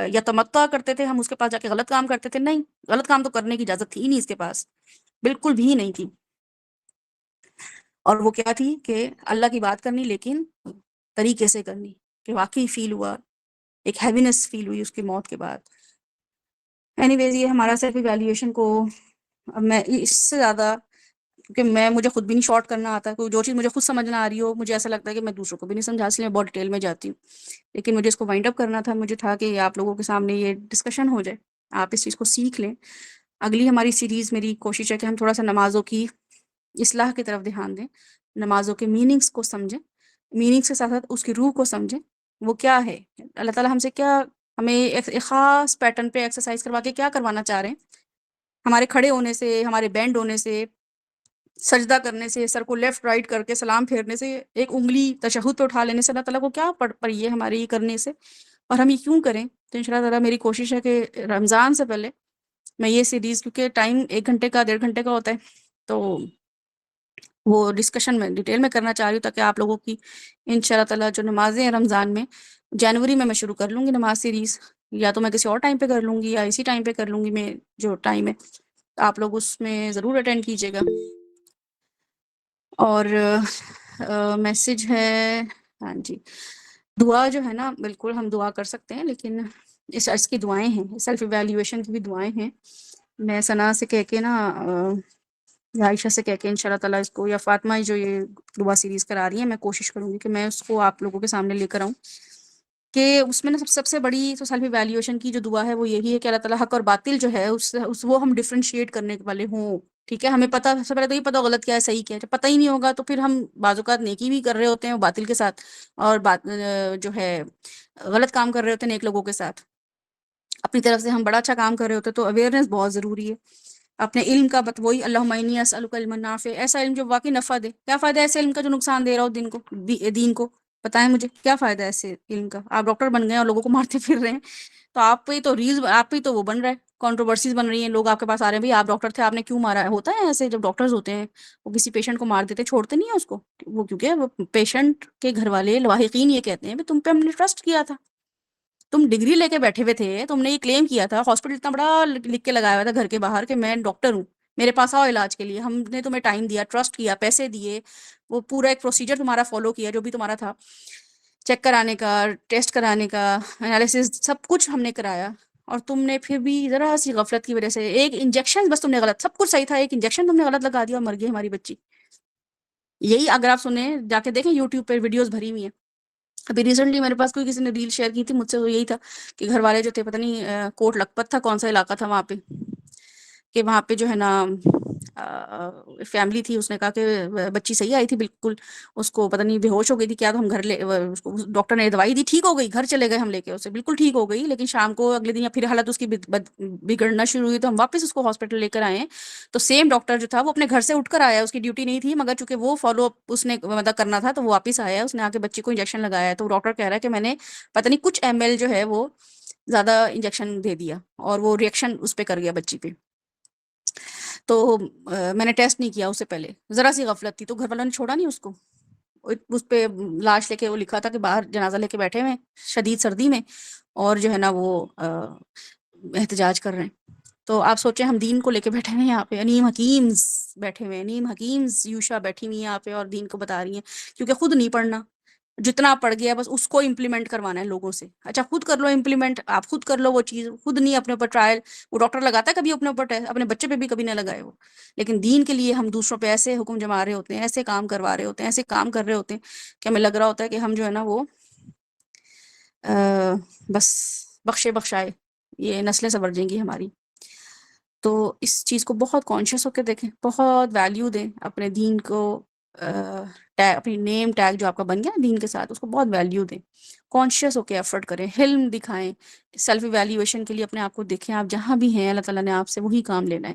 A: یا تمتع کرتے تھے ہم اس کے پاس جا کے غلط کام کرتے تھے؟ نہیں، غلط کام تو کرنے کی اجازت تھی ہی نہیں اس کے پاس، بالکل بھی نہیں تھی۔ اور وہ کیا تھی کہ اللہ کی بات کرنی، لیکن طریقے سے کرنی، کہ واقعی فیل ہوا، ایک ہیوینس فیل ہوئی اس کی موت کے بعد۔ اینی ویز یہ ہمارا سیلف ایویلیویشن کو، اب میں اس سے زیادہ، کیونکہ مجھے خود بھی نہیں شارٹ کرنا آتا، کوئی جو چیز مجھے خود سمجھ نہ آ رہی ہو مجھے ایسا لگتا ہے کہ میں دوسروں کو بھی نہیں سمجھا، اس لیے میں بہت ڈیٹیل میں جاتی ہوں، لیکن مجھے اس کو وائنڈ اپ کرنا تھا، مجھے تھا کہ آپ لوگوں کے سامنے یہ ڈسکشن ہو جائے، آپ اس چیز کو سیکھ لیں۔ اگلی ہماری سیریز، میری کوشش ہے کہ ہم تھوڑا سا نمازوں کی اصلاح کی طرف دھیان دیں، نمازوں کے میننگز کو سمجھیں، میننگز کے ساتھ ساتھ اس کی روح کو سمجھیں، وہ کیا ہے، اللہ تعالیٰ ہم سے کیا، ہمیں ایک خاص پیٹرن پہ ایکسرسائز کروا کے کیا کروانا چاہ رہے ہیں۔ ہمارے کھڑے ہونے سے، ہمارے بینڈ ہونے سے، سجدہ کرنے سے، سر کو لیفٹ رائٹ کر کے سلام پھیرنے سے، ایک انگلی تشہد پہ اٹھا لینے سے اللہ تعالیٰ کو کیا پڑ پڑی ہے ہمارے یہ کرنے سے، اور ہم یہ کیوں کریں؟ تو ان شاء اللہ تعالیٰ میری کوشش ہے کہ رمضان سے پہلے میں یہ سیریز، کیونکہ ٹائم 1 گھنٹے کا 1.5 گھنٹے کا ہوتا ہے، تو وہ ڈسکشن میں ڈیٹیل میں کرنا چاہ رہی ہوں، تاکہ آپ لوگوں کی ان شاء اللہ تعالیٰ جو نمازیں ہیں رمضان میں، جنوری میں شروع کر لوں گی نماز سیریز، یا تو میں کسی اور ٹائم پہ کر لوں گی یا اسی ٹائم پہ کر لوں گی، میں جو ٹائم ہے آپ لوگ اس میں ضرور اٹینڈ کیجیے گا۔ اور میسج ہے، ہاں جی، دعا جو ہے نا، بالکل ہم دعا کر سکتے ہیں، لیکن اس کی دعائیں ہیں، سیلف ایویلیویشن کی بھی دعائیں ہیں۔ میں ثنا سے کہہ کے نا، یا عائشہ سے کہہ کے ان شاء اللہ تعالیٰ اس کو، یا فاطمہ جو یہ دعا سیریز کرا رہی ہیں، میں کوشش کروں گی کہ میں اس کو آپ لوگوں کے سامنے لے کر آؤں، کہ اس میں نا سب سے بڑی تو سیلف ایویلیویشن کی جو دعا ہے وہ یہی ہے کہ اللہ تعالیٰ حق اور باطل جو ہے وہ ہم ڈفرینشیٹ کرنے والے ہوں، ٹھیک ہے؟ ہمیں پتہ، سب سے پہلے تو یہ پتہ غلط کیا ہے، صحیح کیا ہے، جب پتہ ہی نہیں ہوگا تو پھر ہم بعض اوقات نیکی بھی کر رہے ہوتے ہیں باطل کے ساتھ، اور جو ہے غلط کام کر رہے ہوتے ہیں نیک لوگوں کے ساتھ، اپنی طرف سے ہم بڑا اچھا کام کر رہے ہوتے ہیں، تو اویئرنیس بہت ضروری ہے اپنے علم کا۔ وہی اللہم انی اسألک علما نافع، ایسا علم جو واقعی نفع دے۔ کیا فائدہ ہے ایسے علم کا جو نقصان دے رہا ہو دین کو؟ بتائیں مجھے کیا فائدہ ہے ایسے علم کا؟ آپ ڈاکٹر بن گئے ہیں اور لوگوں کو مارتے پھر رہے ہیں، تو آپ پہ تو آپ پہ تو وہ بن رہا ہے، کنٹروورسیز بن رہی ہیں، لوگ آپ کے پاس آ رہے ہیں، بھئی آپ ڈاکٹر تھے، آپ نے کیوں مارا ہے؟ ہوتا ہے ایسے، جب ڈاکٹرز ہوتے ہیں وہ کسی پیشنٹ کو مار دیتے، چھوڑتے نہیں ہیں اس کو، وہ کیونکہ وہ پیشنٹ کے گھر والے لواحقین یہ کہتے ہیں کہ تم پہ ہم نے ٹرسٹ کیا تھا، تم ڈگری لے کے بیٹھے ہوئے تھے، تم نے یہ کلیم کیا تھا، ہاسپٹل اتنا بڑا لکھ کے لگایا ہوا تھا گھر کے باہر کہ میں ڈاکٹر ہوں، میرے پاس آؤ علاج کے لیے، ہم نے تمہیں ٹائم دیا، ٹرسٹ کیا، پیسے دیے، وہ پورا ایک پروسیجر تمہارا فالو کیا جو بھی تمہارا تھا، چیک کرانے کا، ٹیسٹ کرانے کا، انالیسس، سب کچھ ہم نے کرایا، اور تم نے پھر بھی ذرا سی غفلت کی وجہ سے ایک انجیکشن بس تم نے غلط، سب کچھ صحیح تھا، ایک انجیکشن تم نے غلط لگا دیا اور مر گئی ہماری بچی۔ یہی اگر آپ سنیں، جا کے دیکھیں یوٹیوب پہ ویڈیوز بھری ہوئی ہیں۔ ابھی ریسنٹلی میرے پاس کوئی کسی نے ریل شیئر کی تھی مجھ سے، وہ یہی تھا کہ گھر والے جو تھے، پتہ نہیں کوٹ لکھپت تھا کون سا علاقہ تھا وہاں پہ، کہ وہاں پہ جو ہے نا فیملی تھی، اس نے کہا کہ بچی صحیح آئی تھی بالکل، اس کو پتہ نہیں بے ہوش ہو گئی تھی کیا، تو ہم گھر اس کو ڈاکٹر نے دوائی دی، ٹھیک ہو گئی، گھر چلے گئے ہم لے کے اسے، بالکل ٹھیک ہو گئی، لیکن شام کو اگلے دن یا پھر حالت اس کی بگڑنا شروع ہوئی، تو ہم واپس اس کو ہاسپٹل لے کر آئے ہیں، تو سیم ڈاکٹر جو تھا وہ اپنے گھر سے اٹھ کر آیا، اس کی ڈیوٹی نہیں تھی، مگر چونکہ وہ فالو اپ اس نے مطلب کرنا تھا، تو وہ واپس آیا، اس نے آ کے بچی کو انجیکشن لگایا، تو ڈاکٹر کہہ رہا ہے کہ میں نے پتہ نہیں کچھ ML جو ہے وہ زیادہ انجیکشن دے دیا، اور وہ ریئیکشن اس پہ کر گیا بچی پہ، تو میں نے ٹیسٹ نہیں کیا اس سے پہلے، ذرا سی غفلت تھی، تو گھر والوں نے چھوڑا نہیں اس کو، اس پہ لاش لے کے وہ لکھا تھا کہ باہر جنازہ لے کے بیٹھے ہوئے شدید سردی میں، اور جو ہے نا وہ احتجاج کر رہے ہیں۔ تو آپ سوچیں، ہم دین کو لے کے بیٹھے ہوئے ہیں یہاں پہ، نیم حکیمز بیٹھے ہوئے ہیں، نیم حکیمز یوشا بیٹھی ہوئی ہیں یہاں پہ، اور دین کو بتا رہی ہیں، کیونکہ خود نہیں پڑھنا، جتنا پڑ گیا بس اس کو امپلیمنٹ کروانا ہے لوگوں سے۔ اچھا خود کر لو امپلیمنٹ، آپ خود کر لو وہ چیز، خود نہیں اپنے اوپر ٹرائل، وہ ڈاکٹر لگاتا ہے کبھی اپنے اوپر ٹیسٹ، اپنے بچے پہ بھی کبھی نہ لگائے وہ، لیکن دین کے لیے ہم دوسروں پہ ایسے حکم جما رہے ہوتے ہیں، ایسے کام کروا رہے ہوتے ہیں، ایسے کام کر رہے ہوتے ہیں کہ ہمیں لگ رہا ہوتا ہے کہ ہم جو ہے نا وہ بس بخشے بخشائے یہ نسلیں سنور جائیں گی ہماری۔ تو اس چیز کو بہت کانشیس ہو کے دیکھیں، بہت ویلیو دیں اپنے دین کو، اپنی نیم ٹیگ جو آپ کا بن گیا دین کے ساتھ، اس کو بہت ویلیو دیں، کانشیس ہو کے ایفرٹ کریں، حلم دکھائیں، سیلف ایویلیویشن کے لیے اپنے آپ کو دیکھیں، آپ جہاں بھی ہیں اللہ تعالیٰ نے آپ سے وہی کام لینا ہے،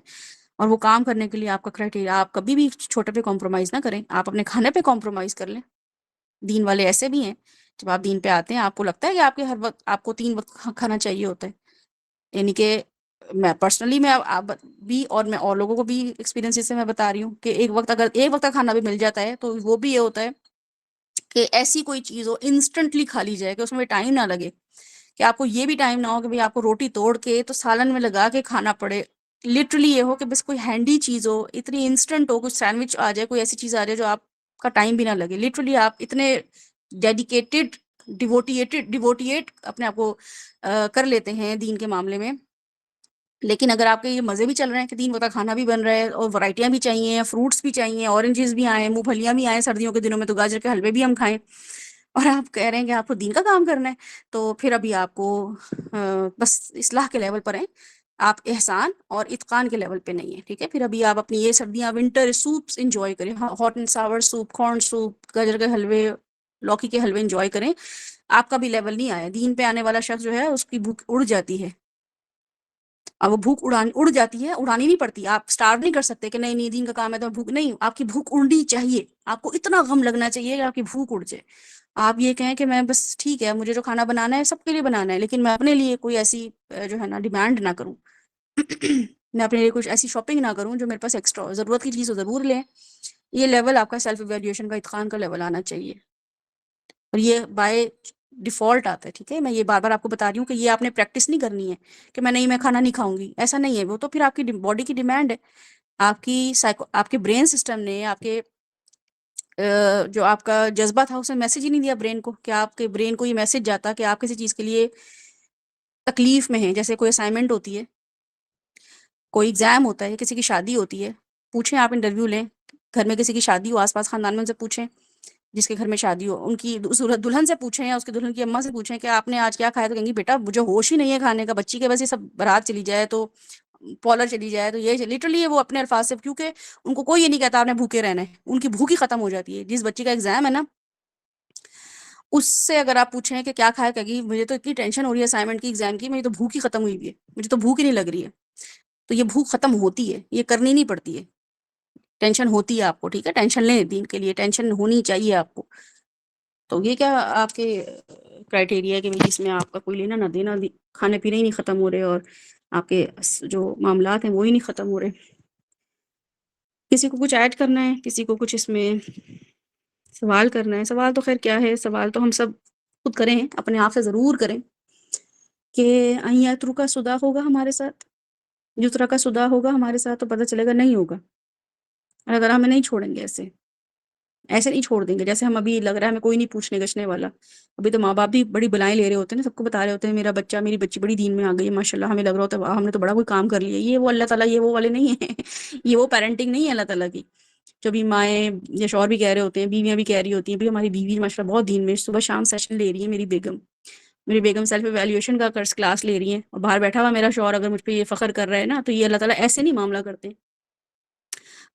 A: اور وہ کام کرنے کے لیے آپ کا کرائٹیریا، آپ کبھی بھی چھوٹے پہ کمپرومائز نہ کریں. آپ اپنے کھانے پہ کمپرومائز کر لیں. دین والے ایسے بھی ہیں، جب آپ دین پہ آتے ہیں آپ کو لگتا ہے کہ آپ کے ہر وقت آپ کو 3 وقت کھانا چاہیے ہوتا ہے. یعنی کہ میں پرسنلی میں آپ بھی، اور میں اور لوگوں کو بھی ایکسپیرینس سے میں بتا رہی ہوں کہ ایک وقت اگر ایک وقت کا کھانا بھی مل جاتا ہے تو وہ بھی یہ ہوتا ہے کہ ایسی کوئی چیز ہو انسٹنٹلی کھا لی جائے کہ اس میں ٹائم نہ لگے، کہ آپ کو یہ بھی ٹائم نہ ہو کہ آپ کو روٹی توڑ کے تو سالن میں لگا کے کھانا پڑے. لٹرلی یہ ہو کہ بس کوئی ہینڈی چیز ہو، اتنی انسٹنٹ ہو، کچھ سینڈوچ آ جائے، کوئی ایسی چیز آ جائے جو آپ کا ٹائم بھی نہ لگے. لٹرلی آپ اتنے ڈیڈیکیٹڈ ڈیووٹیٹ اپنے آپ کو کر لیتے ہیں دین کے معاملے میں. لیکن اگر آپ کے یہ مزے بھی چل رہے ہیں کہ 3 وقت کا کھانا بھی بن رہا ہے اور ورائٹیاں بھی چاہیے، فروٹس بھی چاہیے، اورنجز بھی آئیں، مونگ پھلیاں بھی آئیں، سردیوں کے دنوں میں تو گاجر کے حلوے بھی ہم کھائیں، اور آپ کہہ رہے ہیں کہ آپ کو دین کا کام کرنا ہے، تو پھر ابھی آپ کو بس اصلاح کے لیول پر ہیں، آپ احسان اور اتقان کے لیول پہ نہیں ہیں. ٹھیک ہے، پھر ابھی آپ اپنی یہ سردیاں ونٹر سوپس انجوائے کریں، hot and sour soup, corn soup, گاجر کے حلوے، لوکی کے حلوے انجوائے کریں. آپ کا بھی لیول نہیں آیا. دین پہ آنے والا شخص جو ہے اس کی بھوک اڑ جاتی ہے. اب وہ بھوک اڑ جاتی ہے، اڑانی نہیں پڑتی. آپ سٹارو نہیں کر سکتے کہ نہیں دین کا کام ہے تو بھوک نہیں. آپ کی بھوک اڑنی چاہیے. آپ کو اتنا غم لگنا چاہیے کہ آپ کی بھوک اڑ جائے. آپ یہ کہیں کہ میں بس ٹھیک ہے، مجھے جو کھانا بنانا ہے سب کے لیے بنانا ہے، لیکن میں اپنے لیے کوئی ایسی جو ہے نا ڈیمانڈ نہ کروں. میں اپنے لیے کچھ ایسی شاپنگ نہ کروں جو میرے پاس ایکسٹرا ضرورت کی چیز ضرور لیں. یہ لیول آپ کا سیلف ایویلیویشن کا، اتقان کا لیول آنا چاہیے، اور یہ بائی ڈیفالٹ آتا ہے. ٹھیک ہے، میں یہ بار بار آپ کو بتا رہی ہوں کہ یہ آپ نے پریکٹس نہیں کرنی ہے کہ میں کھانا نہیں کھاؤں گی. ایسا نہیں ہے، وہ تو پھر آپ کی باڈی کی ڈیمانڈ ہے. آپ کے برین سسٹم نے، آپ کے جو آپ کا جذبہ تھا، اس نے میسج ہی نہیں دیا برین کو، کہ آپ کے برین کو یہ میسج جاتا کہ آپ کسی چیز کے لیے تکلیف میں ہیں. جیسے کوئی اسائنمنٹ ہوتی ہے، کوئی ایگزام ہوتا ہے، کسی کی شادی ہوتی ہے. پوچھیں، آپ انٹرویو لیں، گھر میں کسی کی شادی ہو، آس پاس خاندان میں ان سے پوچھیں جس کے گھر میں شادی ہو، ان کی دلہن سے پوچھیں یا اس کے دلہن کی اماں سے پوچھیں کہ آپ نے آج کیا کھایا. تو کہیں گی بیٹا مجھے ہوش ہی نہیں ہے کھانے کا، بچی کے بس یہ سب بارات چلی جائے تو پالر چلی جائے تو یہ لٹرلی وہ اپنے الفاظ سے، کیونکہ ان کو کوئی یہ نہیں کہتا آپ نے بھوکے رہنا ہے، ان کی بھوک ہی ختم ہو جاتی ہے. جس بچی کا ایگزام ہے نا، اس سے اگر آپ پوچھیں کہ کیا کھایا، کہے گی مجھے تو اتنی ٹینشن ہو رہی ہے اسائنمنٹ کی، ایگزام کی، مجھے تو بھوک ہی ختم ہوئی ہوئی ہے، مجھے تو بھوک ہی نہیں لگ رہی ہے. تو یہ بھوک ختم ہوتی ہے، یہ کرنی نہیں پڑتی ہے. ٹینشن ہوتی ہے آپ کو، ٹھیک ہے، ٹینشن لیں دین کے لیے، ٹینشن ہونی چاہیے آپ کو. تو یہ کیا آپ کے کرائٹیریا ہے کہ جس میں آپ کا کوئی لینا نہ دینا، کھانے پینے ہی نہیں ختم ہو رہے اور آپ کے جو معاملات ہیں وہی نہیں ختم ہو رہے. کسی کو کچھ ایڈ کرنا ہے، کسی کو کچھ اس میں سوال کرنا ہے؟ سوال تو خیر کیا ہے، سوال تو ہم سب خود کریں، اپنے آپ سے ضرور کریں کہ یترو کا صدا ہوگا ہمارے ساتھ، یترا کا صدا ہوگا ہمارے ساتھ، تو پتہ چلے گا نہیں ہوگا. اور اگر ہمیں نہیں چھوڑیں گے، ایسے نہیں چھوڑ دیں گے جیسے ہم ابھی لگ رہا ہے ہمیں کوئی نہیں پوچھنے گچھنے والا. ابھی تو ماں باپ بھی بڑی بلائیں لے رہے ہوتے ہیں نا، سب کو بتا رہے ہوتے ہیں میرا بچہ میری بچی بڑی دین میں آ گئی ہے ماشاءاللہ، ہمیں لگ رہا ہوتا ہے ہم نے تو بڑا کوئی کام کر لیا. یہ وہ اللہ تعالیٰ، یہ وہ والے نہیں ہیں. یہ وہ پیرنٹنگ نہیں ہے اللہ تعالیٰ کی. جو بھی مائیں یا شوہر بھی کہہ رہے ہوتے ہیں، بیویاں بھی کہہ رہی ہوتی ہیں بھی ہماری بیوی ماشاءاللہ بہت دین میں، صبح شام سیشن لے رہی ہے میری بیگم سیلف ایویلیویشن کا کلاس لے رہی ہیں، اور باہر بیٹھا ہوا میرا شوہر اگر مجھ پہ یہ فخر کر رہا ہے نا، تو یہ اللہ تعالیٰ ایسے نہیں معاملہ کرتے.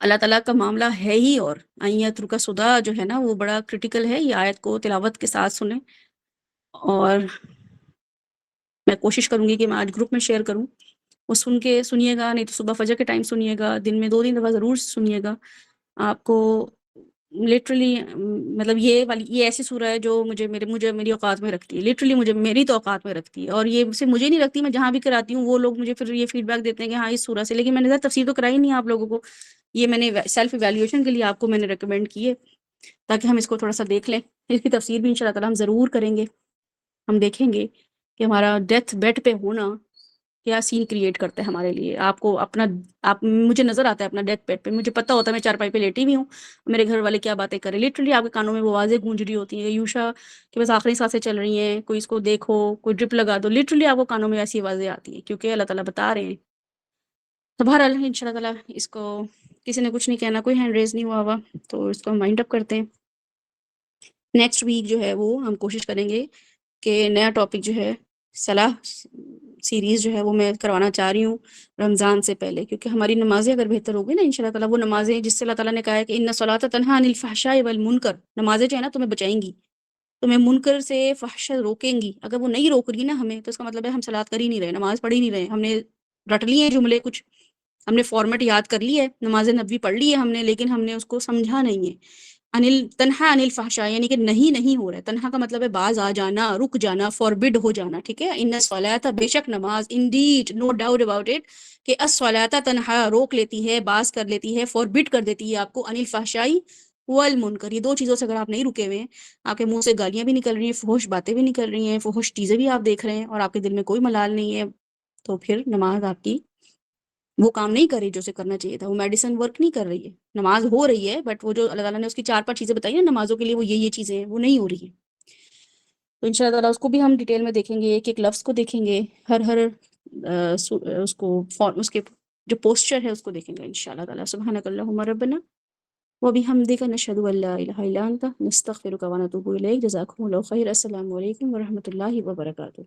A: اللہ تعالیٰ کا معاملہ ہے ہی. اور آئیت رکا صدا جو ہے نا وہ بڑا کرٹیکل ہے. یہ آیت کو تلاوت کے ساتھ سنیں، اور میں کوشش کروں گی کہ میں آج گروپ میں شیئر کروں، وہ سن کے سنیے گا، نہیں تو صبح فجر کے ٹائم سنیے گا، دن میں 2-3 دفعہ ضرور سنیے گا. آپ کو لٹرلی مطلب یہ ایسی سورہ ہے جو مجھے میری اوقات میں رکھتی ہے. لٹرلی میری تو اوقات میں رکھتی ہے. اور یہ صرف مجھے نہیں رکھتی، میں جہاں بھی کراتی ہوں وہ لوگ مجھے پھر یہ فیڈ بیک دیتے ہیں کہ ہاں اس سورہ سے، لیکن میں نے تفسیر تو کرائی نہیں آپ لوگوں کو. یہ میں نے سیلف ایویلیویشن کے لیے آپ کو میں نے ریکمینڈ کی ہے تاکہ ہم اس کو تھوڑا سا دیکھ لیں. اس کی تفسیر بھی انشاءاللہ تعالیٰ ہم ضرور کریں گے. ہم دیکھیں گے کہ ہمارا ڈیتھ بیڈ پہ ہونا کیا سین کریٹ کرتا ہے ہمارے لیے. آپ مجھے نظر آتا ہے اپنا ڈیتھ بیڈ پہ، مجھے پتہ ہوتا ہے میں چارپائی پہ لیٹی ہوئی ہوں، میرے گھر والے کیا باتیں کریں. لٹرلی آپ کے کانوں میں وہ آوازیں گونج رہی ہوتی ہیں، یوشا کہ بس آخری سانسیں چل رہی ہیں، کوئی اس کو دیکھو، کوئی ڈرپ لگا دو. لٹرلی آپ کو کانوں میں ایسی آوازیں آتی ہیں کیونکہ اللہ تعالیٰ بتا رہے ہیں. تو بہرحال ان شاء اللہ تعالیٰ اس کو کسی نے کچھ نہیں کہنا، کوئی ہینڈ ریز نہیں ہوا تو اس کو ہم مائنڈ اپ کرتے ہیں. نیکسٹ ویک جو ہے وہ ہم کوشش کریں گے کہ نیا ٹاپک جو ہے صلاح سیریز جو ہے وہ میں کروانا چاہ رہی ہوں رمضان سے پہلے، کیونکہ ہماری نمازیں اگر بہتر ہوگی نا انشاءاللہ تعالیٰ، وہ نمازیں جس سے اللہ تعالیٰ نے کہا ہے کہ ان الصلاۃ تنہی عن الفحشاء والمنکر، نمازیں جو ہے نا تمہیں بچائیں گی، تمہیں منکر سے فحش روکیں گی. اگر وہ نہیں روک رہی نا ہمیں، تو اس کا مطلب ہے ہم صلاۃ کر ہی نہیں رہے، نماز پڑھ ہی نہیں رہے، ہم نے رٹ لیے ہیں جملے کچھ ہم نے فارمیٹ یاد کر لی ہے، نماز نبوی پڑھ لی ہے ہم نے، لیکن ہم نے اس کو سمجھا نہیں ہے۔ تنہا انل فحشاء، یعنی کہ نہیں ہو رہا ہے۔ تنہا کا مطلب ہے باز آ جانا، رک جانا، فوربڈ ہو جانا، ٹھیک ہے۔ ان الصلاۃ، بے شک نماز، indeed no doubt about it, کہ الصلاۃ تنہا روک لیتی ہے، باز کر لیتی ہے، فوربڈ کر دیتی ہے آپ کو، انل فحشاء والمنکر، یہ دو چیزوں سے اگر آپ نہیں رکے ہوئے ہیں، آپ کے منہ سے گالیاں بھی نکل رہی ہیں، فحش باتیں بھی نکل رہی ہیں، فحش چیزیں بھی آپ دیکھ رہے ہیں، اور آپ کے دل میں کوئی ملال نہیں ہے، تو پھر نماز آپ کی وہ کام نہیں کر رہی جو اسے کرنا چاہیے تھا، وہ میڈیسن ورک نہیں کر رہی ہے۔ نماز ہو رہی ہے بٹ وہ جو اللہ تعالیٰ نے اس کی 4-5 چیزیں بتائی نا نمازوں کے لیے، وہ یہ چیزیں ہیں، وہ نہیں ہو رہی ہیں۔ تو ان شاء اللہ تعالیٰ اس کو بھی ہم ڈیٹیل میں دیکھیں گے، ایک ایک لفظ کو دیکھیں گے، ہر اس کو اس کے جو پوسچر ہے اس کو دیکھیں گے ان شاء اللہ تعالیٰ۔ سبحانک اللہم ربنا وبحمدک، نشہد ان لا الہ الا انت، نستغفرک ونتوب الیک۔ جزاکم اللہ خیر۔ السلام علیکم ورحمۃ اللہ وبرکاتہ۔